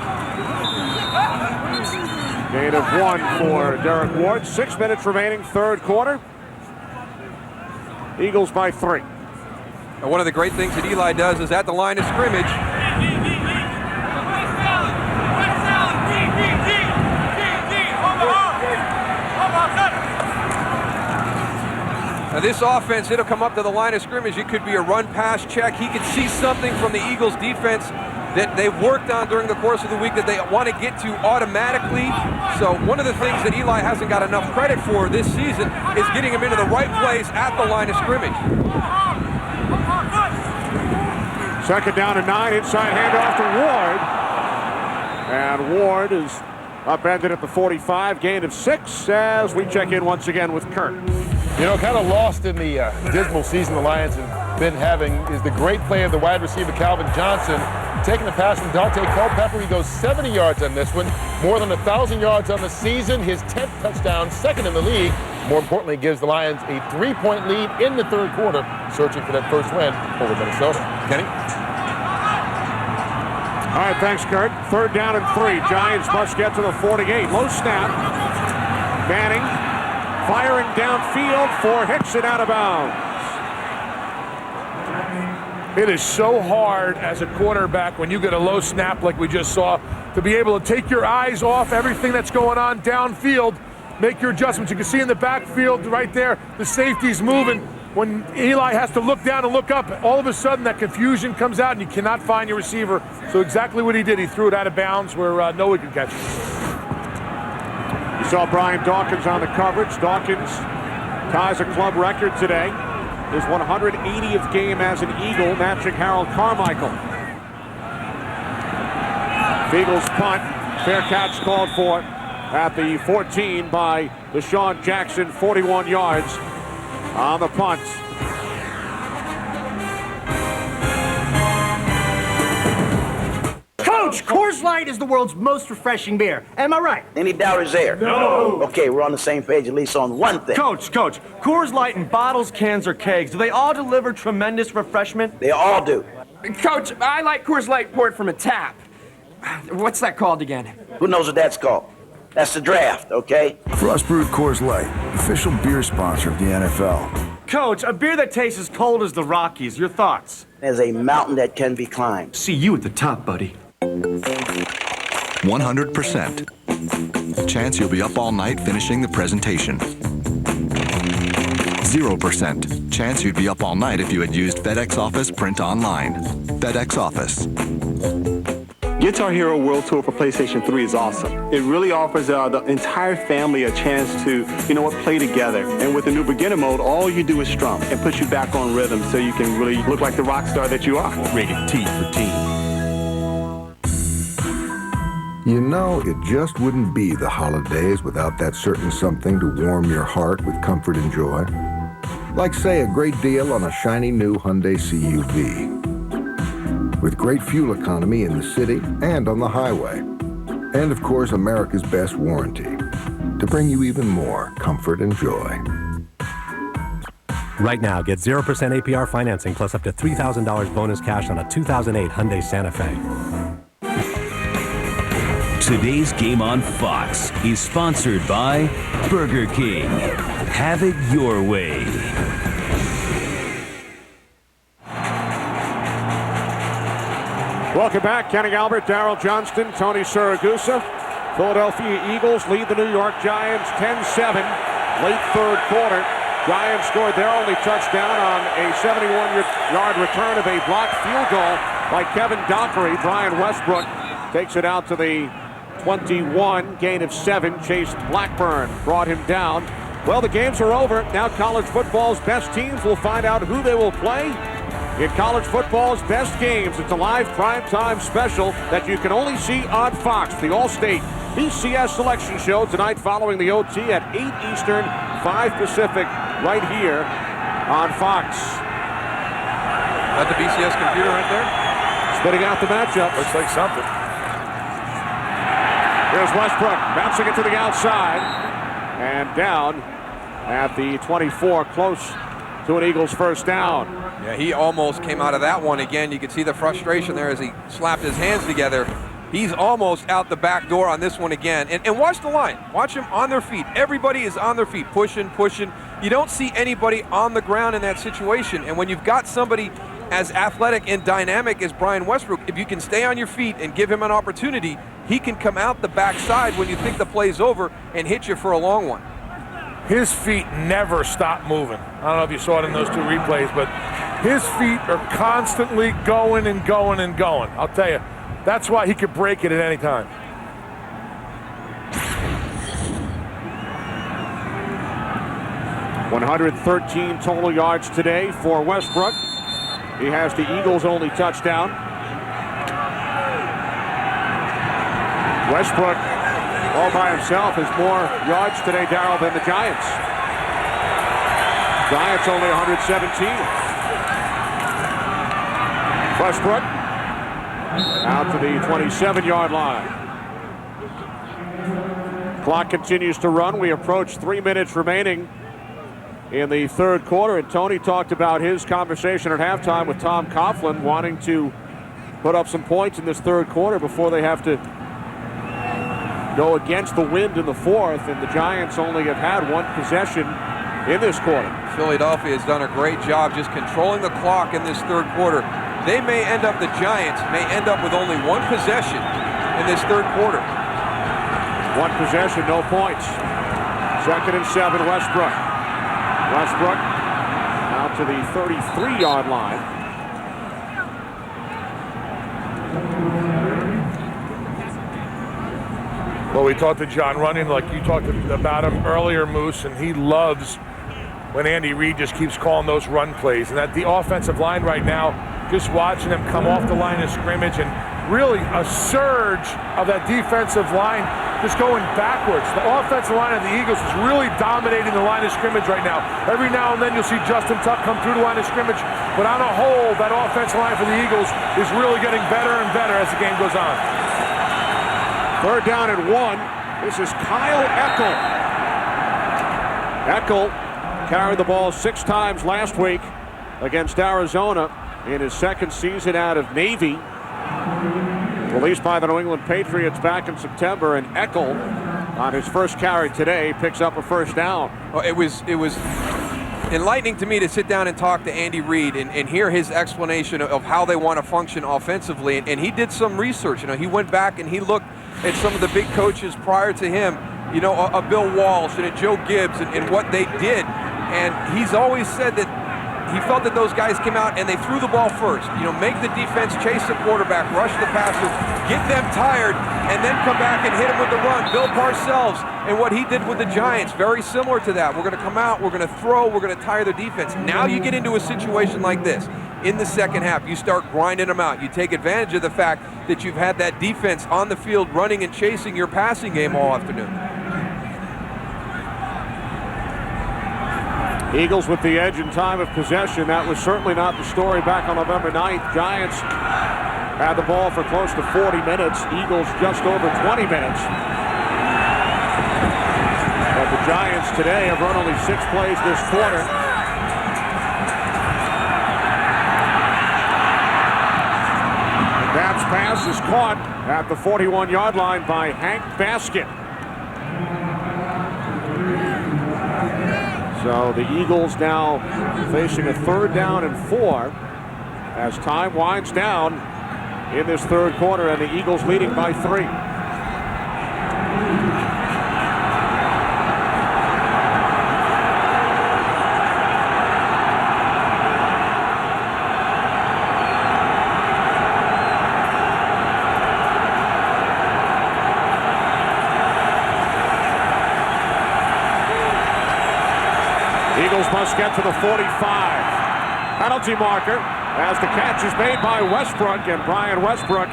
Gain of 1 for Derek Ward. 6 minutes remaining, third quarter. Eagles by 3. And one of the great things that Eli does is at the line of scrimmage. Now this offense, it'll come up to the line of scrimmage. It could be a run-pass check. He could see something from the Eagles defense that they've worked on during the course of the week that they want to get to automatically. So one of the things that Eli hasn't got enough credit for this season is getting him into the right place at the line of scrimmage. 2nd down and 9, inside handoff to Ward. And Ward is upended at the 45, gain of 6 as we check in once again with Kurt. You know, kind of lost in the dismal season the Lions have been having is the great play of the wide receiver Calvin Johnson, taking the pass from Dante Culpepper. He goes 70 yards on this one, more than 1,000 yards on the season, his 10th touchdown, 2nd in the league. More importantly, gives the Lions a 3-point lead in the third quarter, searching for that first win over Minnesota. Kenny? All right, thanks, Kurt. 3rd down and 3. Giants must get to the 48. Low snap. Manning firing downfield for Hickson, out of bounds. It is so hard as a quarterback when you get a low snap like we just saw to be able to take your eyes off everything that's going on downfield, make your adjustments. You can see in the backfield right there, the safety's moving. When Eli has to look down and look up, all of a sudden that confusion comes out and you cannot find your receiver. So exactly what he did, he threw it out of bounds where no one could catch it. You saw Brian Dawkins on the coverage. Dawkins ties a club record today. His 180th game as an Eagle, matching Harold Carmichael. Eagles punt. Fair catch called for at the 14 by Deshaun Jackson, 41 yards on the punt. Coach, Coors Light is the world's most refreshing beer. Am I right? Any doubt is there? No. Okay, we're on the same page at least on one thing. Coach, Coors Light in bottles, cans, or kegs, do they all deliver tremendous refreshment? They all do. Coach, I like Coors Light poured from a tap. What's that called again? Who knows what that's called? That's the draft, okay? Frost Brewed Coors Light, official beer sponsor of the NFL. Coach, a beer that tastes as cold as the Rockies. Your thoughts? There's a mountain that can be climbed. See you at the top, buddy. 100%. Chance you'll be up all night finishing the presentation. 0%. Chance you'd be up all night if you had used FedEx Office Print Online. FedEx Office. Guitar Hero World Tour for PlayStation 3 is awesome. It really offers the entire family a chance to, play together. And with the new beginner mode, all you do is strum and puts you back on rhythm so you can really look like the rock star that you are. Rated T for teen. You know, it just wouldn't be the holidays without that certain something to warm your heart with comfort and joy. Like, say, a great deal on a shiny new Hyundai CUV. With great fuel economy in the city and on the highway. And, of course, America's best warranty. To bring you even more comfort and joy. Right now, get 0% APR financing plus up to $3,000 bonus cash on a 2008 Hyundai Santa Fe. Today's game on Fox is sponsored by Burger King. Have it your way. Welcome back. Kenny Albert, Darryl Johnston, Tony Siragusa. Philadelphia Eagles lead the New York Giants 10-7. Late third quarter. Giants scored their only touchdown on a 71-yard return of a blocked field goal by Kevin Dockery. Brian Westbrook takes it out to the 21, gain of 7. Chase Blackburn brought him down. Well, the games are over. Now college football's best teams will find out who they will play in college football's best games. It's a live primetime special that you can only see on Fox, the All-State BCS selection show tonight following the OT at 8 Eastern, 5 Pacific, right here on Fox. That the BCS computer right there? Spitting out the matchup. Looks like something. Here's Westbrook bouncing it to the outside and down at the 24, close to an Eagles first down. Yeah, he almost came out of that one again. You could see the frustration there as he slapped his hands together. He's almost out the back door on this one again. And watch the line. Watch them on their feet. Everybody is on their feet, pushing. You don't see anybody on the ground in that situation. And when you've got somebody as athletic and dynamic as Brian Westbrook, if you can stay on your feet and give him an opportunity, he can come out the backside when you think the play's over and hit you for a long one. His feet never stop moving. I don't know if you saw it in those two replays, but his feet are constantly going and going and going. I'll tell you, that's why he could break it at any time. .113 total yards today for Westbrook. He has the Eagles' only touchdown. Westbrook, all by himself, has more yards today, Darryl, than the Giants. Giants only 117. Westbrook out to the 27-yard line. Clock continues to run. We approach 3 minutes remaining in the third quarter, and Tony talked about his conversation at halftime with Tom Coughlin, wanting to put up some points in this third quarter before they have to go against the wind in the fourth, and the Giants only have had one possession in this quarter. Philadelphia has done a great job just controlling the clock in this third quarter. The Giants may end up with only one possession in this third quarter. One possession, no points. 2nd and 7, Westbrook. Westbrook out to the 33-yard line. Well, we talked to John Runyon, like you talked about him earlier, Moose, and he loves when Andy Reid just keeps calling those run plays. And that the offensive line right now, just watching them come off the line of scrimmage and really a surge of that defensive line just going backwards. The offensive line of the Eagles is really dominating the line of scrimmage right now. Every now and then you'll see Justin Tuck come through the line of scrimmage, but on a whole, that offensive line for the Eagles is really getting better and better as the game goes on. 3rd down and 1. This is Kyle Eckel. Eckel carried the ball 6 times last week against Arizona in his 2nd season out of Navy. Released by the New England Patriots back in September, and Eckel on his first carry today picks up a first down. Well, it was enlightening to me to sit down and talk to Andy Reid and hear his explanation of how they want to function offensively. And he did some research. He went back and he looked at some of the big coaches prior to him, a Bill Walsh and a Joe Gibbs and what they did. And he's always said that he felt that those guys came out and they threw the ball first. Make the defense chase the quarterback, rush the passer, get them tired, and then come back and hit them with the run. Bill Parcells and what he did with the Giants, very similar to that. We're going to come out, we're going to throw, we're going to tire the defense. Now you get into a situation like this. In the second half, you start grinding them out. You take advantage of the fact that you've had that defense on the field running and chasing your passing game all afternoon. Eagles with the edge in time of possession. That was certainly not the story back on November 9th. Giants had the ball for close to 40 minutes. Eagles just over 20 minutes. But the Giants today have run only 6 plays this quarter. Babb's pass is caught at the 41-yard line by Hank Baskett. So the Eagles now facing a 3rd down and 4 as time winds down in this 3rd quarter, and the Eagles leading by 3. Eagles must get to the 45. Penalty marker as the catch is made by Westbrook, and Brian Westbrook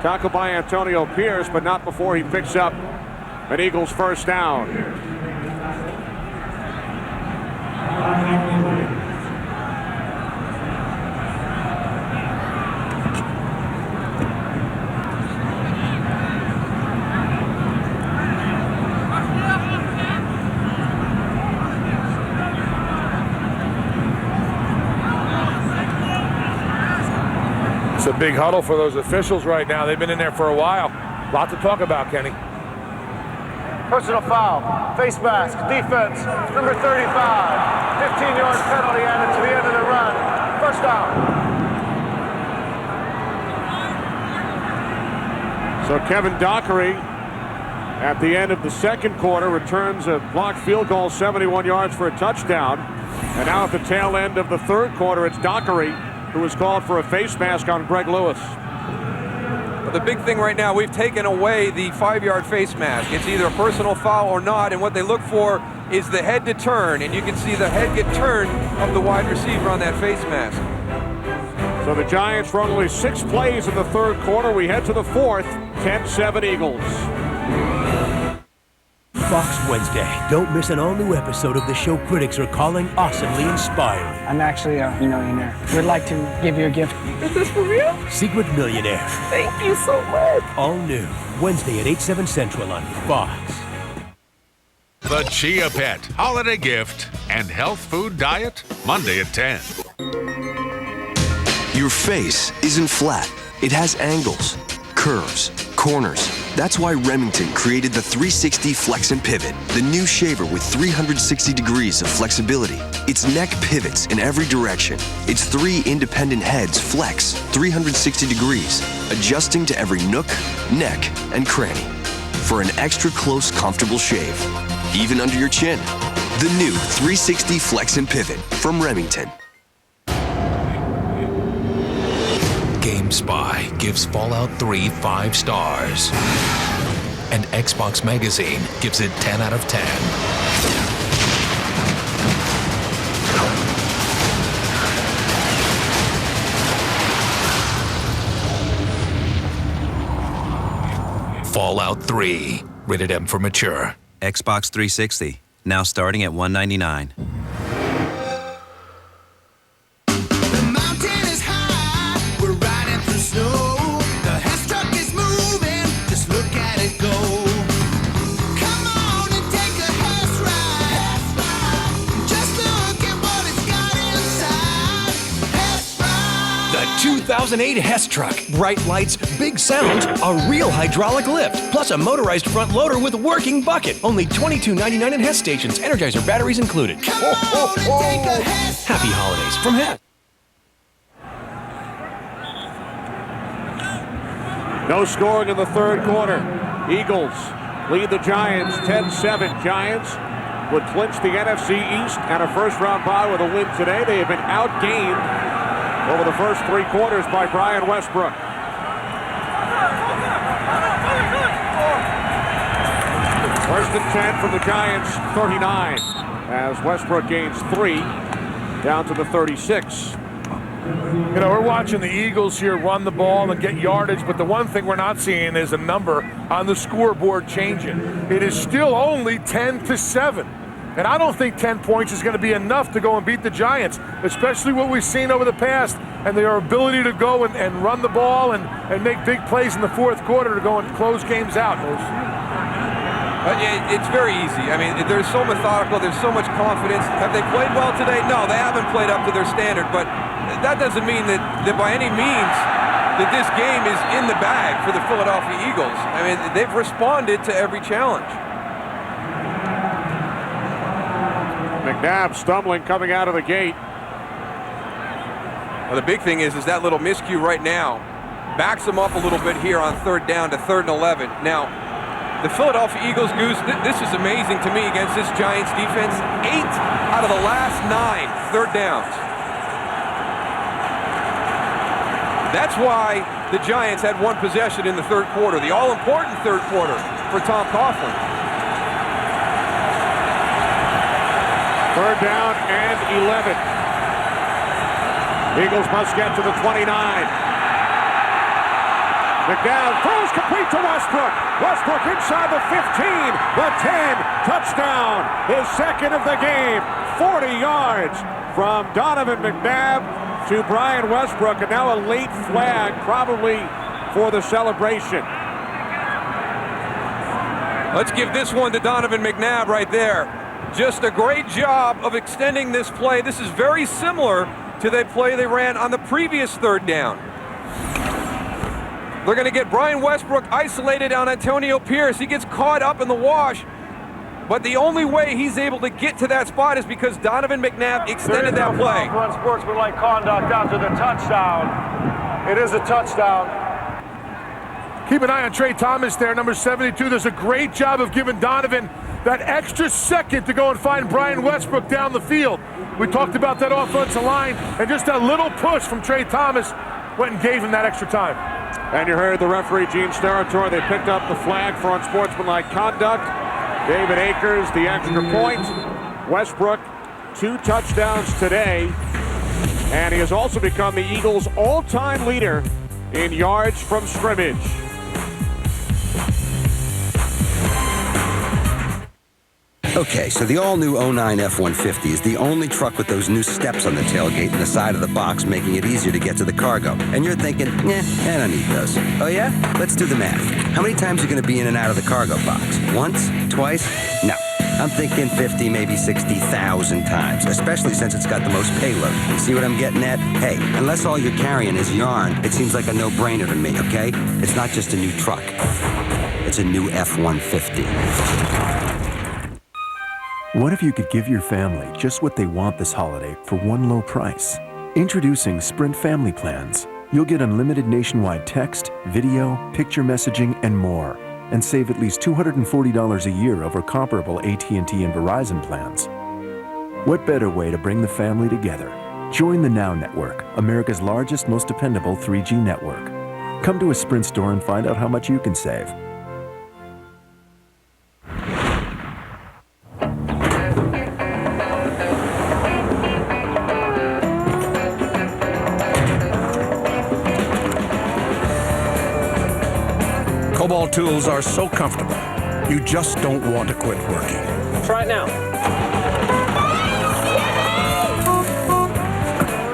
tackled by Antonio Pierce, but not before he picks up an Eagles first down. It's a big huddle for those officials right now. They've been in there for a while. A lot to talk about, Kenny. Personal foul, face mask, defense, number 35. 15-yard penalty added to the end of the run. First down. So Kevin Dockery at the end of the 2nd quarter returns a blocked field goal, 71 yards for a touchdown. And now at the tail end of the 3rd quarter, it's Dockery who was called for a face mask on Greg Lewis. The big thing right now, we've taken away the 5-yard face mask. It's either a personal foul or not, and what they look for is the head to turn, and you can see the head get turned of the wide receiver on that face mask. So the Giants run only 6 plays in the 3rd quarter. We head to the 4th, 10-7 Eagles. Fox Wednesday. Don't miss an all-new episode of the show critics are calling awesomely inspiring. I'm actually a millionaire. We'd like to give you a gift. Is this for real? Secret Millionaire. Thank you so much. All new. Wednesday at 8/7 Central on Fox. The Chia Pet Holiday Gift and Health Food Diet, Monday at 10. Your face isn't flat. It has angles, curves, corners. That's why Remington created the 360 Flex and Pivot, the new shaver with 360 degrees of flexibility. Its neck pivots in every direction. Its 3 independent heads flex 360 degrees, adjusting to every nook, neck, and cranny for an extra close, comfortable shave, even under your chin. The new 360 Flex and Pivot from Remington. GameSpy gives Fallout 3 5 stars. And Xbox Magazine gives it 10 out of 10. Fallout 3, rated M for mature. Xbox 360, now starting at $199. The 2008 Hess truck. Bright lights, big sound, a real hydraulic lift, plus a motorized front loader with working bucket. Only $22.99 at Hess stations. Energizer batteries included. Ho, ho, ho. Happy holidays from Hess. No scoring in the 3rd quarter. Eagles lead the Giants 10-7. Giants would clinch the NFC East and a first-round bye with a win today. They have been outgained over the first 3 quarters by Brian Westbrook. First and 10 from the Giants, 39, as Westbrook gains 3 down to the 36. You know, we're watching the Eagles here run the ball and get yardage, but the one thing we're not seeing is a number on the scoreboard changing. It is still only 10-7. And I don't think 10 points is going to be enough to go and beat the Giants, especially what we've seen over the past and their ability to go and run the ball and make big plays in the fourth quarter to go and close games out. It's very easy. I mean, they're so methodical. There's so much confidence. Have they played well today? No, they haven't played up to their standard, but that doesn't mean that by any means that this game is in the bag for the Philadelphia Eagles. I mean, they've responded to every challenge. McNabb stumbling coming out of the gate. Well, the big thing is that little miscue right now backs them up a little bit here on third down to 3rd and 11. Now, the Philadelphia Eagles, Goose, this is amazing to me against this Giants defense. 8 out of the last 9 third downs. That's why the Giants had 1 possession in the third quarter, the all-important third quarter for Tom Coughlin. 3rd down and 11. Eagles must get to the 29. McNabb throws complete to Westbrook. Westbrook inside the 15, the 10, touchdown. His second of the game. 40 yards from Donovan McNabb to Brian Westbrook, and now a late flag probably for the celebration. Let's give this one to Donovan McNabb right there. Just a great job of extending this play. This is very similar to the play they ran on the previous 3rd down. They're going to get Brian Westbrook isolated on Antonio Pierce. He gets caught up in the wash, but the only way he's able to get to that spot is because Donovan McNabb extended that play. Unsportsmanlike conduct after the touchdown. It is a touchdown. Keep an eye on Trey Thomas there, number 72. Does a great job of giving Donovan that extra second to go and find Brian Westbrook down the field. We talked about that offensive line, and just that little push from Trey Thomas went and gave him that extra time. And you heard the referee, Gene Steratore. They picked up the flag for unsportsmanlike conduct. David Akers, the extra point. Westbrook, 2 touchdowns today. And he has also become the Eagles' all-time leader in yards from scrimmage. Okay, so the all-new 09 F-150 is the only truck with those new steps on the tailgate and the side of the box, making it easier to get to the cargo. And you're thinking, I don't need those. Oh yeah? Let's do the math. How many times are you going to be in and out of the cargo box? Once? Twice? No. I'm thinking 50, maybe 60,000 times, especially since it's got the most payload. See what I'm getting at? Hey, unless all you're carrying is yarn, it seems like a no-brainer to me, okay? It's not just a new truck. It's a new F-150. What if you could give your family just what they want this holiday for one low price? Introducing Sprint Family Plans. You'll get unlimited nationwide text, video, picture messaging, and more, and save at least $240 a year over comparable AT&T and Verizon plans. What better way to bring the family together? Join the Now Network, America's largest, most dependable 3G network. Come to a Sprint store and find out how much you can save. Cobalt tools are so comfortable, you just don't want to quit working. Try it now.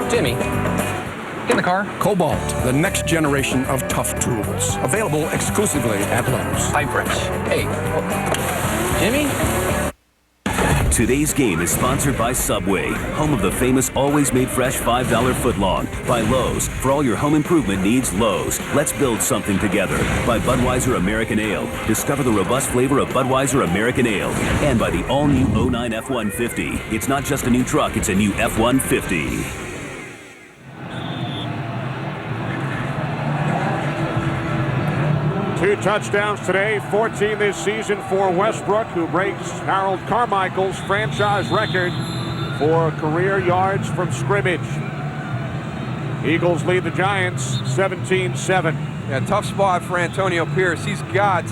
Jimmy, get in the car. Cobalt, the next generation of tough tools. Available exclusively at Lowe's. Hi, Fresh. Hey, Jimmy? Today's game is sponsored by Subway, home of the famous Always Made Fresh $5 footlong. By Lowe's, for all your home improvement needs, Lowe's. Let's build something together. By Budweiser American Ale. Discover the robust flavor of Budweiser American Ale. And by the all-new 09 F-150. It's not just a new truck, it's a new F-150. 2 touchdowns today, 14 this season for Westbrook, who breaks Harold Carmichael's franchise record for career yards from scrimmage. Eagles lead the Giants 17-7. Yeah, tough spot for Antonio Pierce. He's got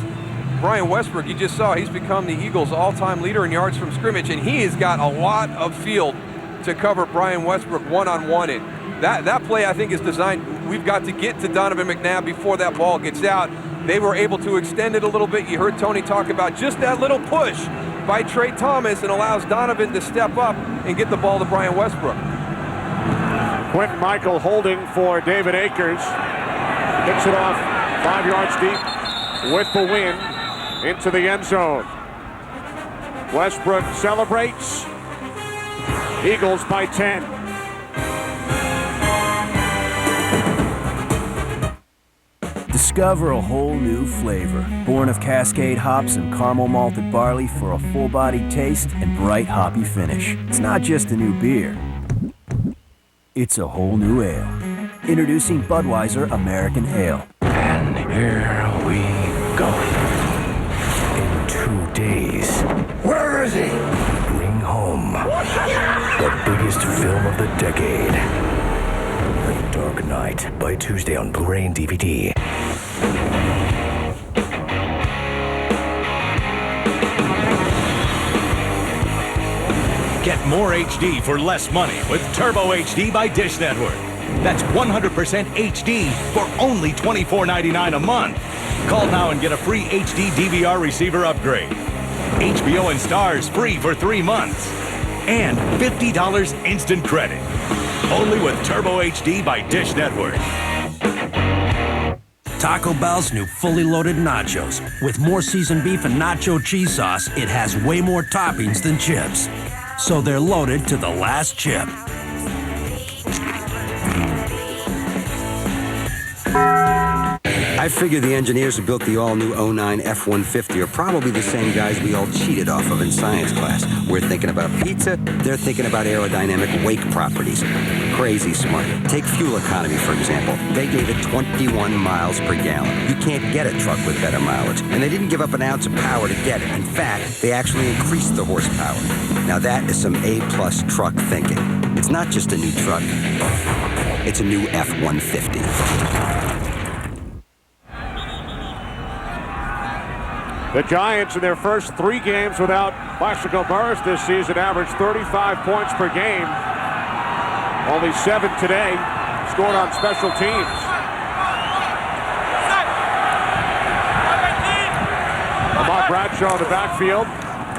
Brian Westbrook. You just saw he's become the Eagles' all-time leader in yards from scrimmage, and he has got a lot of field to cover Brian Westbrook one-on-one in. That play, I think, is designed. We've got to get to Donovan McNabb before that ball gets out. They were able to extend it a little bit. You heard Tony talk about just that little push by Trey Thomas and allows Donovan to step up and get the ball to Brian Westbrook. Quentin Michael holding for David Akers. Picks it off 5 yards deep with the win into the end zone. Westbrook celebrates. Eagles by 10. Discover a whole new flavor, born of Cascade hops and caramel malted barley for a full-bodied taste and bright hoppy finish. It's not just a new beer. It's a whole new ale. Introducing Budweiser American Ale. And here we go. In 2 days. Where is he? Bring home the biggest film of the decade. The Dark Knight. By Tuesday on Blu-ray and DVD. Get more HD for less money with Turbo HD by Dish Network. That's 100% HD for only $24.99 a month. Call now and get a free HD DVR receiver upgrade. HBO and Stars free for 3 months. And $50 instant credit. Only with Turbo HD by Dish Network. Taco Bell's new fully loaded nachos. With more seasoned beef and nacho cheese sauce, it has way more toppings than chips. So they're loaded to the last chip. I figure the engineers who built the all-new 09 F-150 are probably the same guys we all cheated off of in science class. We're thinking about pizza, they're thinking about aerodynamic wake properties. Crazy smart. Take fuel economy, for example. They gave it 21 miles per gallon. You can't get a truck with better mileage. And they didn't give up an ounce of power to get it. In fact, they actually increased the horsepower. Now that is some A-plus truck thinking. It's not just a new truck. It's a new F-150. The Giants in their first 3 games without Plaxico Burress this season averaged 35 points per game. Only 7 today, scored on special teams. Lamar Bradshaw in the backfield.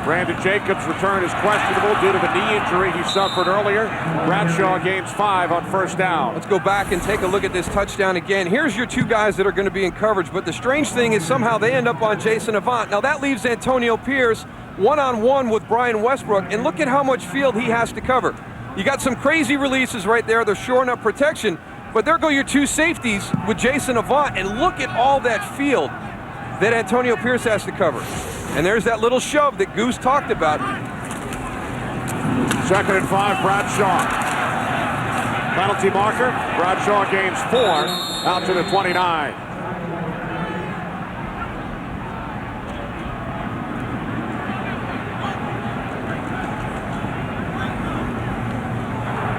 Brandon Jacobs' return is questionable due to the knee injury he suffered earlier. Bradshaw gains 5 on first down. Let's go back and take a look at this touchdown again. Here's your 2 guys that are going to be in coverage, but the strange thing is somehow they end up on Jason Avant. Now that leaves Antonio Pierce one-on-one with Brian Westbrook, and look at how much field he has to cover. You got some crazy releases right there. They're shoring up protection, but there go your 2 safeties with Jason Avant, and look at all that field that Antonio Pierce has to cover. And there's that little shove that Goose talked about. 2nd and 5, Bradshaw. Penalty marker. Bradshaw gains 4 out to the 29.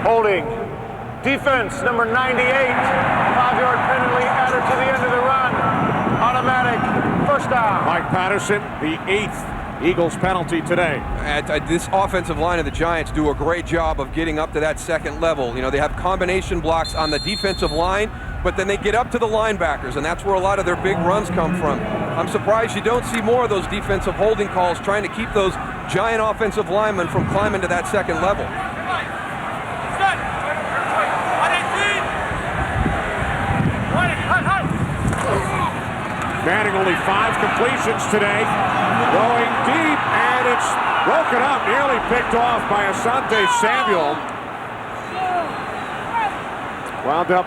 Holding. Defense, number 98. 5-yard penalty added to the end of the run. Automatic. First down. Mike Patterson, the 8th Eagles penalty today. This offensive line of the Giants do a great job of getting up to that second level. You know, they have combination blocks on the defensive line, but then they get up to the linebackers, and that's where a lot of their big runs come from. I'm surprised you don't see more of those defensive holding calls trying to keep those Giant offensive linemen from climbing to that second level. Manning only 5 completions today. Going deep, and it's broken up, nearly picked off by Asante Samuel. Wound up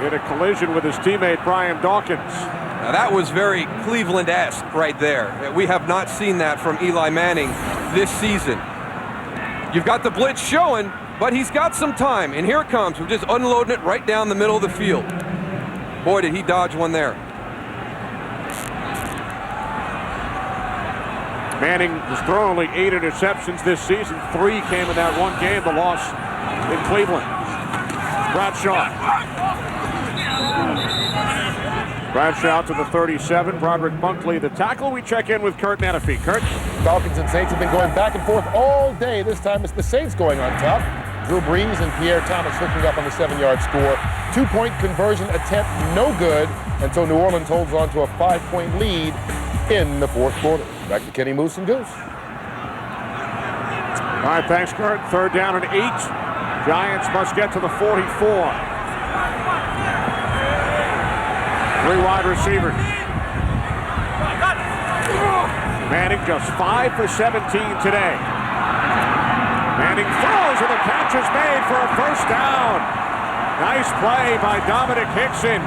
in a collision with his teammate Brian Dawkins. Now that was very Cleveland-esque right there. We have not seen that from Eli Manning this season. You've got the blitz showing, but he's got some time, and here it comes. We're just unloading it right down the middle of the field. Boy, did he dodge one there. Manning has thrown only 8 interceptions this season. 3 came in that one game, the loss in Cleveland. Bradshaw to the 37. Broderick Bunkley, the tackle. We check in with Kurt Menefee. Kurt? Falcons and Saints have been going back and forth all day. This time it's the Saints going on top. Drew Brees and Pierre Thomas hooking up on the 7-yard score. 2-point conversion attempt, no good. And so New Orleans holds on to a 5-point lead in the fourth quarter. Back to Kenny Moose and Goose. All right, thanks, Kurt. 3rd down and 8. Giants must get to the 44. 3 wide receivers. Manning just 5 for 17 today. Manning throws and the catch is made for a 1st down. Nice play by Dominic Hickson,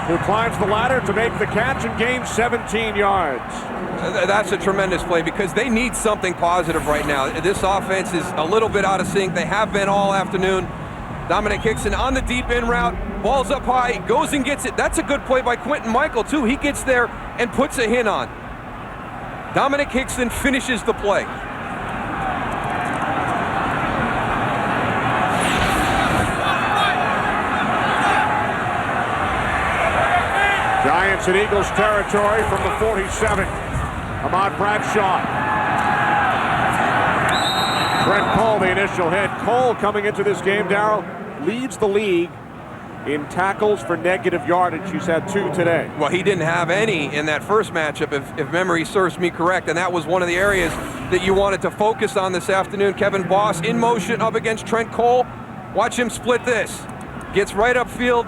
who climbs the ladder to make the catch and gains 17 yards. That's a tremendous play because they need something positive right now. This offense is a little bit out of sync. They have been all afternoon. Dominic Hickson on the deep in route. Ball's up high, goes and gets it. That's a good play by Quentin Michael, too. He gets there and puts a hit on. Dominic Hickson finishes the play. Giants in Eagles territory from the 47. Ahmad Bradshaw. Trent Cole, the initial hit. Cole coming into this game, Darryl, leads the league in tackles for negative yardage. He's had 2 today. Well, he didn't have any in that first matchup, if memory serves me correct, and that was one of the areas that you wanted to focus on this afternoon. Kevin Boss in motion up against Trent Cole. Watch him split this. Gets right upfield,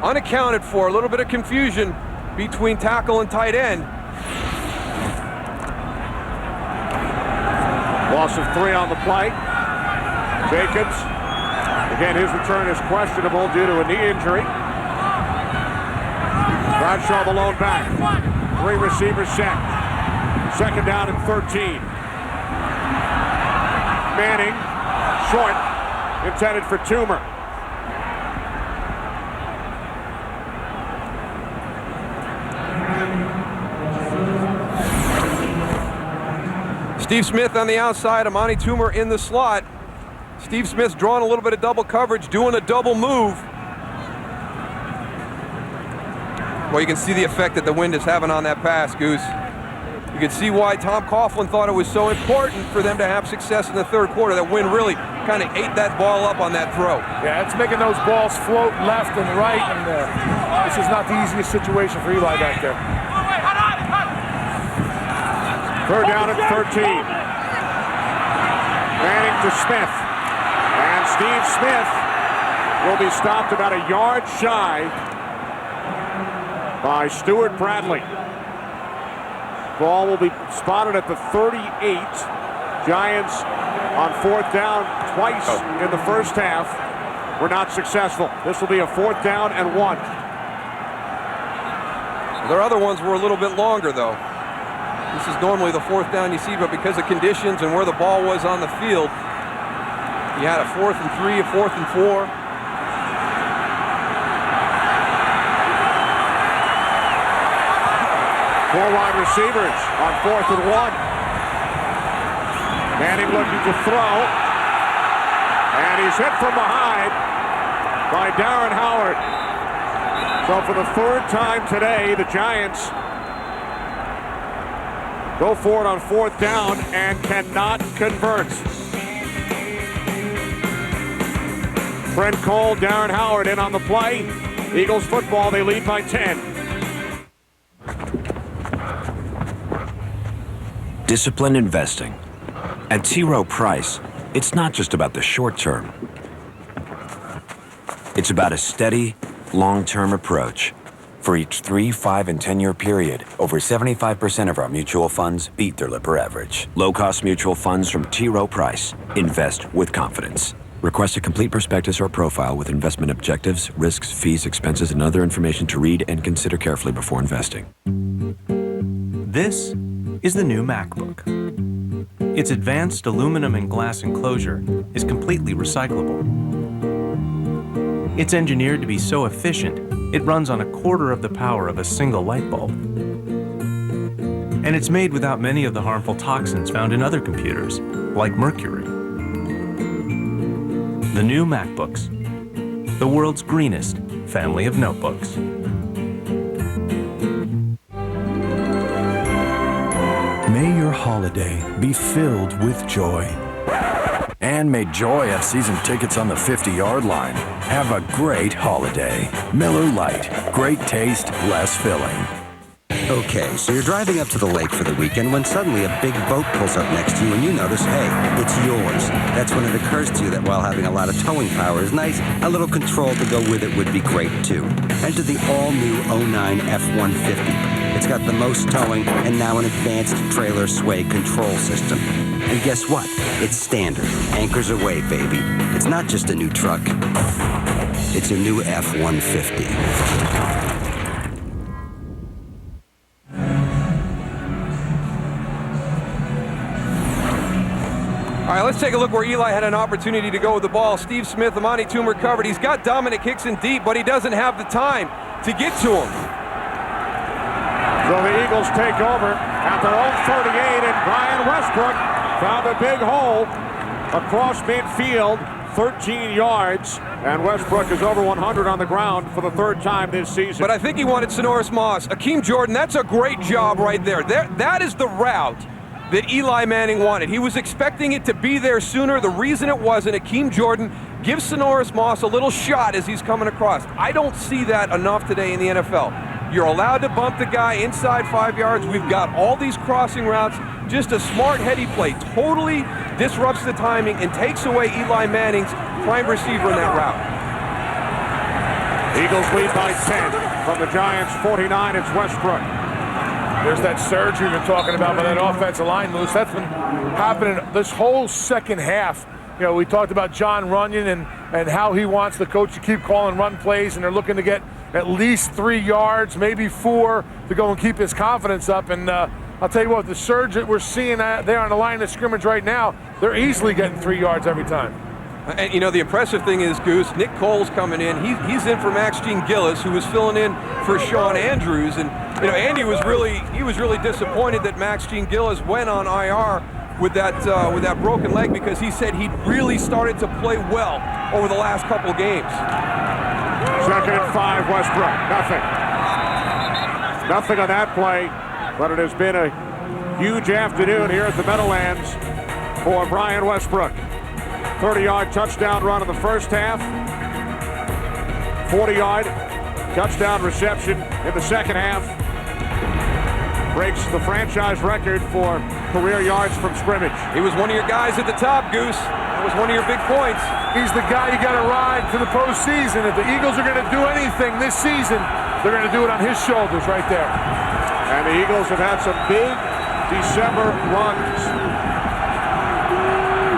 unaccounted for. A little bit of confusion between tackle and tight end. Loss of 3 on the play. Jacobs. Again, his return is questionable due to a knee injury. Bradshaw the lone back. 3 receivers set. 2nd down and 13. Manning, short, intended for Toomer. Steve Smith on the outside, Amani Toomer in the slot. Steve Smith's drawing a little bit of double coverage, doing a double move. Well, you can see the effect that the wind is having on that pass, Goose. You can see why Tom Coughlin thought it was so important for them to have success in the 3rd quarter. That wind really kind of ate that ball up on that throw. Yeah, it's making those balls float left and right, and this is not the easiest situation for Eli back there. 3rd down and 13. Manning to Smith. And Steve Smith will be stopped about a yard shy by Stuart Bradley. Ball will be spotted at the 38. Giants on 4th down twice in the first half were not successful. This will be a 4th down and 1. Their other ones were a little bit longer, though. This is normally the 4th down you see, but because of conditions and where the ball was on the field, you had a 4th and 3, a 4th and 4. Four wide receivers on 4th and 1. Manning looking to throw. And he's hit from behind by Darren Howard. So for the 3rd time today, the Giants go for it on 4th down and cannot convert. Trent Cole, Darren Howard in on the play. Eagles football, they lead by 10. Disciplined investing. At T. Rowe Price, it's not just about the short term. It's about a steady, long-term approach. For each 3, 5, and 10-year period, over 75% of our mutual funds beat their Lipper average. Low-cost mutual funds from T. Rowe Price. Invest with confidence. Request a complete prospectus or profile with investment objectives, risks, fees, expenses, and other information to read and consider carefully before investing. This is the new MacBook. Its advanced aluminum and glass enclosure is completely recyclable. It's engineered to be so efficient, it runs on 1/4 of the power of a single light bulb. And it's made without many of the harmful toxins found in other computers, like mercury. The new MacBooks, the world's greenest family of notebooks. May your holiday be filled with joy. And may joy have season tickets on the 50-yard line. Have a great holiday. Miller Lite. Great taste, less filling. Okay, so you're driving up to the lake for the weekend when suddenly a big boat pulls up next to you and you notice, hey, it's yours. That's when it occurs to you that while having a lot of towing power is nice, a little control to go with it would be great too. Enter the all-new 09 F-150. It's got the most towing and now an advanced trailer sway control system. And guess what? It's standard. Anchors away, baby. It's not just a new truck. It's a new F-150. All right, let's take a look where Eli had an opportunity to go with the ball. Steve Smith, Amani Toomer covered. He's got Dominic Hickson deep, but he doesn't have the time to get to him. So the Eagles take over at their own 38, and Brian Westbrook found a big hole across midfield, 13 yards, and Westbrook is over 100 on the ground for the third time this season. But I think he wanted Sonoris Moss. Akeem Jordan, that's a great job right there. That is the route that Eli Manning wanted. He was expecting it to be there sooner. The reason it wasn't, Akeem Jordan gives Sonoris Moss a little shot as he's coming across. I don't see that enough today in the NFL. You're allowed to bump the guy inside 5 yards. We've got all these crossing routes. Just a smart, heady play. Totally disrupts the timing and takes away Eli Manning's prime receiver in that route. Eagles lead by 10 from the Giants' 49. It's Westbrook. There's that surge you've been talking about by that offensive line, Moose. That's been happening this whole second half. You know, we talked about John Runyon and how he wants the coach to keep calling run plays, and they're looking to get at least 3 yards, maybe 4, to go and keep his confidence up. And I'll tell you what, the surge that we're seeing there on the line of scrimmage right now, they're easily getting 3 yards every time. And, you know, the impressive thing is, Goose, Nick Cole's coming in. He's in for Max Gene Gillis, who was filling in for Sean Andrews. And, you know, Andy was really disappointed that Max Gene Gillis went on IR with that broken leg, because he said he'd really started to play well over the last couple games. 2nd and 5, Westbrook. Nothing on that play, but it has been a huge afternoon here at the Meadowlands for Brian Westbrook. 30-yard touchdown run in the first half. 40-yard touchdown reception in the second half. Breaks the franchise record for career yards from scrimmage. He was one of your guys at the top, Goose. That was one of your big points. He's the guy you got to ride to the postseason. If the Eagles are going to do anything this season, they're going to do it on his shoulders right there. And the Eagles have had some big December runs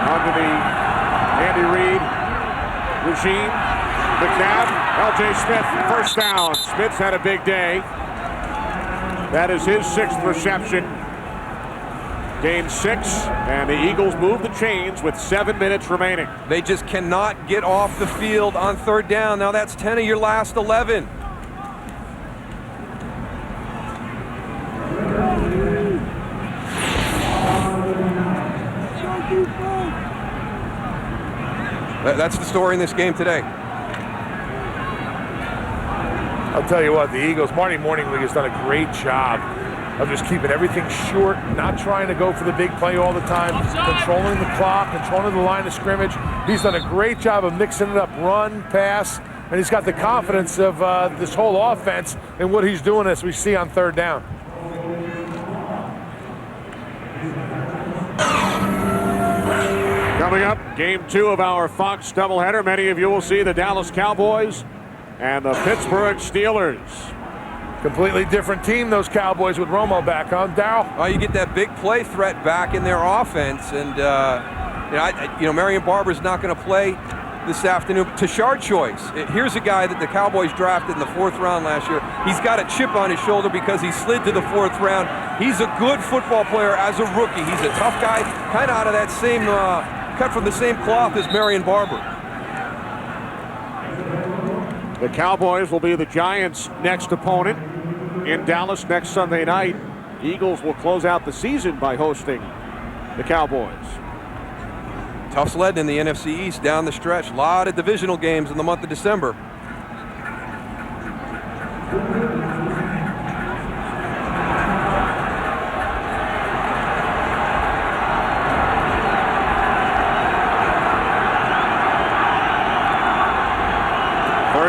under the Andy Reid regime. McNabb, L.J. Smith, first down. Smith's had a big day. That is his 6th reception. Gain 6, and the Eagles move the chains with 7 minutes remaining. They just cannot get off the field on 3rd down. Now that's 10 of your last 11. That's the story in this game today. I'll tell you what, the Eagles, Marty Morningweg has done a great job of just keeping everything short, not trying to go for the big play all the time, controlling the clock, controlling the line of scrimmage. He's done a great job of mixing it up, run, pass, and he's got the confidence of this whole offense in what he's doing as we see on 3rd down. Coming up, game 2 of our Fox doubleheader. Many of you will see the Dallas Cowboys and the Pittsburgh Steelers. Completely different team, those Cowboys, with Romo back, huh, Darryl? Oh, you get that big play threat back in their offense, and Marion Barber's not going to play this afternoon. Tashard Choice, here's a guy that the Cowboys drafted in the 4th round last year. He's got a chip on his shoulder because he slid to the 4th round. He's a good football player as a rookie. He's a tough guy, kind of out of that same cut from the same cloth as Marion Barber. The Cowboys will be the Giants' next opponent in Dallas next Sunday night. Eagles will close out the season by hosting the Cowboys. Tough sledding in the NFC East down the stretch. A lot of divisional games in the month of December.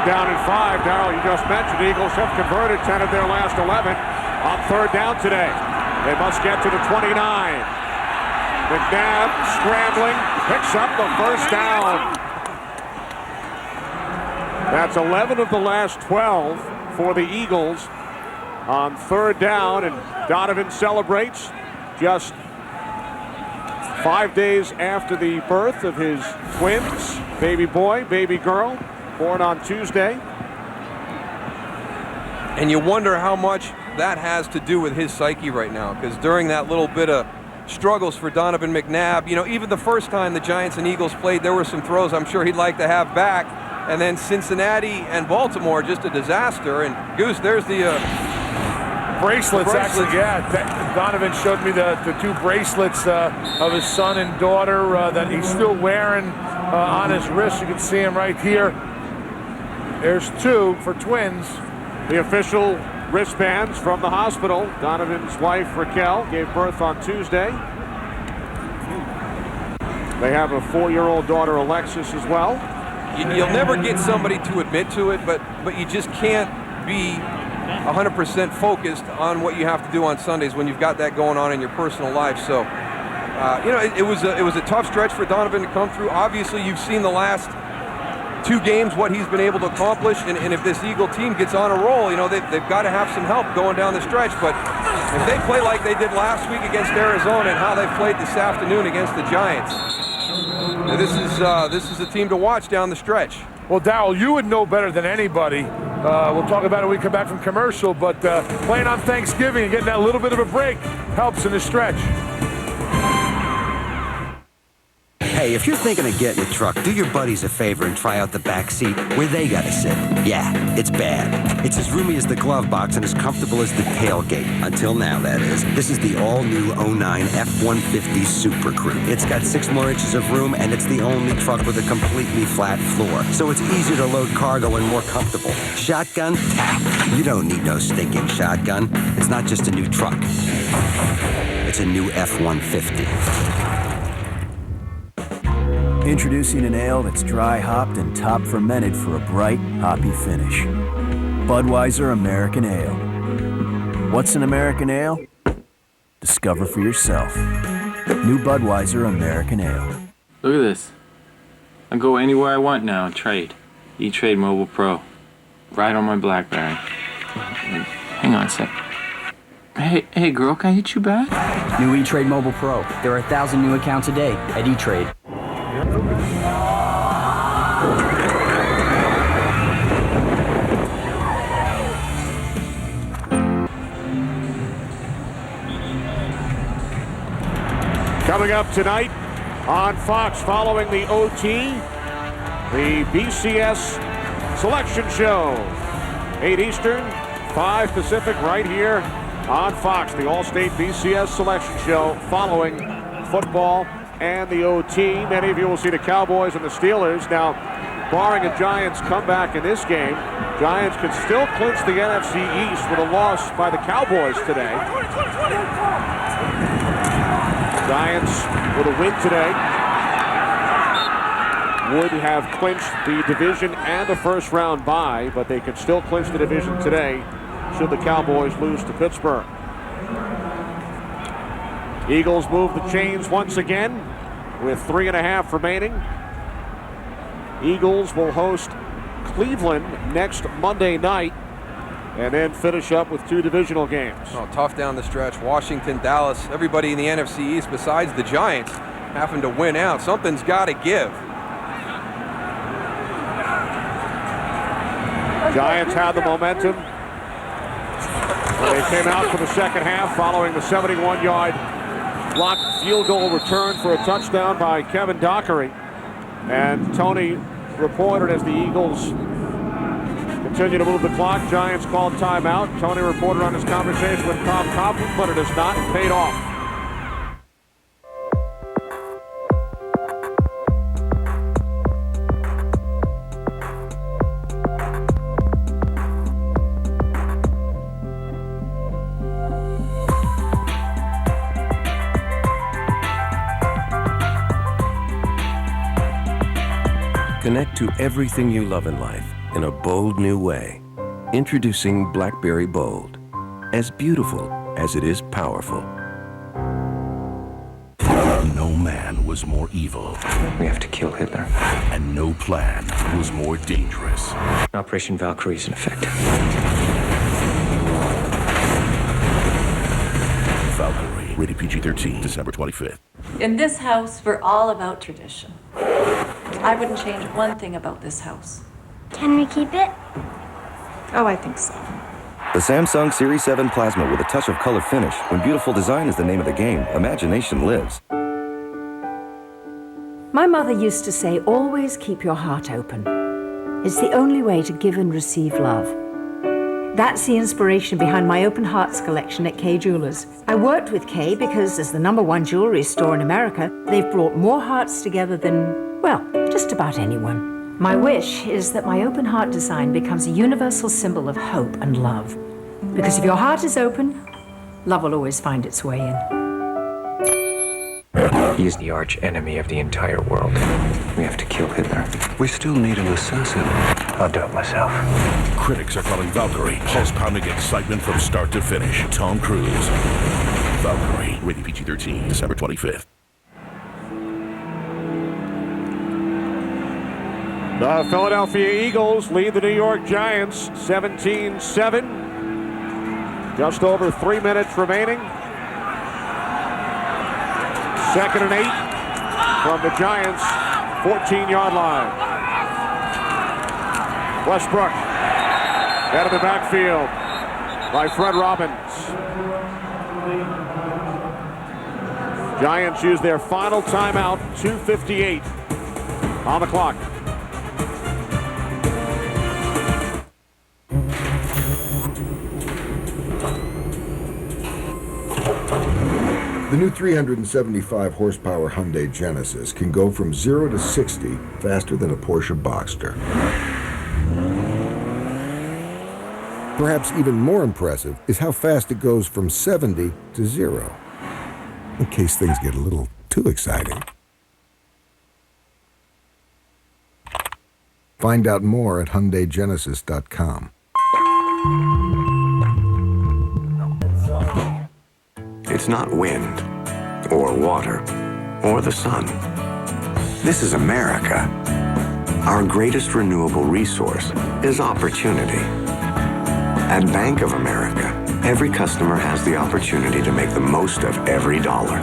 Down in 5, Darryl, you just mentioned Eagles have converted 10 of their last 11. on third down today. They must get to the 29. McNabb scrambling, picks up the first down. That's 11 of the last 12 for the Eagles on third down, and Donovan celebrates just 5 days after the birth of his twins, baby boy, baby girl, born on Tuesday. And you wonder how much that has to do with his psyche right now, because during that little bit of struggles for Donovan McNabb, you know, even the first time the Giants and Eagles played, there were some throws I'm sure he'd like to have back. And then Cincinnati and Baltimore, just a disaster. And Goose, there's the bracelets. Actually, yeah. Donovan showed me the two bracelets of his son and daughter that he's still wearing on his wrist. You can see him right here. There's two for twins. The official wristbands from the hospital. Donovan's wife, Raquel, gave birth on Tuesday. They have a 4-year-old daughter, Alexis, as well. You'll never get somebody to admit to it, but you just can't be 100% focused on what you have to do on Sundays when you've got that going on in your personal life. So, you know, it was a tough stretch for Donovan to come through. Obviously, you've seen the last 2 games what he's been able to accomplish, and if this Eagle team gets on a roll, you know, they've got to have some help going down the stretch. But if they play like they did last week against Arizona and how they played this afternoon against the Giants, this is a team to watch down the stretch. Well, Darryl, you would know better than anybody. We'll talk about it when we come back from commercial, but playing on Thanksgiving and getting that little bit of a break helps in the stretch. Hey, if you're thinking of getting a truck, do your buddies a favor and try out the back seat where they gotta sit. Yeah, it's bad. It's as roomy as the glove box and as comfortable as the tailgate. Until now, that is. This is the all-new 09 F-150 Super Crew. It's got 6 more inches of room, and it's the only truck with a completely flat floor. So it's easier to load cargo and more comfortable. Shotgun? Tap. You don't need no stinking shotgun. It's not just a new truck. It's a new F-150. Introducing an ale that's dry hopped and top fermented for a bright, hoppy finish. Budweiser American Ale. What's an American Ale? Discover for yourself. New Budweiser American Ale. Look at this. I go anywhere I want now and trade. E-Trade Mobile Pro. Right on my BlackBerry. Hang on a sec. Hey girl, can I hit you back? New E-Trade Mobile Pro. There are 1,000 new accounts a day at E-Trade. Coming up tonight on Fox following the OT, the BCS Selection Show. 8 Eastern, 5 Pacific, right here on Fox. The All-State BCS Selection Show following football and the OT. Many of you will see the Cowboys and the Steelers. Now, barring a Giants comeback in this game, Giants can still clinch the NFC East with a loss by the Cowboys today. Giants with a win today would have clinched the division and the first round bye, but they can still clinch the division today should the Cowboys lose to Pittsburgh. Eagles move the chains once again with 3.5 remaining. Eagles will host Cleveland next Monday night and then finish up with 2 divisional games. Oh, tough down the stretch. Washington, Dallas, everybody in the NFC East besides the Giants having to win out. Something's got to give. Giants had the momentum. They came out for the second half following the 71-yard blocked field goal return for a touchdown by Kevin Dockery. And Tony reported as the Eagles continue to move the clock. Giants called timeout. Tony reported on his conversation with Tom Coughlin, but it has not paid off. Connect to everything you love in life in a bold new way. Introducing BlackBerry Bold. as beautiful as it is powerful. No man was more evil. We have to kill Hitler. And no plan was more dangerous. Operation Valkyrie is in effect. Valkyrie, rated PG-13, December 25th. In this house, we're all about tradition. I wouldn't change one thing about this house. Can we keep it? Oh, I think so. The Samsung Series 7 Plasma with a touch of color finish. When beautiful design is the name of the game, imagination lives. My mother used to say, always keep your heart open. It's the only way to give and receive love. That's the inspiration behind my Open Hearts collection at Kay Jewelers. I worked with Kay because as the #1 jewelry store in America, they've brought more hearts together than, well, just about anyone. My wish is that my open heart design becomes a universal symbol of hope and love. Because if your heart is open, love will always find its way in. He is the arch enemy of the entire world. We have to kill Hitler. We still need an assassin. I'll do it myself. Critics are calling Valkyrie pulse-pounding excitement from start to finish. Tom Cruise. Valkyrie, rated PG-13, December 25th. The Philadelphia Eagles lead the New York Giants 17-7. Just over 3 minutes remaining. 2nd and 8 from the Giants' 14-yard line. Westbrook out of the backfield by Fred Robbins. Giants use their final timeout, 2:58 on the clock. The new 375 horsepower Hyundai Genesis can go from 0 to 60 faster than a Porsche Boxster. Perhaps even more impressive is how fast it goes from 70 to 0, in case things get a little too exciting. Find out more at HyundaiGenesis.com. It's not wind, or water, or the sun. This is America. Our greatest renewable resource is opportunity. At Bank of America, every customer has the opportunity to make the most of every dollar.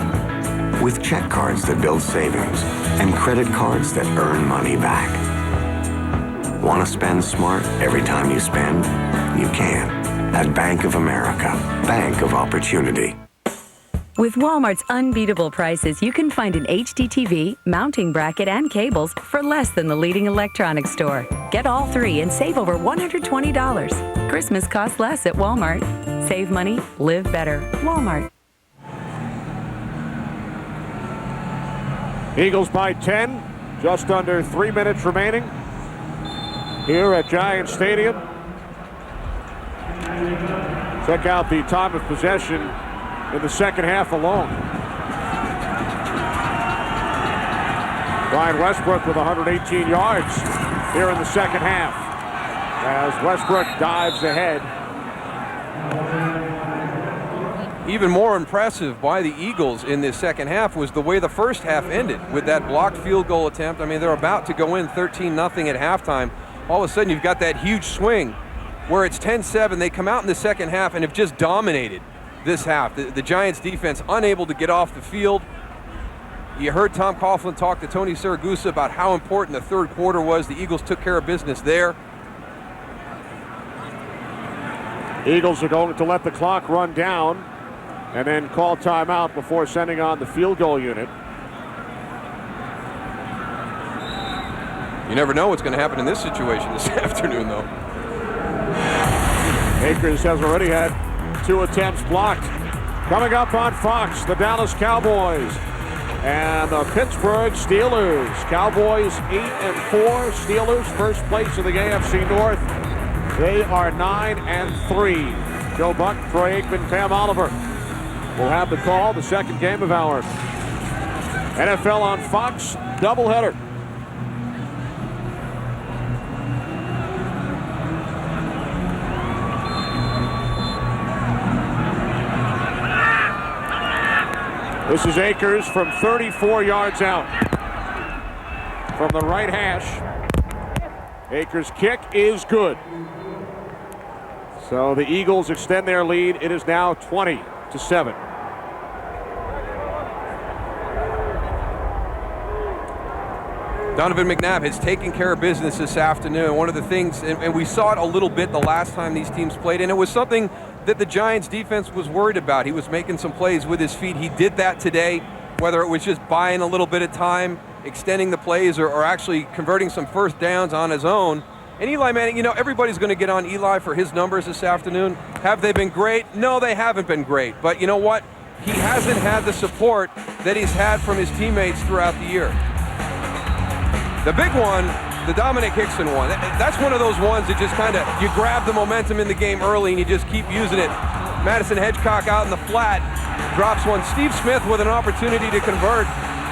With check cards that build savings and credit cards that earn money back. Want to spend smart every time you spend? You can. At Bank of America, Bank of Opportunity. With Walmart's unbeatable prices, you can find an HD TV, mounting bracket, and cables for less than the leading electronics store. Get all three and save over $120. Christmas costs less at Walmart. Save money, live better. Walmart. Eagles by 10, just under 3 minutes remaining here at Giants Stadium. Check out the time of possession in the second half alone. Brian Westbrook with 118 yards here in the second half as Westbrook dives ahead. Even more impressive by the Eagles in this second half was the way the first half ended with that blocked field goal attempt. I mean, they're about to go in 13-0 at halftime. All of a sudden, you've got that huge swing where it's 10-7. They come out in the second half and have just dominated this half. The Giants defense unable to get off the field. You heard Tom Coughlin talk to Tony Siragusa about how important the third quarter was. The Eagles took care of business there. Eagles are going to let the clock run down and then call timeout before sending on the field goal unit. You never know what's going to happen in this situation this afternoon, though. Akers has already had 2 attempts blocked. Coming up on Fox, the Dallas Cowboys and the Pittsburgh Steelers. Cowboys 8-4. Steelers first place in the AFC North. They are 9-3. Joe Buck, Troy Aikman, Pam Oliver will have the call. The second game of our NFL on Fox doubleheader. This is Akers from 34 yards out. From the right hash. Akers' kick is good. So the Eagles extend their lead. It is now 20-7. Donovan McNabb has taken care of business this afternoon. One of the things, and we saw it a little bit the last time these teams played, and it was something that the Giants defense was worried about. He was making some plays with his feet. He did that today, whether it was just buying a little bit of time, extending the plays, or actually converting some first downs on his own. And Eli Manning, you know, everybody's going to get on Eli for his numbers this afternoon. Have they been great? No, they haven't been great. But you know what? He hasn't had the support that he's had from his teammates throughout the year. The big one, the Dominic Hickson one, that's one of those ones that just kind of, you grab the momentum in the game early and you just keep using it. Madison Hedgecock out in the flat, drops one. Steve Smith with an opportunity to convert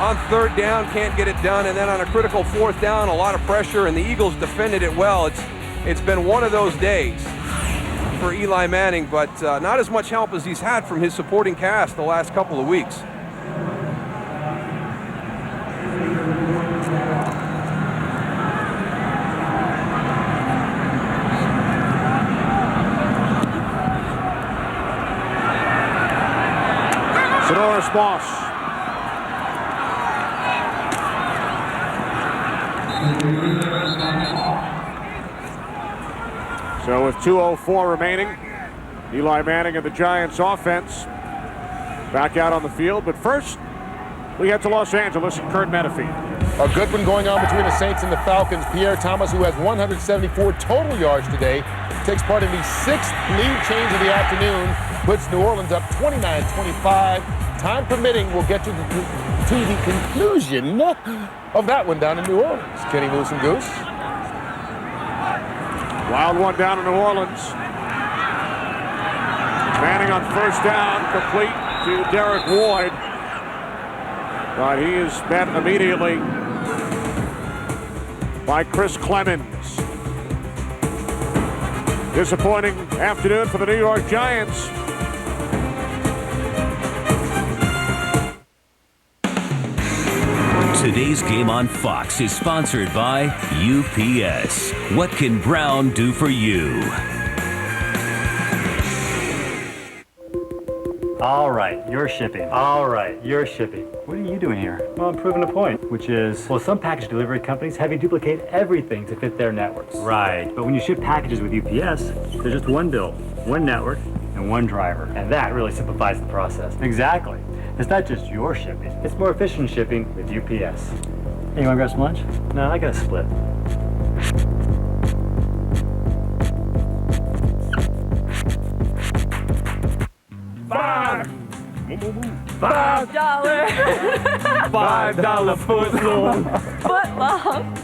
on third down, can't get it done. And then on a critical fourth down, a lot of pressure, and the Eagles defended it well. It's been one of those days for Eli Manning, but not as much help as he's had from his supporting cast the last couple of weeks. Sonoris Moss. So with 2:04 remaining, Eli Manning and the Giants offense back out on the field. But first, we head to Los Angeles and Kurt Menefee. A good one going on between the Saints and the Falcons. Pierre Thomas, who has 174 total yards today, takes part in the 6th lead change of the afternoon, puts New Orleans up 29-25. Time permitting, we'll get to the conclusion of that one down in New Orleans. Kenny Moose and Goose. Wild one down in New Orleans. Manning on first down, complete to Derek Wood. But he is met immediately by Chris Clemens. Disappointing afternoon for the New York Giants. Today's game on Fox is sponsored by UPS. What can Brown do for you? All right, you're shipping. All right, you're shipping. What are you doing here? Well, I'm proving a point, which is, well, some package delivery companies have you duplicate everything to fit their networks. Right, but when you ship packages with UPS, there's just one bill, one network, and one driver. And that really simplifies the process. Exactly. It's not just your shipping. It's more efficient shipping with UPS. Hey, you want to grab some lunch? No, I got a split. $5 $5 foot long. foot long.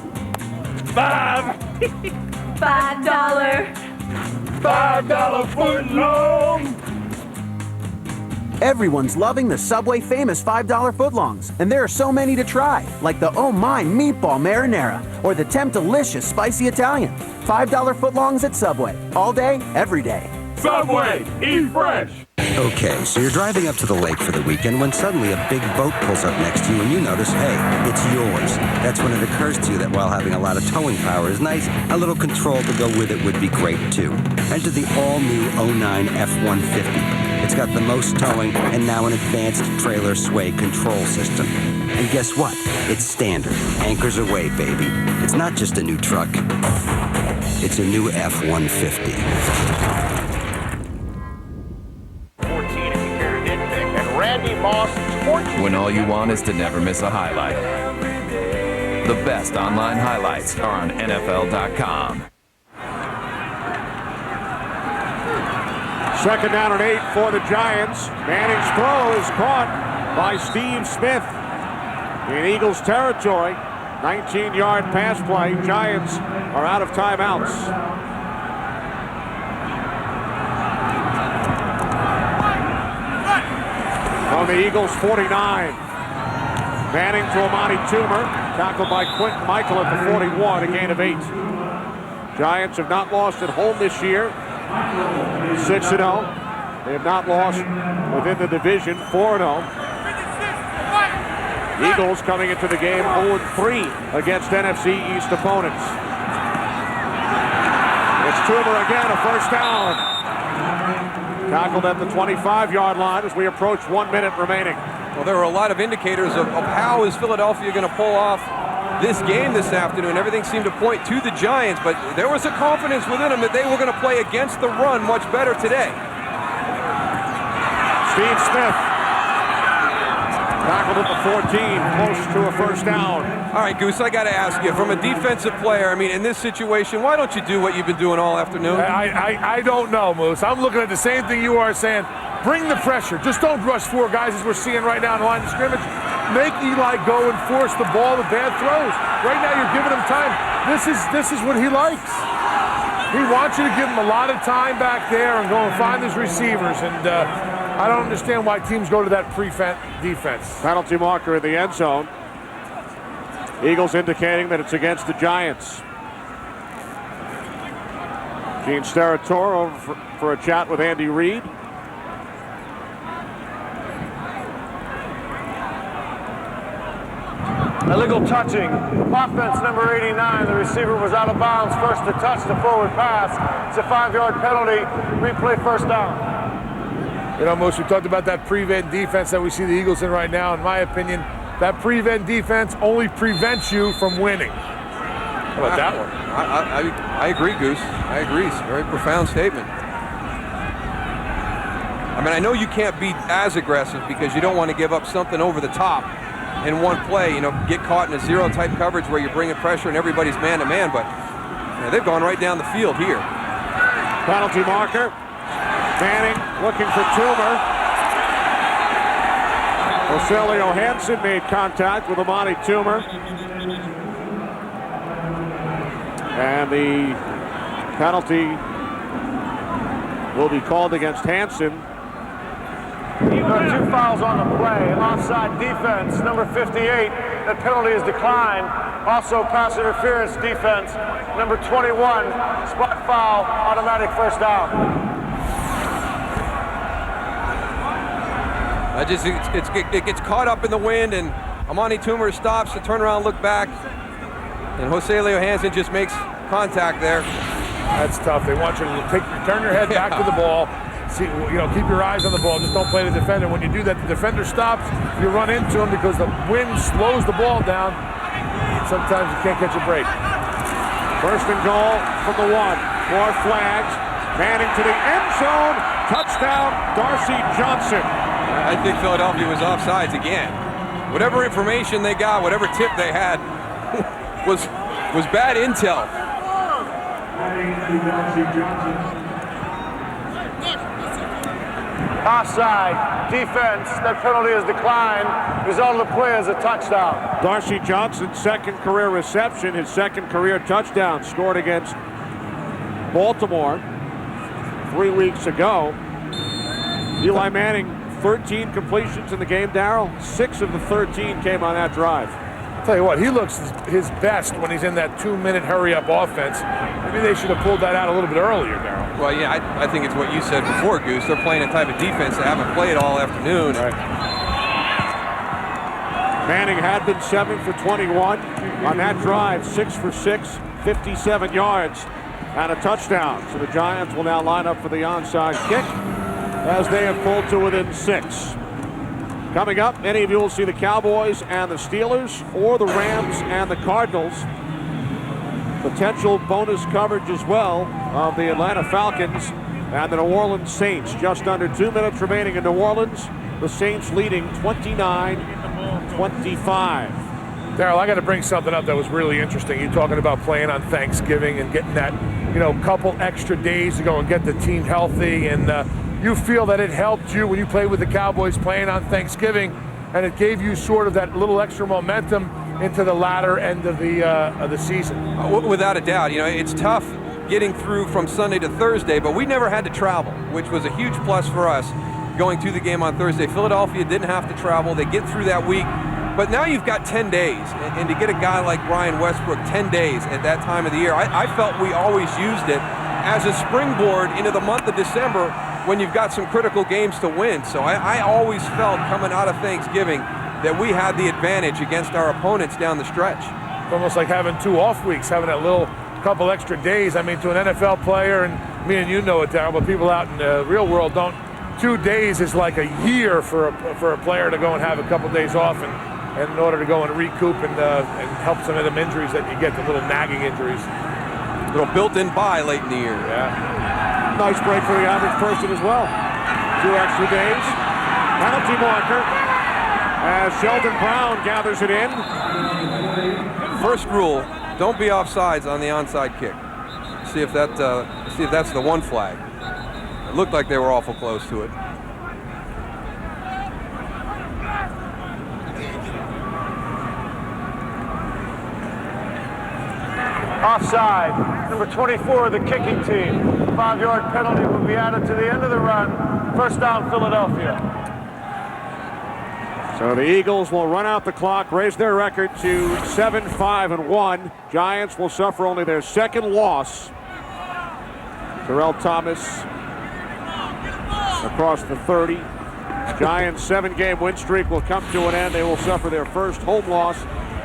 $5 foot long. Everyone's loving the Subway famous $5 footlongs, and there are so many to try, like the Oh My Meatball Marinara or the Temp-Delicious Spicy Italian. $5 footlongs at Subway, all day, every day. Subway, eat fresh. Okay, so you're driving up to the lake for the weekend when suddenly a big boat pulls up next to you and you notice, hey, it's yours. That's when it occurs to you that while having a lot of towing power is nice, a little control to go with it would be great too. Enter the all-new 09 F-150. It's got the most towing and now an advanced trailer sway control system. And guess what? It's standard. Anchors away, baby. It's not just a new truck. It's a new F-150. When all you want is to never miss a highlight. The best online highlights are on NFL.com. Second down and 8 for the Giants. Manning's throw is caught by Steve Smith in Eagles territory. 19-yard pass play. Giants are out of timeouts. On the Eagles 49. Manning to Amani Toomer. Tackled by Quentin Michael at the 41, a gain of 8. Giants have not lost at home this year. 6-0. They have not lost within the division. 4-0. Eagles coming into the game 0-3 against NFC East opponents. It's Toomer again, a first down. Tackled at the 25-yard line as we approach 1 minute remaining. Well, there were a lot of indicators of how is Philadelphia going to pull off this game this afternoon. Everything seemed to point to the Giants, but there was a confidence within them that they were going to play against the run much better today. Steve Smith tackled at the 14, close to a first down. All right, Goose, I got to ask you, from a defensive player, I mean, in this situation, why don't you do what you've been doing all afternoon? I don't know, Moose. I'm looking at the same thing you are saying. Bring the pressure. Just don't rush 4 guys as we're seeing right now in the line of scrimmage. Make Eli go and force the ball with bad throws. Right now you're giving him time. This is what he likes. He wants you to give him a lot of time back there and go and find his receivers. And I don't understand why teams go to that prevent defense. Penalty marker in the end zone. Eagles indicating that it's against the Giants. Gene Steratore over for a chat with Andy Reid. Illegal touching. Offense number 89. The receiver was out of bounds. First to touch the forward pass. It's a 5-yard penalty. Replay first down. You know, Moose, we talked about that prevent defense that we see the Eagles in right now. In my opinion, that prevent defense only prevents you from winning. How about that one? I agree, Goose. I agree. It's a very profound statement. I mean, I know you can't be as aggressive because you don't want to give up something over the top in one play, you know, get caught in a zero-type coverage where you're bringing pressure and everybody's man-to-man, but you know, they've gone right down the field here. Penalty marker. Manning looking for Toomer. Rogelio Hansen made contact with Amani Toomer. And the penalty will be called against Hansen. There are 2 fouls on the play. Offside defense, number 58. That penalty is declined. Also pass interference defense, number 21. Spot foul, automatic first down. It gets caught up in the wind, and Amani Toomer stops to turn around, look back, and Rogelio Hansen just makes contact there. That's tough. They want you to turn your head back to the ball. See, you know, keep your eyes on the ball. Just don't play the defender. When you do that, the defender stops. You run into him because the wind slows the ball down. Sometimes you can't catch a break. First and goal from the 1. More flags. Manning to the end zone. Touchdown, Darcy Johnson. I think Philadelphia was offsides again. Whatever information they got, whatever tip they had, was bad intel. Offside defense. That penalty is declined. Result of the play is a touchdown. Darcy Johnson's second career reception, his second career touchdown, scored against Baltimore 3 weeks ago. Eli Manning, 13 completions in the game, Darryl. 6 of the 13 came on that drive. I'll tell you what, he looks his best when he's in that 2-minute hurry-up offense. Maybe they should have pulled that out a little bit earlier, Darryl. Well, yeah, I think it's what you said before, Goose. They're playing a type of defense they haven't played all afternoon. Right. Manning had been 7 for 21 on that drive, 6 for 6, 57 yards, and a touchdown. So the Giants will now line up for the onside kick as they have pulled to within 6. Coming up, many of you will see the Cowboys and the Steelers, or the Rams and the Cardinals. Potential bonus coverage as well of the Atlanta Falcons and the New Orleans Saints. Just under 2 minutes remaining in New Orleans. The Saints leading 29-25. Darryl, I got to bring something up that was really interesting. You talking about playing on Thanksgiving and getting that, you know, couple extra days to go and get the team healthy, and you feel that it helped you when you played with the Cowboys playing on Thanksgiving, and it gave you sort of that little extra momentum into the latter end of the season. Without a doubt. You know, it's tough getting through from Sunday to Thursday, but we never had to travel, which was a huge plus for us going to the game on Thursday. Philadelphia didn't have to travel. They get through that week. But now you've got 10 days, and to get a guy like Brian Westbrook 10 days at that time of the year, I felt we always used it as a springboard into the month of December when you've got some critical games to win. So I always felt coming out of Thanksgiving that we had the advantage against our opponents down the stretch. It's almost like having 2 off weeks, having that little couple extra days. I mean, to an NFL player, and me and you know it, Darryl, but people out in the real world don't. 2 days is like a year for a player to go and have a couple days off, and in order to go and recoup and help some of them injuries that you get, the little nagging injuries. A little built-in bye late in the year. Yeah. Nice break for the average person as well. 2 extra days. Penalty marker as Sheldon Brown gathers it in. First rule: don't be offsides on the onside kick. See if that's the one flag. It looked like they were awful close to it. Offside, number 24, the kicking team. 5-yard penalty will be added to the end of the run. First down, Philadelphia. So the Eagles will run out the clock, raise their record to 7-5-1. Giants will suffer only their second loss. Terrell Thomas across the 30. Giants' 7-game win streak will come to an end. They will suffer their first home loss,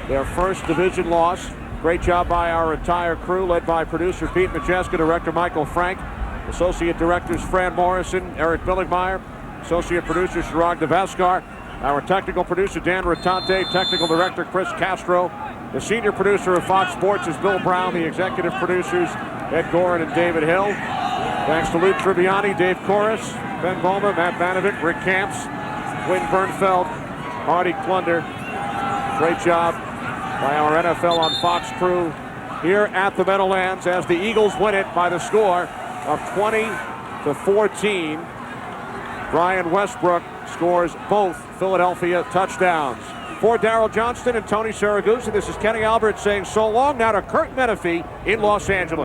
their first division loss. Great job by our entire crew, led by producer Pete Majeska, director Michael Frank, associate directors Fran Morrison, Eric Billigmeyer, associate producer Chirag Devaskar, our technical producer Dan Rotante, technical director Chris Castro, the senior producer of Fox Sports is Bill Brown, the executive producers Ed Gorin and David Hill. Thanks to Luke Tribbiani, Dave Corris, Ben Bowman, Matt Vanovic, Rick Camps, Wayne Bernfeld, Hardy Klunder. Great job by our NFL on Fox crew here at the Meadowlands as the Eagles win it by the score of 20-14. Brian Westbrook scores both Philadelphia touchdowns. For Darryl Johnston and Tony Saragusa, this is Kenny Albert saying so long now to Kurt Menefee in Los Angeles.